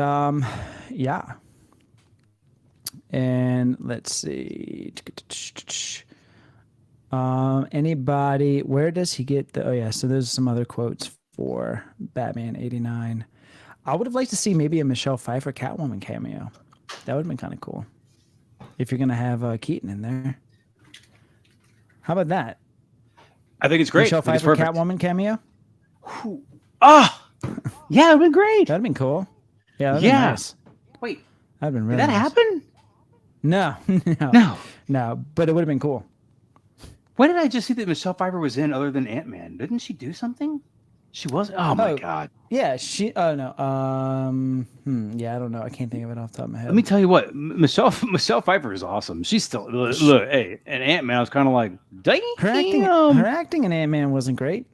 yeah. And let's see. Anybody, where does he get so there's some other quotes for Batman 89. I would have liked to see maybe a Michelle Pfeiffer Catwoman cameo. That would have been kind of cool. If you're going to have Keaton in there. How about that? I think it's great. Michelle Pfeiffer Catwoman cameo? Yeah, it would been great. That'd been cool. Yeah, that'd been nice. Wait, that'd been really did that nice. happen? No, but it would have been cool. When did I just see that Michelle Pfeiffer was in other than Ant-Man? Didn't she do something? She was. Oh my God. Yeah, she. Oh no. Yeah, I don't know. I can't think of it off the top of my head. Let me tell you what. Michelle Pfeiffer is awesome. She's still look. Hey, and Ant-Man, I was kind of like, dang. Her acting in Ant-Man wasn't great.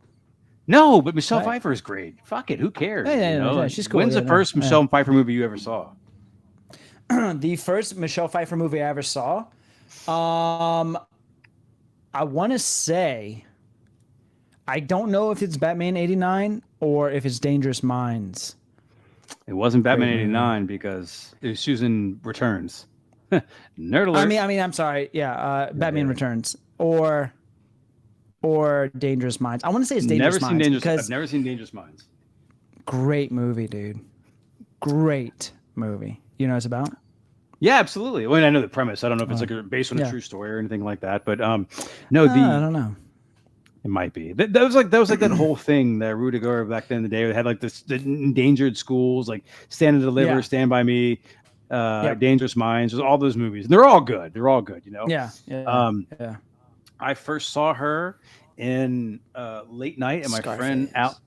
No, but Michelle Pfeiffer is great. Fuck it. Who cares? Yeah, she's cool. When's the first Michelle Pfeiffer movie you ever saw? The first Michelle Pfeiffer movie I ever saw. I want to say, I don't know if it's Batman 89 or if it's Dangerous Minds. It wasn't Batman 89 because it was Susan Returns. Nerd alert. I mean, I'm sorry. Yeah, Batman Returns or Dangerous Minds. I want to say it's Dangerous Minds. I've never seen Dangerous Minds. Great movie, dude. Great movie. You know what it's about? Yeah, absolutely. I mean, I know the premise. I don't know if it's like based on a true story or anything like that. But no, I don't know. It might be. That was like that whole thing that Rudiger back then in the day. They had like the endangered schools, like Stand and Deliver, Stand by Me, Dangerous Minds. There's all those movies. And they're all good. You know. Yeah. I first saw her in late night, and my Scarface. friend Al.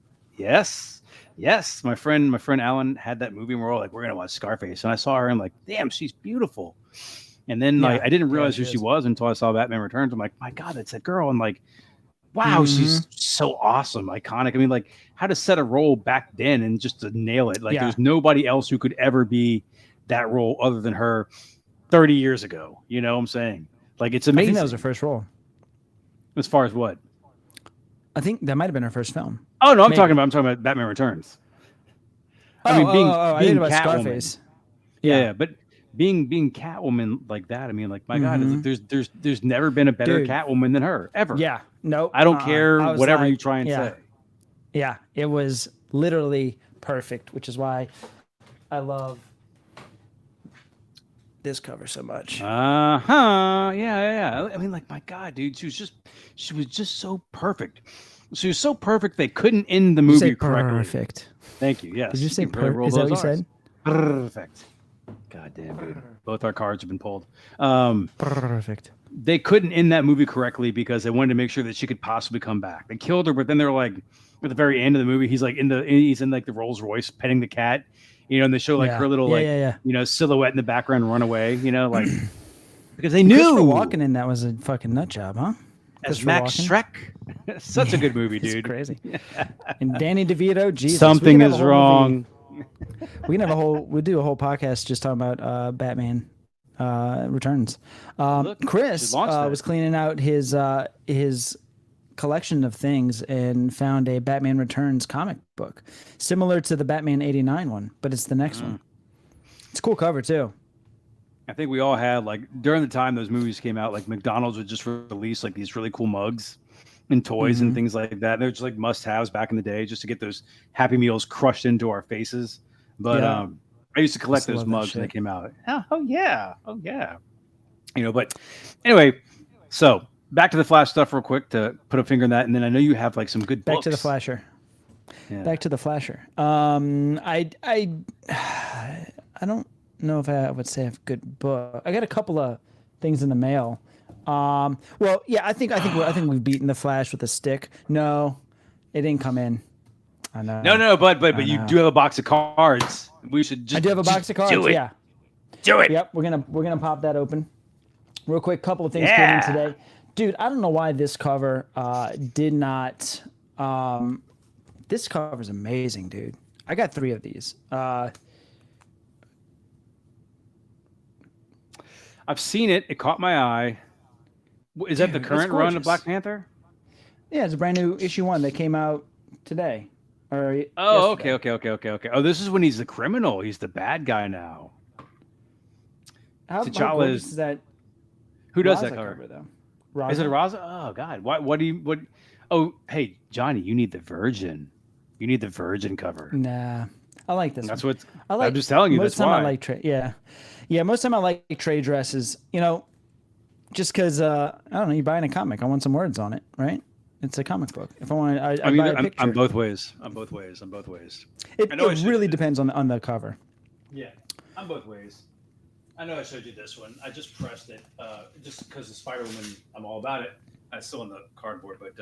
Yes, my friend Alan had that movie, and we're all like, we're gonna watch Scarface. And I saw her, and I'm like, damn, she's beautiful. And then like I didn't realize who she was until I saw Batman Returns. I'm like, my God, that's that girl. And like, wow, she's so awesome, iconic. I mean, like, how to set a role back then and just to nail it. Like, there's nobody else who could ever be that role other than her 30 years ago. You know what I'm saying? Like, it's amazing. I think that was her first role. As far as what? I think that might have been her first film. Oh no, I'm talking about Batman Returns. I mean, being about Catwoman. Scarface. Yeah, but being Catwoman like that, I mean, like, my God, it's like there's never been a better Catwoman than her ever. Yeah, no, I don't care whatever like, you try and say. Yeah, it was literally perfect, which is why I love this cover so much. Yeah. I mean, like, my God, dude, she was just so perfect. She was so perfect they couldn't end the movie correctly. Perfect. Thank you. Yes. Did you say can really roll Is that what you those Rs. said? Perfect. God damn, dude. Both our cards have been pulled. Perfect. They couldn't end that movie correctly because they wanted to make sure that she could possibly come back. They killed her, but then they're like, at the very end of the movie, he's in like the Rolls Royce petting the cat, and they show like her little silhouette in the background run away, like because they knew Christopher Walken in that was a fucking nut job, huh? As Max Shrek. Such a good movie, dude. Crazy. And Danny DeVito, Jesus. Something is wrong. We'll do a whole podcast just talking about Batman Returns. Chris was cleaning out his collection of things and found a Batman Returns comic book similar to the Batman 89 one, but it's the next one. It's a cool cover too. I think we all had, like, during the time those movies came out, like McDonald's would just release like these really cool mugs and toys and things like that. They're just like must-haves back in the day just to get those Happy Meals crushed into our faces. But I used to collect those mugs when they came out. Oh yeah. But anyway, so back to the Flash stuff real quick to put a finger in that, and then I know you have like some good books. Back to the Flasher. Yeah. Back to the Flasher. I don't know if I would say I have a good book. I got a couple of things in the mail. I think we've beaten the Flash with a stick. No, it didn't come in. I know. No, but you do have a box of cards. We should just. I do have a box of cards. Do it. Yeah. Do it. Yep, we're gonna pop that open. Real quick, couple of things came in today. Dude, I don't know why this cover did not. This cover's amazing, dude. I got 3 of these. I've seen it. It caught my eye. Is that the current run of Black Panther? Yeah, it's a brand new issue 1 that came out today. Okay. Oh, this is when he's the criminal. He's the bad guy now. How T'Challa is that? Who does Raza that cover though? Is it a Raza? Oh God. What? Oh, hey Johnny, you need the Virgin. You need the Virgin cover. Nah, I like this. That's one. what I'm just telling you. Most That's time why. I like yeah. Most time I like trade dresses. Just because I don't know, you're buying a comic. I want some words on it, right? It's a comic book. If I want, I buy a picture. I'm both ways. It really depends on the cover. Yeah, I'm both ways. I know I showed you this one. I just pressed it just because the Spider-Woman, I'm all about it. It's still on the cardboard, but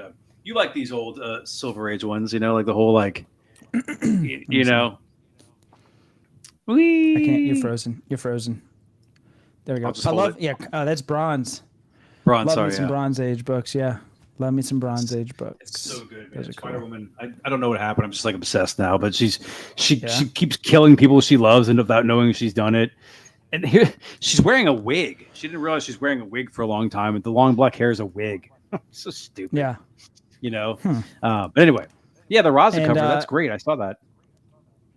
you like these old Silver Age ones, like the whole like, you know. I can't. You're frozen. There we go. I love. That's bronze. Bronze. Love me some Bronze Age books. Yeah. Love me some Bronze Age books. It's so good, man. Those are Spider-Woman. I don't know what happened. I'm just like obsessed now. But she keeps killing people she loves and without knowing she's done it. And here she's wearing a wig. She didn't realize she's wearing a wig for a long time. And the long black hair is a wig. So stupid. Yeah. But anyway, yeah, the Raza cover. That's great. I saw that.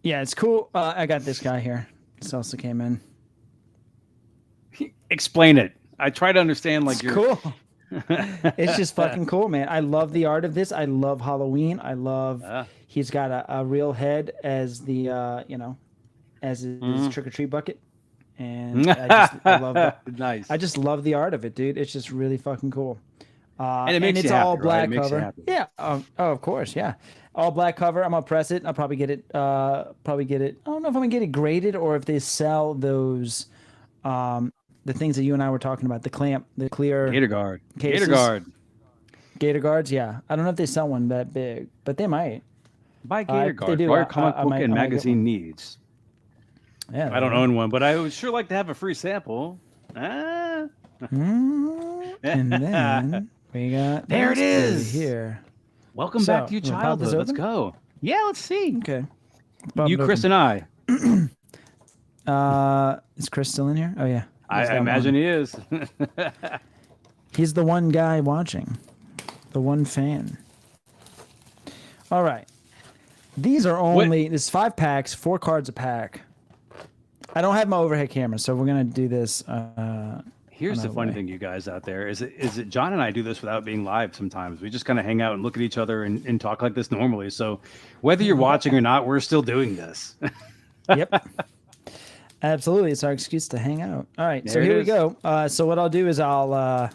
Yeah, it's cool. I got this guy here. This also came in. Explain it. I try to understand. Like, it's cool. It's just fucking cool, man. I love the art of this. I love Halloween. I love he's got a real head as the as his trick or treat bucket, and I love that. Nice. I just love the art of it, dude. It's just really fucking cool. And it's you all happy, black right? cover. Yeah. Of course. Yeah. All black cover. I'm gonna press it. I'll probably get it. I don't know if I'm gonna get it graded or if they sell those. The things that you and I were talking about, the clamp, the clear Gator Guard. cases. Gator Guards, yeah. I don't know if they sell one that big, but they might. Buy Gator Guard do. for all your comic book I and might magazine needs. Yeah, I don't own one, but I would sure like to have a free sample. And then we got there it is here. Welcome back to your childhood. Let's go. Yeah, let's see. Okay. You, Chris, and I. Is Chris still in here? Oh yeah. I imagine he is. He's the one guy watching, the one fan. All right. These are only, this 5 packs, 4 cards a pack. I don't have my overhead camera, so we're going to do this. Here's the funny thing, you guys out there, is that John and I do this without being live sometimes. We just kind of hang out and look at each other and talk like this normally. So whether you're watching or not, we're still doing this. Yep. Absolutely. It's our excuse to hang out. All right. So There it here we is. go. So what I'll do is I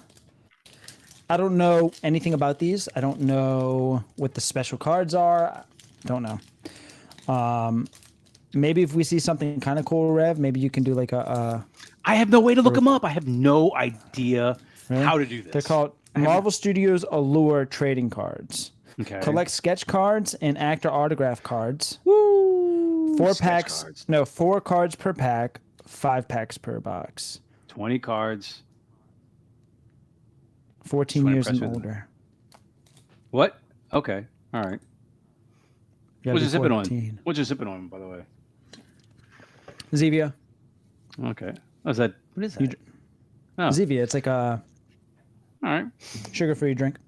don't know anything about these. I don't know what the special cards are. Don't know. Maybe if we see something kind of cool, Rev, maybe you can do like I have no way to look them up. I have no idea Really? how to do this. They're called Marvel Studios Allure trading cards. Okay. Collect sketch cards and actor autograph cards. Woo! 4 Sketch packs. cards. No, 4 cards per pack. 5 packs per box. 20 cards. 14 wanna years and press with- older. What? Okay. All right. You gotta What's be you sipping 14. on? What's you sipping on, by the way? Zevia. Okay. What is that? What is that? You- Oh, Zevia. It's like a all right. sugar-free drink.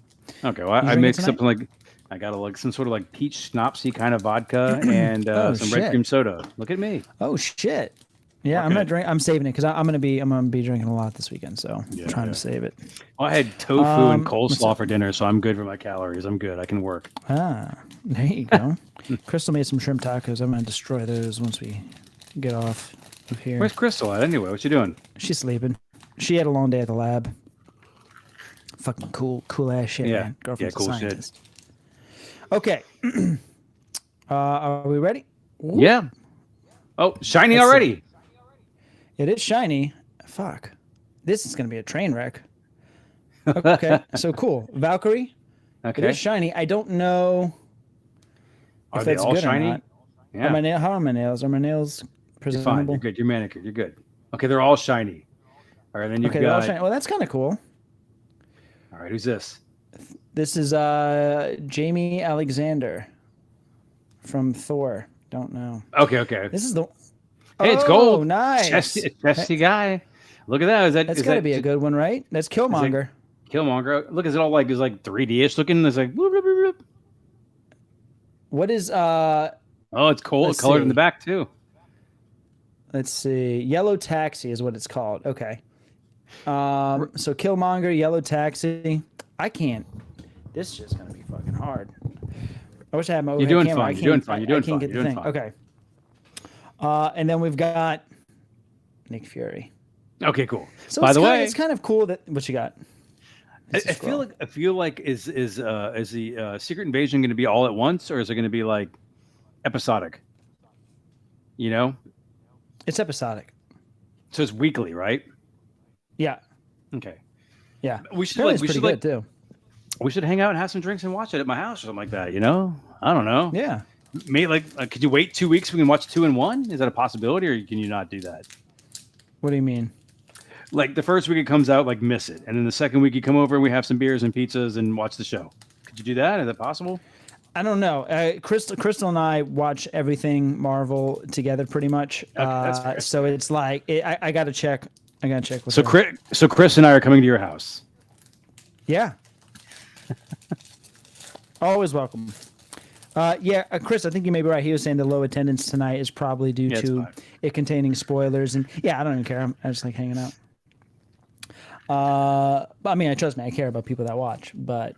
Okay. Well, I drinking mixed tonight? something like I got like some sort of like peach schnapsy kind of vodka and Oh, some red shit. cream soda. Look at me. Oh shit. Yeah, I'm Okay. gonna drink. I'm saving it because I'm gonna be drinking a lot this weekend. So Yeah, I'm trying yeah. to save it. Well, I had tofu and what's coleslaw for dinner, so I'm good for my calories. I'm good. I can work. Ah, there you go. Crystal made some shrimp tacos. I'm gonna destroy those once we get off of here. Where's Crystal at anyway? What you doing? She's sleeping. She had a long day at the lab. Fucking cool ass shit, Yeah. man. Girlfriend's Yeah, cool a shit. scientist. Okay. Are we ready? Ooh, Yeah. Oh, shiny Let's see. already. It is shiny. Fuck. This is gonna be a train wreck. Okay. So cool. Valkyrie. It Okay. is shiny. I don't know Are if they that's all good shiny? or not. Yeah. How are my nails? Are my nails You're fine. presentable? You're good. You're manicured. You're good. Okay, they're all shiny. All right, then you've Okay, they're all got. shiny. Well, that's kind of cool. All right, who's this? This is Jamie Alexander from Thor. Don't know. Okay. This is the. Hey, it's Oh, gold. Nice. Chesty guy. Look at that. Is that? That's is got to that be a good one, right? That's Killmonger. Killmonger? Look, is it all like 3D-ish looking? It's like. Bloop, bloop, bloop, bloop. What is Oh, it's cold. Let's Colored in see. the back too. Let's see. Yellow Taxi is what it's called. Okay. So Killmonger, Yellow Taxi. I can't. This is just gonna be fucking hard. I wish I had my overhead doing camera. fine. I You're doing can't- fine. You're I doing can't fine. get the You're doing thing. fine. Okay. And then we've got Nick Fury. Okay, cool. So By it's the kinda, way, it's kind of cool that what you got. I It's a scroll. feel like is the Secret Invasion going to be all at once, or is it going to be like episodic? You know, It's episodic. so it's weekly, right? Yeah. Okay. Yeah. We should Apparently like it's we pretty should good like too. we should hang out and have some drinks and watch it at my house or something like that. You know, I don't know. Yeah. Maybe could you wait 2 weeks? We can watch 2 in 1. Is that a possibility, or can you not do that? What do you mean? Like the first week it comes out, like miss it, and then the second week you come over and we have some beers and pizzas and watch the show. Could you do that? Is that possible? I don't know. Crystal and I watch everything Marvel together pretty much. that's fair. So it's like I got to check. I got to check with So her. Chris and I are coming to your house. Yeah. Always welcome. Chris, I think you may be right. He was saying the low attendance tonight is probably due Yeah, it's to fine. it containing spoilers. And yeah, I don't even care. I just like hanging out. But I mean, trust me, I care about people that watch, but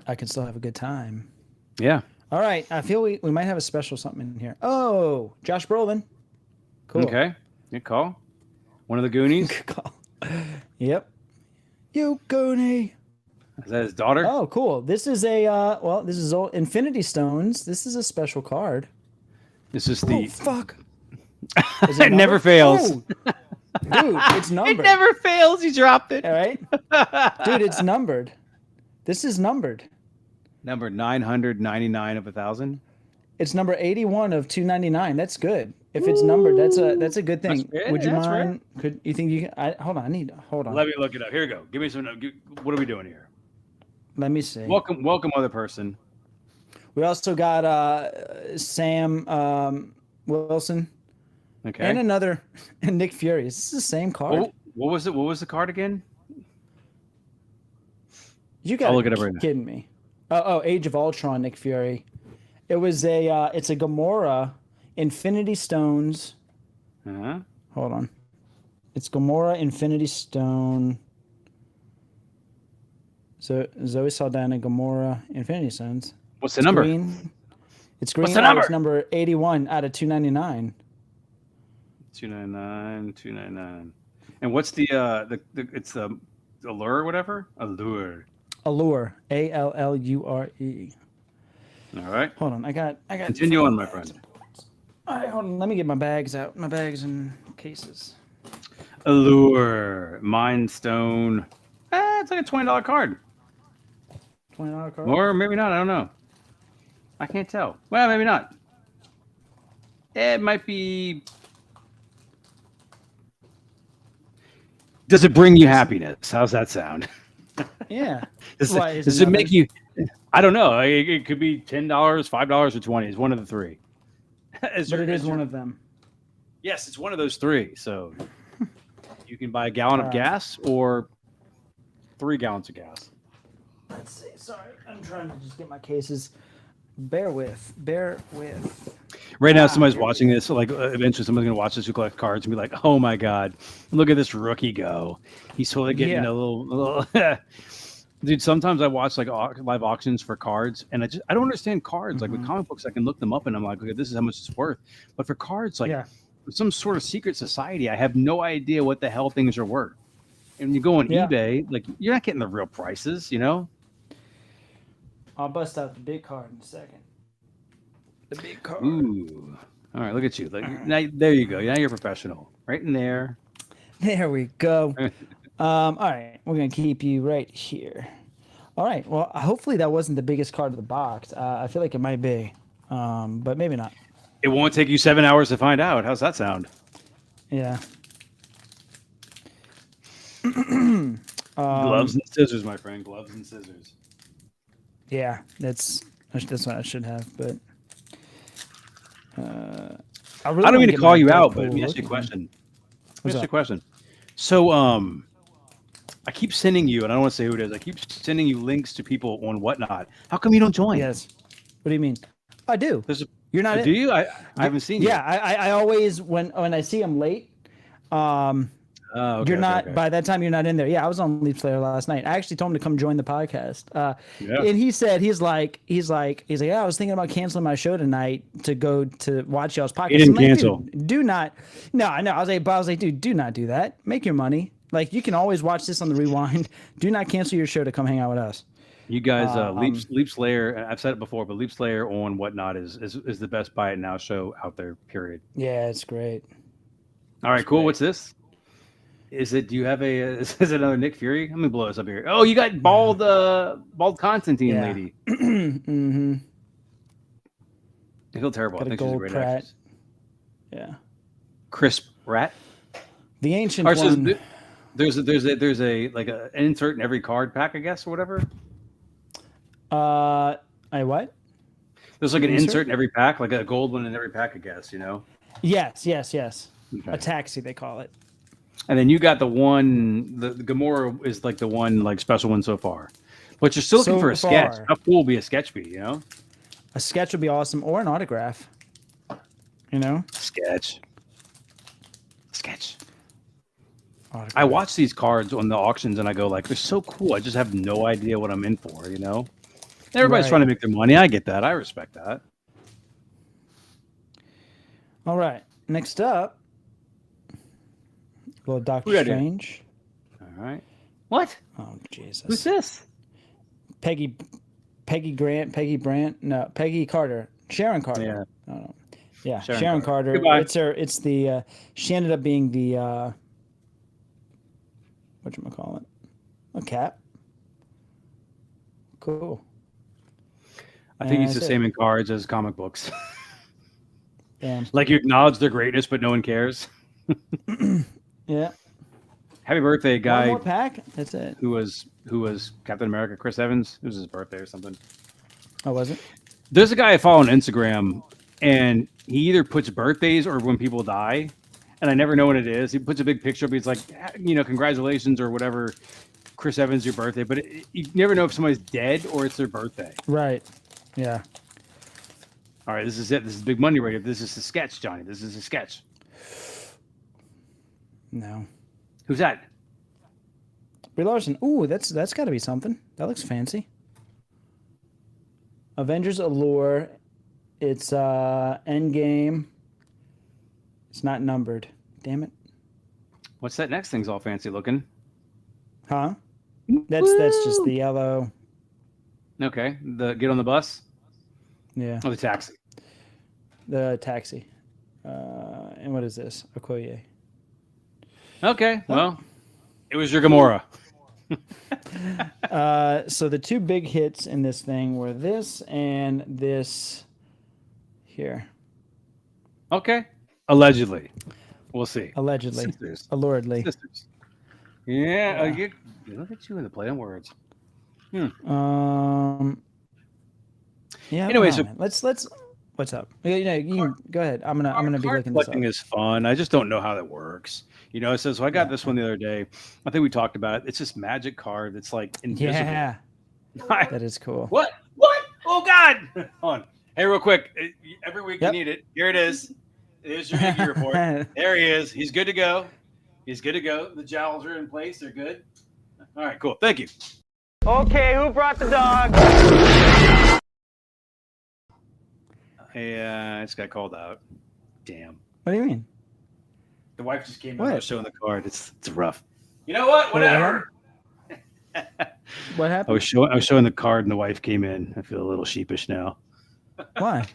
I can still have a good time. Yeah. All right. I feel we might have a special something in here. Oh, Josh Brolin. Cool. Okay. Good call. One of the Goonies. Good call. Yep. You Goonie. Is that his daughter? Oh, cool. This is this is all Infinity Stones. This is a special card. This is Oh, the. fuck. It never fails. Oh, dude, it's numbered. It never fails. You dropped it. All right. Dude, it's numbered. This is numbered. Number 999 of 1,000. It's number 81 of 299. That's good. If it's numbered, that's a good thing. That's rare, Would you that's rare. mind? Could you think you can? Hold on. Hold on. Let me look it up. Here we go. Give me some. What are we doing here? Let me see. Welcome, other person. We also got Sam Wilson Okay. and another Nick Fury. Is this the same card? What was it? What was the card again? You got I'll to look it be up right now. kidding me. Oh, Age of Ultron, Nick Fury. It was it's a Gamora, Infinity Stones. Uh-huh. Hold on. It's Gamora, Infinity Stone. So Zoe Saldana, Gamora, Infinity Stones. What's the number? Green. It's green. What's the Oh, number? It's number 81 out of 299. $299. And what's the it's the allure or whatever? Allure. Allure. ALLURE. All right. Hold on. I got. Continue on, my friend. All right, hold on. Let me get my bags out. My bags and cases. Allure. Mind Stone. It's like a $20 card. $20 card. Or maybe not. I don't know. I can't tell. Well, maybe not. It might be. Does it bring you happiness? How's that sound? Yeah. Does Why, it, is does it another- make you? I don't know. It could be $10, $5, or $20. It's one of the three. But it is one of them. Yes, it's one of those three. So you can buy a gallon of All right. gas or 3 gallons of gas. Let's see. Sorry, I'm trying to just get my cases. Bear with. Right now, somebody's watching this. So like, eventually, someone's gonna watch this who collect cards and be like, "Oh my god, look at this rookie go! He's totally getting Yeah. a little." Dude, sometimes I watch like live auctions for cards, and I don't understand cards. Like with comic books, I can look them up, and I'm like, "Okay, this is how much it's worth." But for cards, like Yeah. some sort of secret society, I have no idea what the hell things are worth. And when you go on Yeah. eBay, like you're not getting the real prices, you know. I'll bust out the big card in a second. The big card. Ooh, all right, look at you. Like now, there you go. Now you're a professional, right in there. There we go. All right, we're gonna keep you right here. All right. Well, hopefully that wasn't the biggest card of the box. I feel like it might be, but maybe not. It won't take you 7 hours to find out. How's that sound? Yeah. Gloves and scissors, my friend. Gloves and scissors. Yeah, that's what I should have, but I I don't mean to call you out, but let me ask you a looking. question. Let me What's ask you a up? question. So, I keep sending you, and I don't want to say who it is. I keep sending you links to people on Whatnot. How come you don't join? Yes. What do you mean? I do. There's a, You're not. do you? I haven't seen you. Yeah, I always when I see them late. Oh, okay, You're not okay. by that time. You're not in there. Yeah, I was on Leap Slayer last night. I actually told him to come join the podcast. Yeah. And he said he's like, yeah, I was thinking about canceling my show tonight to go to watch y'all's podcast. He didn't I'm like, cancel. "Dude, do not. No, I know. I was like, dude, do not do that. Make your money. Like you can always watch this on the rewind. Do not cancel your show to come hang out with us. You guys, Leap Slayer. I've said it before, but Leap Slayer on Whatnot is the best buy it now show out there. Period. Yeah, it's great. All right, cool. What's this? Is it? Do you have a? Is it another Nick Fury? Let me blow this up here. Oh, you got bald Constantine Yeah. lady. Mm-hmm. I feel terrible. Got I a think she's a gold great Pratt. actress. Yeah. Crisp Rat. The ancient Or so one. there's a like an insert in every card pack, I guess, or whatever. I what? There's like an Insert? insert in every pack, like a gold one in every pack, I guess. You know. Yes. Okay. A taxi, they call it. And then you got the one. The Gamora is like the one like special one so far, but you're still looking So for a sketch. far. How cool will be a sketch be? You know. A sketch would be awesome, or an autograph. You know, Sketch. autograph. I watch these cards on the auctions and I go like, they're so cool. I just have no idea what I'm in for, you know? Everybody's Right. trying to make their money. I get that. I respect that. All right. Next up, little Doctor Who got here? Strange. All right. What? Oh Jesus. Who's this? Peggy Brandt. No, Peggy Carter. Sharon Carter. Yeah. Oh, yeah, Sharon Sharon Carter. Carter. Goodbye. It's the. She ended up being the. Whatchamacallit? A cat. Cool. I think And it's the that's same in cards as comic books. Damn. Like you acknowledge their greatness, but no one cares. Yeah. Happy birthday, One guy more pack. That's it. who was Captain America, Chris Evans. It was his birthday or something. Oh, was it? There's a guy I follow on Instagram, and he either puts birthdays or when people die, and I never know what it is. He puts a big picture up. He's like, you know, congratulations or whatever, Chris Evans, your birthday. But you never know if somebody's dead or it's their birthday. Right. Yeah. All right, this is it. This is big money right here. This is a sketch, Johnny. This is a sketch. No. Who's that? Brie Larson. Ooh, that's got to be something. That looks fancy. Avengers Allure. It's Endgame. It's not numbered. Damn it. What's that next thing's all fancy looking? Huh? That's just the yellow. Okay. The get on the bus? Yeah. Oh, the taxi. The taxi. And what is this? Okoye. Okay. Well, it was your Gamora. So the two big hits in this thing were this and this here. Okay. Allegedly. We'll see. Allegedly. Sisters. Alluredly. Sisters. Yeah. Look at you in the play on words. Yeah. Anyway, so let's. What's up? You can go ahead. I'm gonna be card looking this up. collecting is fun. I just don't know how that works. So I got this one the other day. I think we talked about it. It's this magic card that's like invisible. Yeah. That is cool. What? Oh God! Hold on. Hey, real quick. Every week Yep. you need it. Here it is. Here's your Iggy report. There he is. He's good to go. The jowls are in place. They're good. All right, cool. Thank you. Okay, who brought the dog? Hey, I just got called out. Damn. What do you mean? The wife just came out. What? I was showing the card. It's rough. You know what? Whatever. What I happened? was showing the card, and the wife came in. I feel a little sheepish now. Why?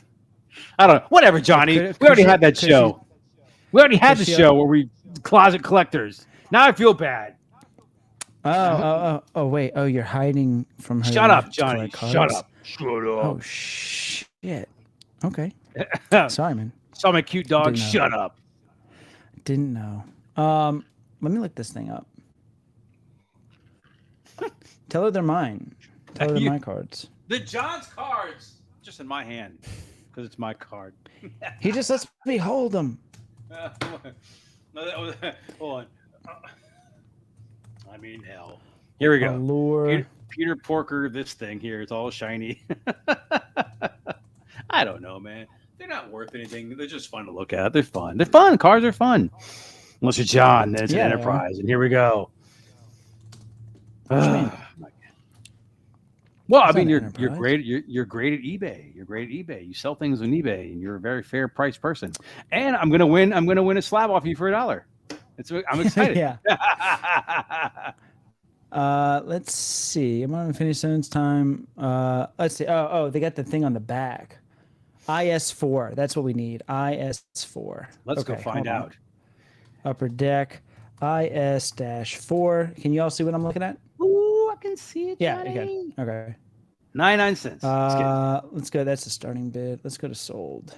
I don't know. Whatever, Johnny. Could- We already could had that she- show. We already had the could she- show where we closet collectors. Now I feel bad. Oh, wait. Oh, you're hiding from her. Shut up, to Johnny. collect Shut cards? up. Shut Oh, up. shit. Okay. Oh. Sorry, man. Saw my cute dog. Didn't know. Shut up. Didn't know. Let me look this thing up. Tell her they're mine. Tell her they're my cards. The John's cards just in my hand because it's my card. He just lets me hold them. Hold on. I mean, hell. Here we go. Allure. Peter Porker, this thing here, it's all shiny. I don't know, man. They're not worth anything. They're just fun to look at. They're fun. They're fun. Cards are fun. Unless you're John, then it's Yeah, an they are. enterprise. And here we go. What do you mean? Well, I It's mean, not you're an enterprise. great. You're great at eBay. You're great at eBay. You sell things on eBay, and you're a very fair price person. And I'm gonna win a slab off you for $1. I'm excited. Yeah. Let's see. I'm on Infinity Stones time. Let's see. Oh, they got the thing on the back. IS4. That's what we need. IS4. Let's go Okay, find hold on. out. Upper deck. IS-4. Can you all see what I'm looking at? Ooh, I can see it. Yeah, you can. Okay. 99 cents. Let's go. That's the starting bid. Let's go to sold.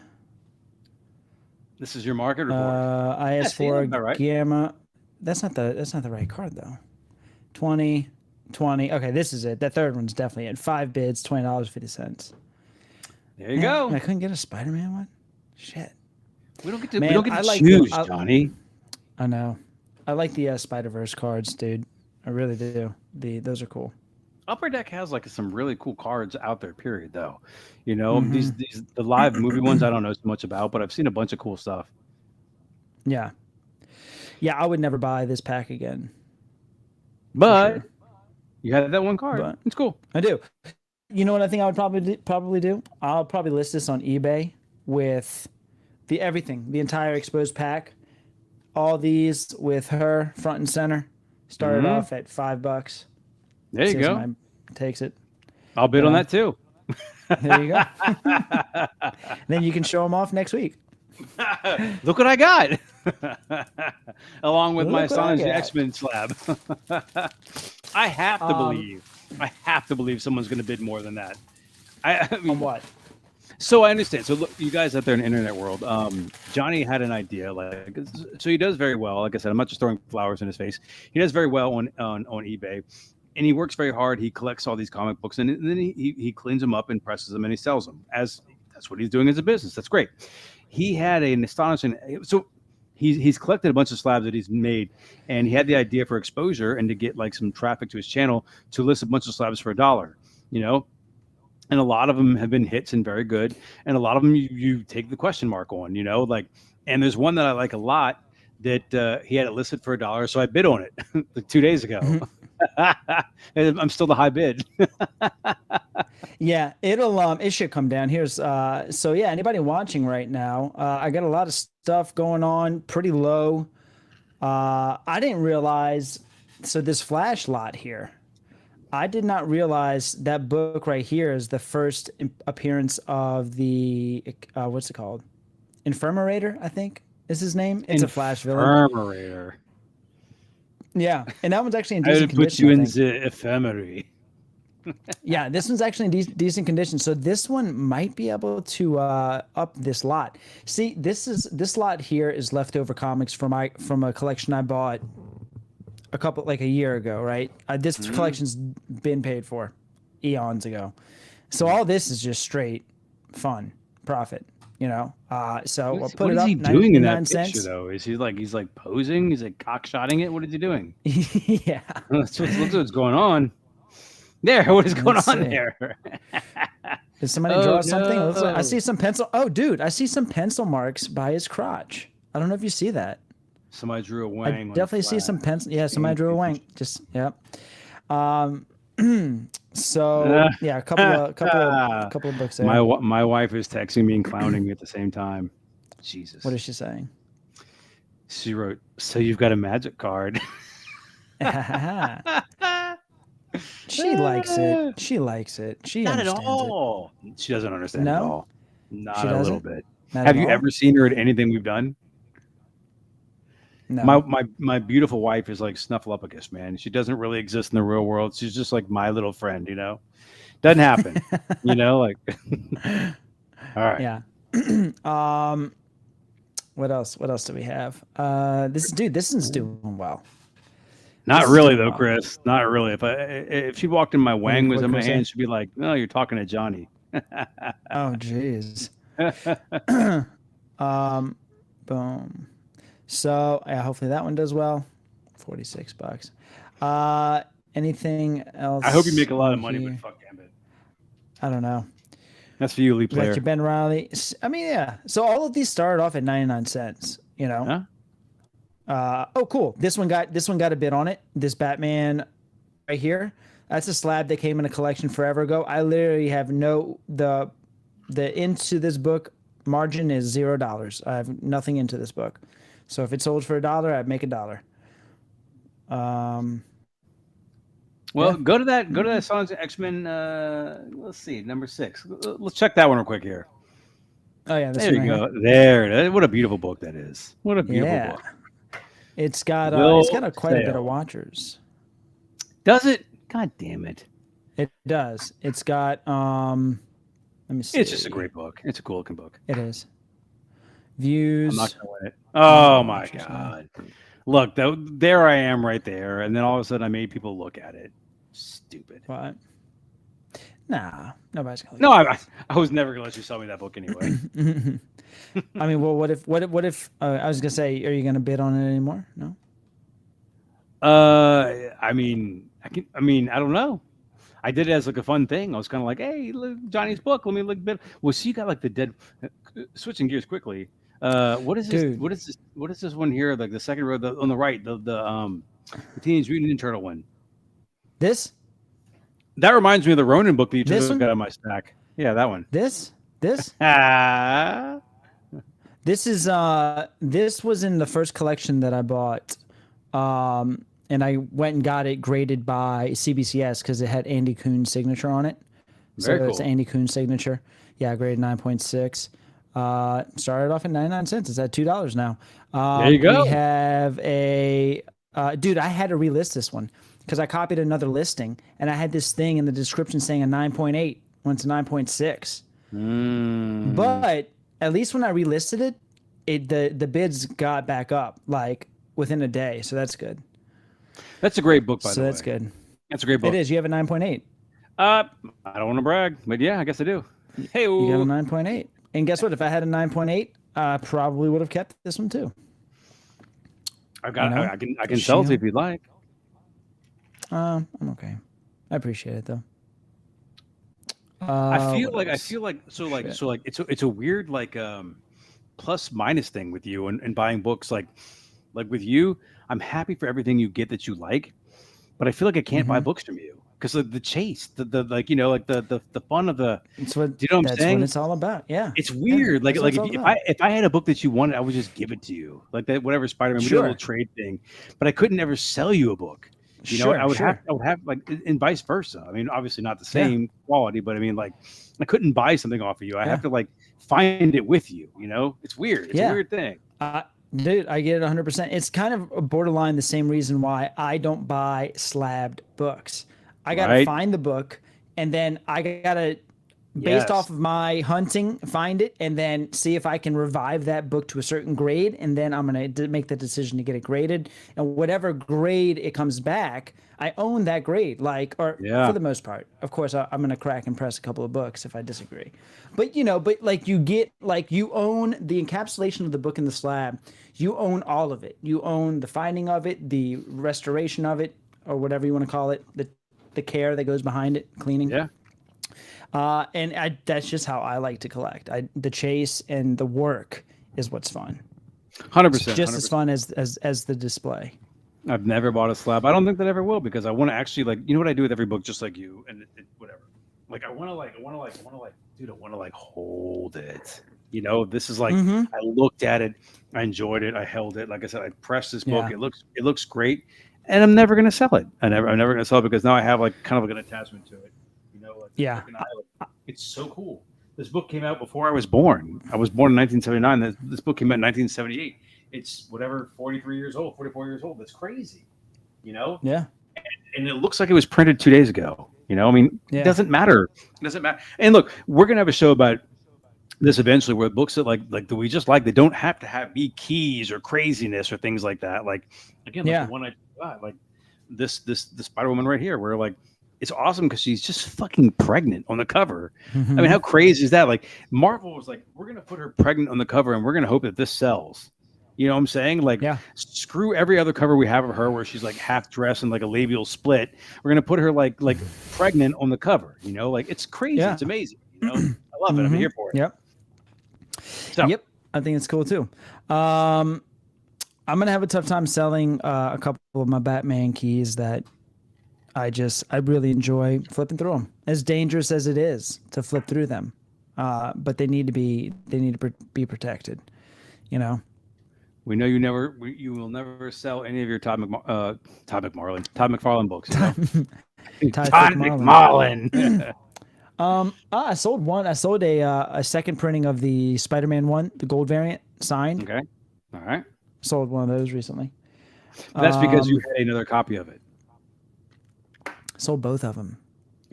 This is your market report. IS4 about right. Gamma. That's not the right card though. 20. Okay, this is it. That third one's definitely it. 5 bids, $20.50. There you go. I couldn't get a Spider-Man one. Shit. We don't get to, Man, we don't get I to like choose, the- Johnny. I know. I like the Spider-Verse cards, dude. I really do. Those are cool. Upper Deck has like some really cool cards out there. Period, though. These the live movie ones I don't know so much about, but I've seen a bunch of cool stuff. Yeah. Yeah, I would never buy this pack again. But sure. you had that one card. But- It's cool. I do. You know what I think I would probably do? I'll probably list this on eBay with everything, the entire exposed pack, all these with her front and center. Started off at $5. There you See if go. somebody takes it. I'll bid on that too. There you go. Then you can show them off next week. Look what I got. Along with my Look what I Sonic got. X-Men slab. I have to believe someone's going to bid more than that. I mean, On what? So I understand. So look, you guys out there in the internet world, Johnny had an idea. So he does very well. Like I said, I'm not just throwing flowers in his face. He does very well on eBay, and he works very hard. He collects all these comic books, and then he cleans them up and presses them, and he sells them. That's what he's doing as a business. That's great. He had an astonishing. So he's collected a bunch of slabs that he's made, and he had the idea for exposure and to get like some traffic to his channel to list a bunch of slabs for $1. And a lot of them have been hits and very good. And a lot of them you take the question mark on, and there's one that I like a lot that he had it listed for $1. So I bid on it like 2 days ago. And I'm still the high bid. Yeah, it should come down. Here's so yeah, anybody watching right now, I got a lot of stuff going on pretty low. I didn't realize. So this Flash lot here, I did not realize that book right here is the first appearance of the what's it called? Infirmerator, I think is his name. It's a Flash villain. Infirmerator. Yeah, and that one's actually in I decent would put condition. you I in think. the ephemery. Yeah, this one's actually in decent condition. So this one might be able to up this lot. See, this lot here is leftover comics from a collection I bought a year ago, right? This collection's been paid for eons ago. So all this is just straight fun, profit, you know? So we'll put What it is up he doing in that 99 picture cents. though? Is he's like posing? He's like cockshotting it? What is he doing? Yeah. Let's what's going on. There, what is going Let's on see. there? Did somebody Oh, draw something? It looks like, I no. see some pencil. Oh, dude, I see some pencil marks by his crotch. I don't know if you see that. Somebody drew a I wang. on the definitely see flag. some pencil. Yeah, somebody drew a wang. Just yeah. So yeah, a couple of books there. My wife is texting me and clowning me at the same time. Jesus. What is she saying? She wrote, "So you've got a magic card." She likes it. She likes it. She Not at understands all. She doesn't understand No? at all. Not She a little doesn't? bit. Not Have at you all? ever seen her at anything we've done? No. My beautiful wife is like Snuffleupagus, man. She doesn't really exist in the real world. She's just like my little friend, you know. Doesn't happen, you know. Like, all right. Yeah. What else? What else do we have? This one's doing well. Not This is really doing though, well. Chris. Not really. If she walked in, my wang was what in my Chris said? hand, she'd be like, "No, you're talking to Johnny." Oh, jeez. Boom. So yeah, hopefully that one does well. $46. Anything else? I hope you make a lot of on money here? with Fuck Gambit. I don't know. That's for you, Lee We got player. your Ben Riley. I mean, yeah. So all of these started off at 99 cents. You know. Huh? Oh, cool. This one got a bid on it. This Batman right here. That's a slab that came in a collection forever ago. I literally have the into this book margin is $0. I have nothing into this book. So if it sold for $1, I'd make $1. Well, Yeah. go to that Sonic X-Men. Let's see, number 6. Let's check that one real quick here. Oh yeah, this There one you right go. There. What a beautiful book that is. What a beautiful Yeah. book. It's got Will quite a bit sell. of watchers. Does it? God damn it. It does. It's got let me see. It's just a great book. It's a cool looking book. It is. Views. I'm not gonna win it. Oh my watchers, god. Look, there I am right there, and then all of a sudden I made people look at it. Stupid. What? Nah, nobody's gonna. No, I was never gonna let you sell me that book anyway. I mean, well, what if? I was gonna say, are you gonna bid on it anymore? No. I mean, I don't know. I did it as like a fun thing. I was kind of like, hey, look, Johnny's book. Let me look a bit. Well, so you got like the dead. Switching gears quickly. What is this? Dude. What is this? What is this one here? Like the second row, on the right, the Teenage Mutant Ninja Turtle one. This. That reminds me of the Ronin book that you This just one? got on my stack. Yeah, that one. This. Ah. This is this was in the first collection that I bought. And I went and got it graded by CBCS because it had Andy Kuhn's signature on it. Very So it's cool. Andy Kuhn's signature. Yeah, graded 9.6. Started off at 99 cents. It's at $2 now. There you go. We have a dude, I had to relist this one because I copied another listing and I had this thing in the description saying a 9.8 went to 9.6. But at least when I relisted it, the bids got back up like within a day. So that's good. That's a great book, by So the way. that's good. That's a great book. It is. You have a 9.8. I don't want to brag, but yeah, I guess I do. Hey, You have a 9.8. And guess what? If I had a 9.8, I probably would have kept this one too. I've got. You know? I can sell it to you if you'd like. I'm okay. I appreciate it though. I feel what like else? it's a weird like plus minus thing with you and buying books like with you. I'm happy for everything you get that you like, but I feel like I can't buy books from you. because the chase, the like like the fun of the. It's what, Do you know what I'm that's saying? what it's all about. Yeah. It's weird. That's Like what if, it's all if I had a book that you wanted, I would just give it to you. Like that whatever Spider-Man. We did a little trade thing, but I couldn't ever sell you a book. I would have like, and vice versa. I mean, obviously not the same quality, but I mean, like, I couldn't buy something off of you. I have to like find it with you. It's weird. It's a weird thing. Dude, I get it 100%. It's kind of borderline the same reason why I don't buy slabbed books. I got to find the book, and then I got to, based off of my hunting, find it, and then see if I can revive that book to a certain grade, and then I'm going to make the decision to get it graded. And whatever grade it comes back, I own that grade, for the most part. Of course, I'm going to crack and press a couple of books if I disagree. But, you own the encapsulation of the book in the slab. You own all of it. You own the finding of it, the restoration of it, or whatever you want to call it, the care that goes behind it, cleaning. Yeah. That's just how I like to collect. The chase and the work is what's fun. 100%. Just as fun as the display. I've never bought a slab. I don't think that I ever will, because I want to actually what I do with every book, just like you, and whatever. Like I want to hold it. This is like I looked at it, I enjoyed it, I held it. Like I said, I pressed this book. It looks great, and I'm never gonna sell it. I'm never gonna sell it because now I have kind of an attachment to it. It's so cool. This book came out before I was born. I was born in 1979. This book came out in 1978. It's 44 years old. That's crazy. Yeah. And it looks like it was printed 2 days ago. It doesn't matter. It doesn't matter. And look, we're gonna have a show about this eventually, where books that like that we just like, they don't have to be keys or craziness or things like that. Like again, the one I got, like this Spider-Woman right here, where it's awesome because she's just fucking pregnant on the cover. I mean, how crazy is that? Like Marvel was like, we're gonna put her pregnant on the cover, and we're gonna hope that this sells. You know what I'm saying? Like, screw every other cover we have of her where she's like half dressed and like a labial split. We're gonna put her like pregnant on the cover. It's crazy. It's amazing. I love it. I'm here for it. Yep. So. Yep. I think it's cool too. I'm gonna have a tough time selling a couple of my Batman keys that I really enjoy flipping through them. As dangerous as it is to flip through them, but they need to be protected. We know you will never sell any of your Todd McFarlane books. Todd McFarlane. I sold one. I sold a second printing of the Spider-Man one, the gold variant, signed. Okay. All right. Sold one of those recently. That's because you had another copy of it. Sold both of them.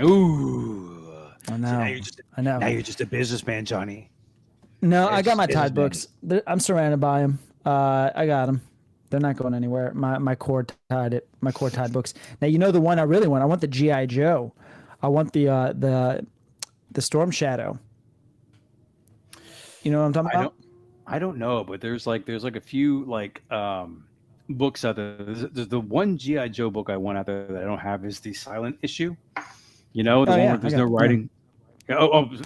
Ooh. I know. I know. Now you're just a businessman, Johnny. No, I got my Tide books. I'm surrounded by them. I got them. They're not going anywhere. My core Tide books. Now the one I really want. I want the G.I. Joe. I want the Storm Shadow. You know what I'm talking about? I don't know, but there's a few books out there. There's the one G.I. Joe book I want out there that I don't have is the silent issue. The one where there's no writing. I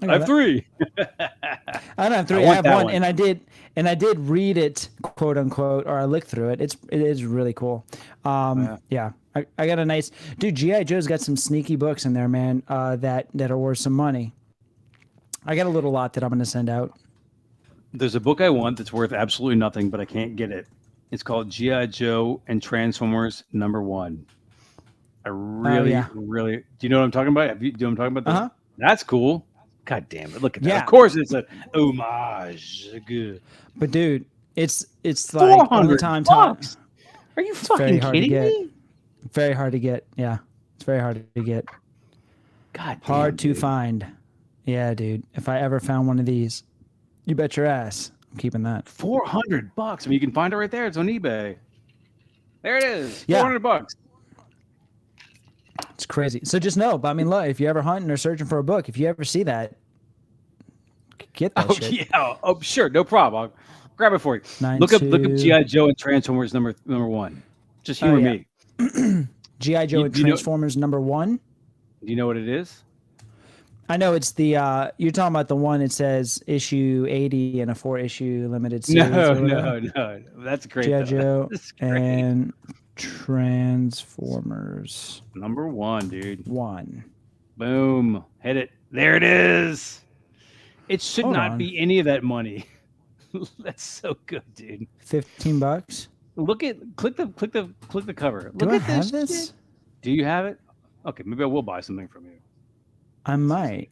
have three. I don't have three. I have one, and I did read it, quote unquote, or I looked through it. It is really cool. Yeah. I got a nice dude. G.I. Joe's got some sneaky books in there, man. That are worth some money. I got a little lot that I'm going to send out. There's a book I want that's worth absolutely nothing, but I can't get it. It's called G.I. Joe and Transformers #1. I really. Do you know what I'm talking about? Do you know what I'm talking about? Uh-huh. That's cool. God damn it! Look at that. Of course, it's an homage. Good. But dude, it's like all the time. Are you fucking kidding me? Very hard to get. Yeah, it's very hard to get. God, hard to find. Yeah, dude. If I ever found one of these, you bet your ass I'm keeping that. $400. I mean, you can find it right there. It's on eBay. There it is. Yeah. $400. It's crazy. So just know, but I mean, look, if you're ever hunting or searching for a book, if you ever see that, get that shit. Yeah. Oh, sure. No problem. I'll grab it for you. Look up G.I. Joe and Transformers number 1. Just humor me. G.I. Joe and Transformers #1. Do you know what it is? I know it's the you're talking about the one that says issue 80 and a 4-issue limited series. No. That's great. G.I. Joe and Transformers Number 1, dude. 1. Boom. Hit it. There it is. It should Hold not on. be any of that money. That's so good, dude. $15. Look at click the cover. Do Look I at have this. this? Shit. Do you have it? Okay, maybe I will buy something from you. I might.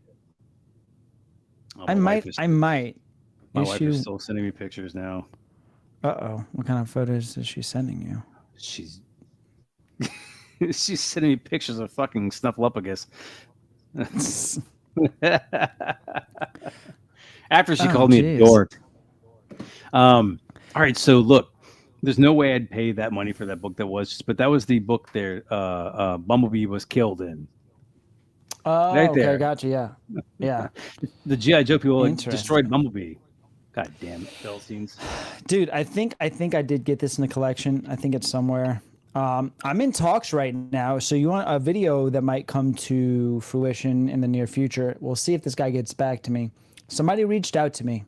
Oh, I my wife might. My wife Issue. is still sending me pictures now. Uh-oh. What kind of photos is she sending you? She's she's sending me pictures of fucking Snuffleupagus. After she called me a dork. All right, so look, there's no way I'd pay that money for that book but that was the book there Bumblebee was killed in. Oh, Right okay, there. gotcha. Yeah. Yeah. The G.I. Joe people Interesting. destroyed Bumblebee. God damn it, Philistines. Dude, I think I did get this in the collection. I think it's somewhere. I'm in talks right now, so you want a video that might come to fruition in the near future. We'll see if this guy gets back to me. Somebody reached out to me.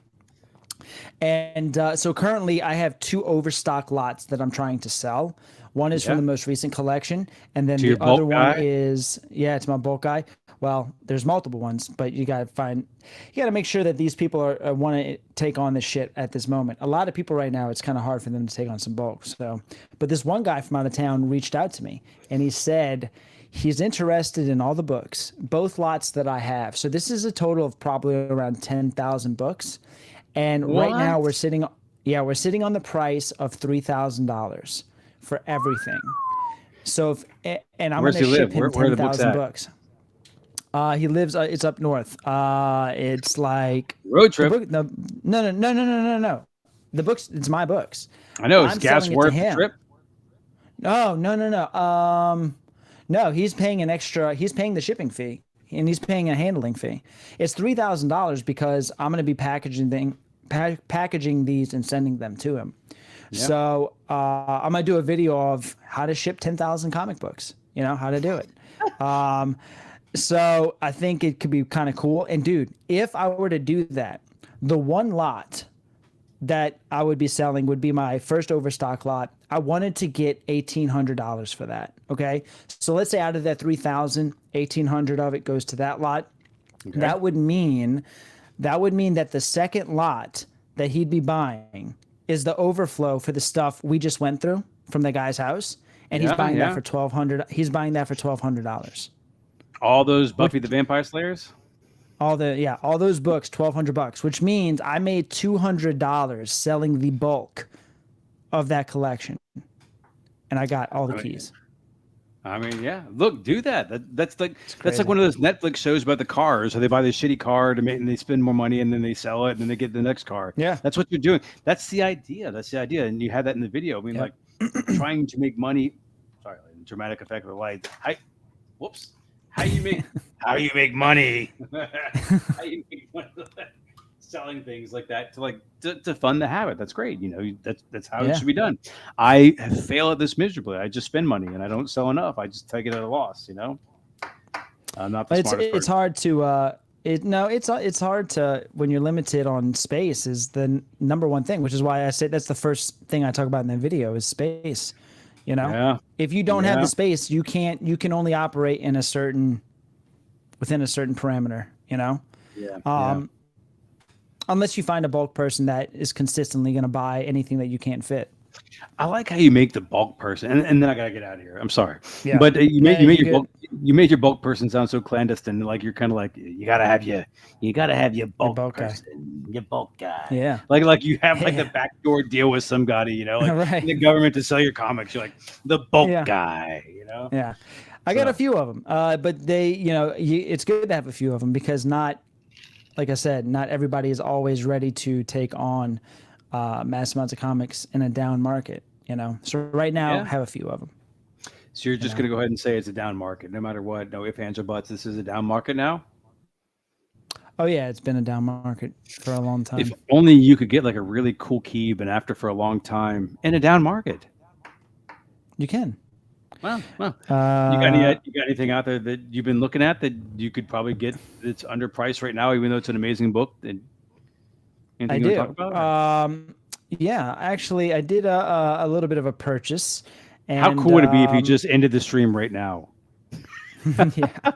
And so currently I have 2 overstock lots that I'm trying to sell. One is from the most recent collection, and then the other one is, it's my bulk guy. Well, there's multiple ones, but you got to make sure that these people are want to take on this shit at this moment. A lot of people right now, it's kind of hard for them to take on some bulk. So, but this one guy from out of town reached out to me, and he said he's interested in all the books, both lots that I have. So this is a total of probably around 10,000 books. And right now we're sitting on the price of $3,000 for everything. So and I'm going to ship him 10,000 books. He lives. It's up north. It's like road trip. No. The books. It's my books. I know. Is gas worth the trip? No. No. He's paying an extra. He's paying the shipping fee, and he's paying a handling fee. It's $3,000 because I'm going to be packaging these and sending them to him. Yeah. So I'm going to do a video of how to ship 10,000 comic books. You know how to do it. So I think it could be kind of cool. And dude, if I were to do that, the one lot that I would be selling would be my first overstock lot. I wanted to get $1,800 for that. Okay. So let's say out of that 3,000, 1,800 of it goes to that lot. Okay. That would mean that the second lot that he'd be buying is the overflow for the stuff we just went through from the guy's house. And he's buying that for $1,200. He's buying that for $1,200. All those Buffy the Vampire Slayers? All those books, $1,200, which means I made $200 selling the bulk of that collection. And I got all the keys. I mean, yeah. Look, do that. That's like one of those Netflix shows about the cars. So they buy this shitty car and they spend more money and then they sell it and then they get the next car. Yeah. That's what you're doing. That's the idea. And you had that in the video. I mean, like trying to make money. Sorry, dramatic effect of the light. How you make money? How you make money selling things like that to fund the habit? That's great. You know, that's how it should be done. I fail at this miserably. I just spend money and I don't sell enough. I just take it at a loss. You know, I'm not the smartest person. It's hard to it's hard to when you're limited on space is the number one thing, which is why I said that's the first thing I talk about in the video is space. You know, if you don't have the space, you can only operate within a certain parameter, you know? Unless you find a bulk person that is consistently going to buy anything that you can't fit. I like how you make the bulk person, and then I gotta get out of here. I'm sorry, but you made your bulk person sound so clandestine. Like you're kind of like you gotta have your bulk person, your bulk guy. Yeah, like you have like the backdoor deal with somebody, you know, like the government to sell your comics. You're like the bulk guy, you know. Yeah, I got a few of them, but it's good to have a few of them because like I said, not everybody is always ready to take on mass amounts of comics in a down market, you know. So right now, I have a few of them. So you're just going to go ahead and say it's a down market, no matter what. No ifs, ands, or buts. This is a down market now. Oh yeah, it's been a down market for a long time. If only you could get like a really cool key you've been after for a long time in a down market. You can. Well. You got anything out there that you've been looking at that you could probably get that's underpriced right now, even though it's an amazing book? I do. Yeah, actually, I did a little bit of a purchase, And, How cool would it be if you just ended the stream right now? Yeah.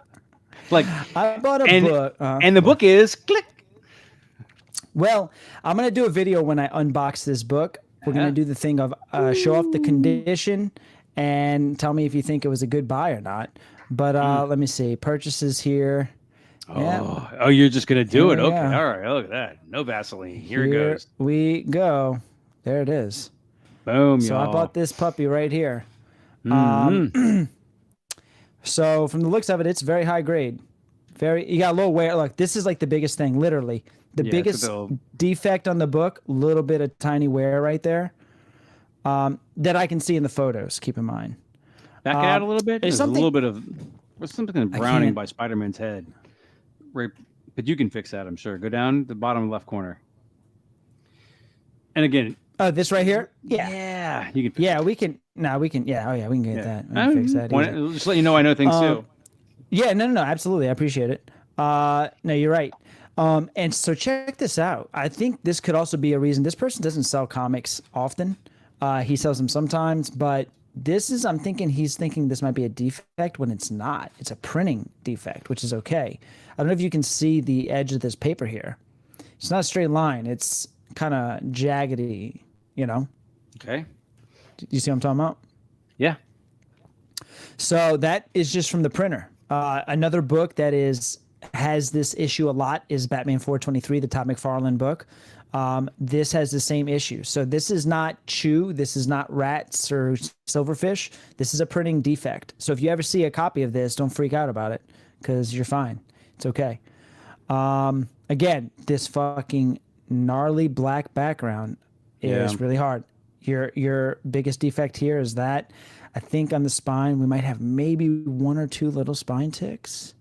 Like, I bought a book. and the book is click. Well, I'm going to do a video when I unbox this book. We're going to do the thing of show off the condition and tell me if you think it was a good buy or not. But let me see. Purchases here. Oh, you're just going to do it? Here we Okay. go. All right. Look at that. No Vaseline. Here it goes. We go. There it is. Boom, So y'all. I bought this puppy right here. Mhm. So from the looks of it, it's very high grade. You got a little wear. Look, this is like the biggest thing, literally. The Yeah, biggest defect on the book, little bit of tiny wear right there. That I can see in the photos, keep in mind. Back it out a little bit. There's a little bit of something browning by Spider-Man's head. Right, but you can fix that, I'm sure. Go down the bottom left corner. And again, Oh, this right here? Yeah. yeah, you can fix Yeah, we can. No, we can. Yeah. Oh, yeah, we can get that. We can fix that. easy. Just let you know I know things too. Yeah, no, absolutely. I appreciate it. No, you're right. And so check this out. I think this could also be a reason. This person doesn't sell comics often. He sells them sometimes, but I'm thinking he's thinking this might be a defect when it's not. It's a printing defect, which is okay. I don't know if you can see the edge of this paper here. It's not a straight line. It's kind of jaggedy, you know? Okay. You see what I'm talking about? Yeah. So that is just from the printer. Another book that has this issue a lot is Batman 423, the Todd McFarlane book. This has the same issue. So this is not Chew. This is not Rats or Silverfish. This is a printing defect. So if you ever see a copy of this, don't freak out about it because you're fine. It's okay. Again, this fucking gnarly black background is really hard. Your biggest defect here is that I think on the spine we might have maybe one or two little spine ticks.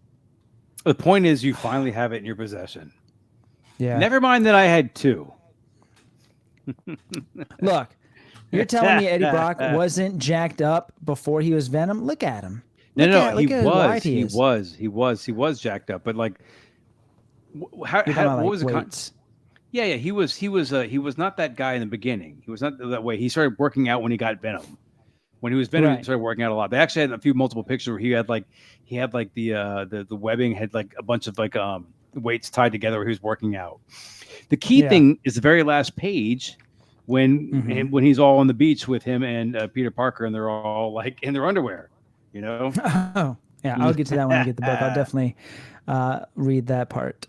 The point is, you finally have it in your possession. Yeah. Never mind that I had two. Look, you're telling me Eddie Brock wasn't jacked up before he was Venom? Look at him. No, Look at how wide he was jacked up. But like, what was the weights? Yeah, he was not that guy in the beginning. He was not that way. He started working out when he got Venom. When he was Venom, Right. he started working out a lot. They actually had multiple pictures where he had the webbing had like a bunch of like weights tied together where he was working out. The key thing is the very last page when he's all on the beach with him and Peter Parker, and they're all like in their underwear, you know? Oh, yeah. I'll get to that when I get the book. I'll definitely read that part.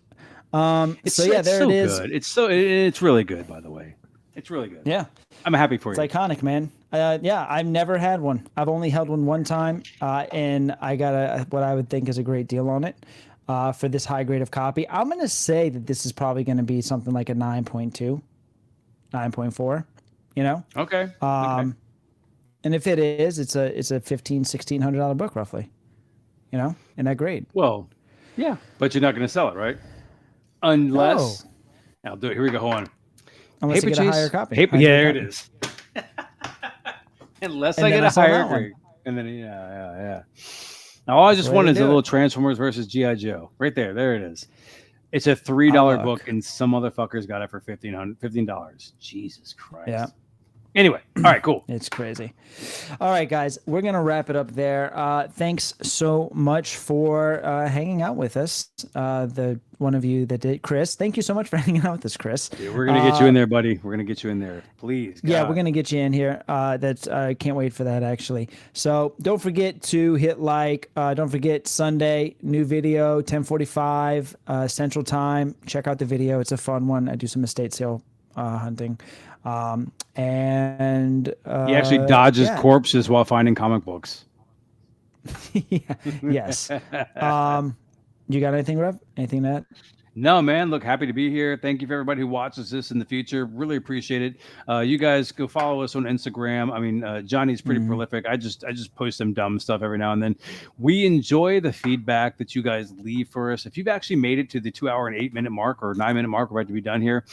There it is. Good. It's really good, by the way. It's really good. Yeah. I'm happy for It's you. iconic, man. I've never had one. I've only held one time, and I got what I would think is a great deal on it for this high grade of copy. I'm going to say that this is probably going to be something like a 9.2, 9.4, you know? Okay. And if it is, it's a $1,500-$1,600 book roughly, you know, in that grade. Well, yeah, but you're not going to sell it, right? Unless I'll do it. Here we go. Hold on. Unless you get a higher copy. Yeah, there it is. Unless I get a higher grade. And then, yeah. Now, all I just want is a little Transformers versus G.I. Joe. Right there. There it is. It's a $3 book, and some motherfuckers got it for $15. Jesus Christ. Yeah. Anyway, all right, cool. It's crazy. All right, guys, we're going to wrap it up there. Thanks so much for hanging out with us. The one of you that did, Chris, thank you so much for hanging out with us, Chris. Dude, we're going to get you in there, buddy. We're going to get you in there. Please. God. Yeah, we're going to get you in here. I can't wait for that, actually. So don't forget to hit like. Don't forget Sunday, new video, 10:45 Central Time. Check out the video. It's a fun one. I do some estate sale hunting. And he actually dodges corpses while finding comic books. Yes. You got anything, Rev? Anything that? No, man. Look, happy to be here. Thank you for everybody who watches this in the future. Really appreciate it. You guys go follow us on Instagram. I mean, Johnny's pretty prolific. I just post some dumb stuff every now and then. We enjoy the feedback that you guys leave for us. If you've actually made it to the 2 hour and 8 minute mark or 9 minute mark, we're about to be done here.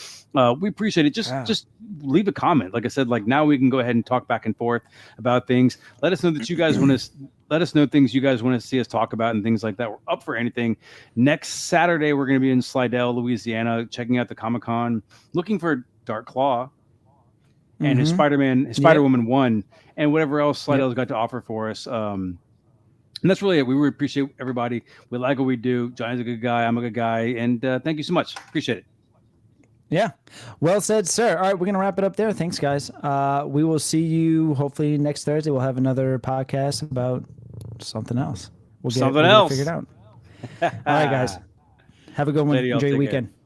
We appreciate it. Just leave a comment. Like I said, like now we can go ahead and talk back and forth about things. Let us know that you guys want to. Let us know things you guys want to see us talk about and things like that. We're up for anything. Next Saturday, we're going to be in Slidell, Louisiana, checking out the Comic-Con, looking for Dark Claw. and his Spider-Man, his Spider-Woman 1, and whatever else Slidell's got to offer for us. And that's really it. We really appreciate everybody. We like what we do. Johnny's a good guy. I'm a good guy. And thank you so much. Appreciate it. Yeah. Well said, sir. All right, we're going to wrap it up there. Thanks, guys. We will see you hopefully next Thursday. We'll have another podcast about something else. We'll get it figured out. All right, guys. Have a good one. Lady, Enjoy your take care. weekend.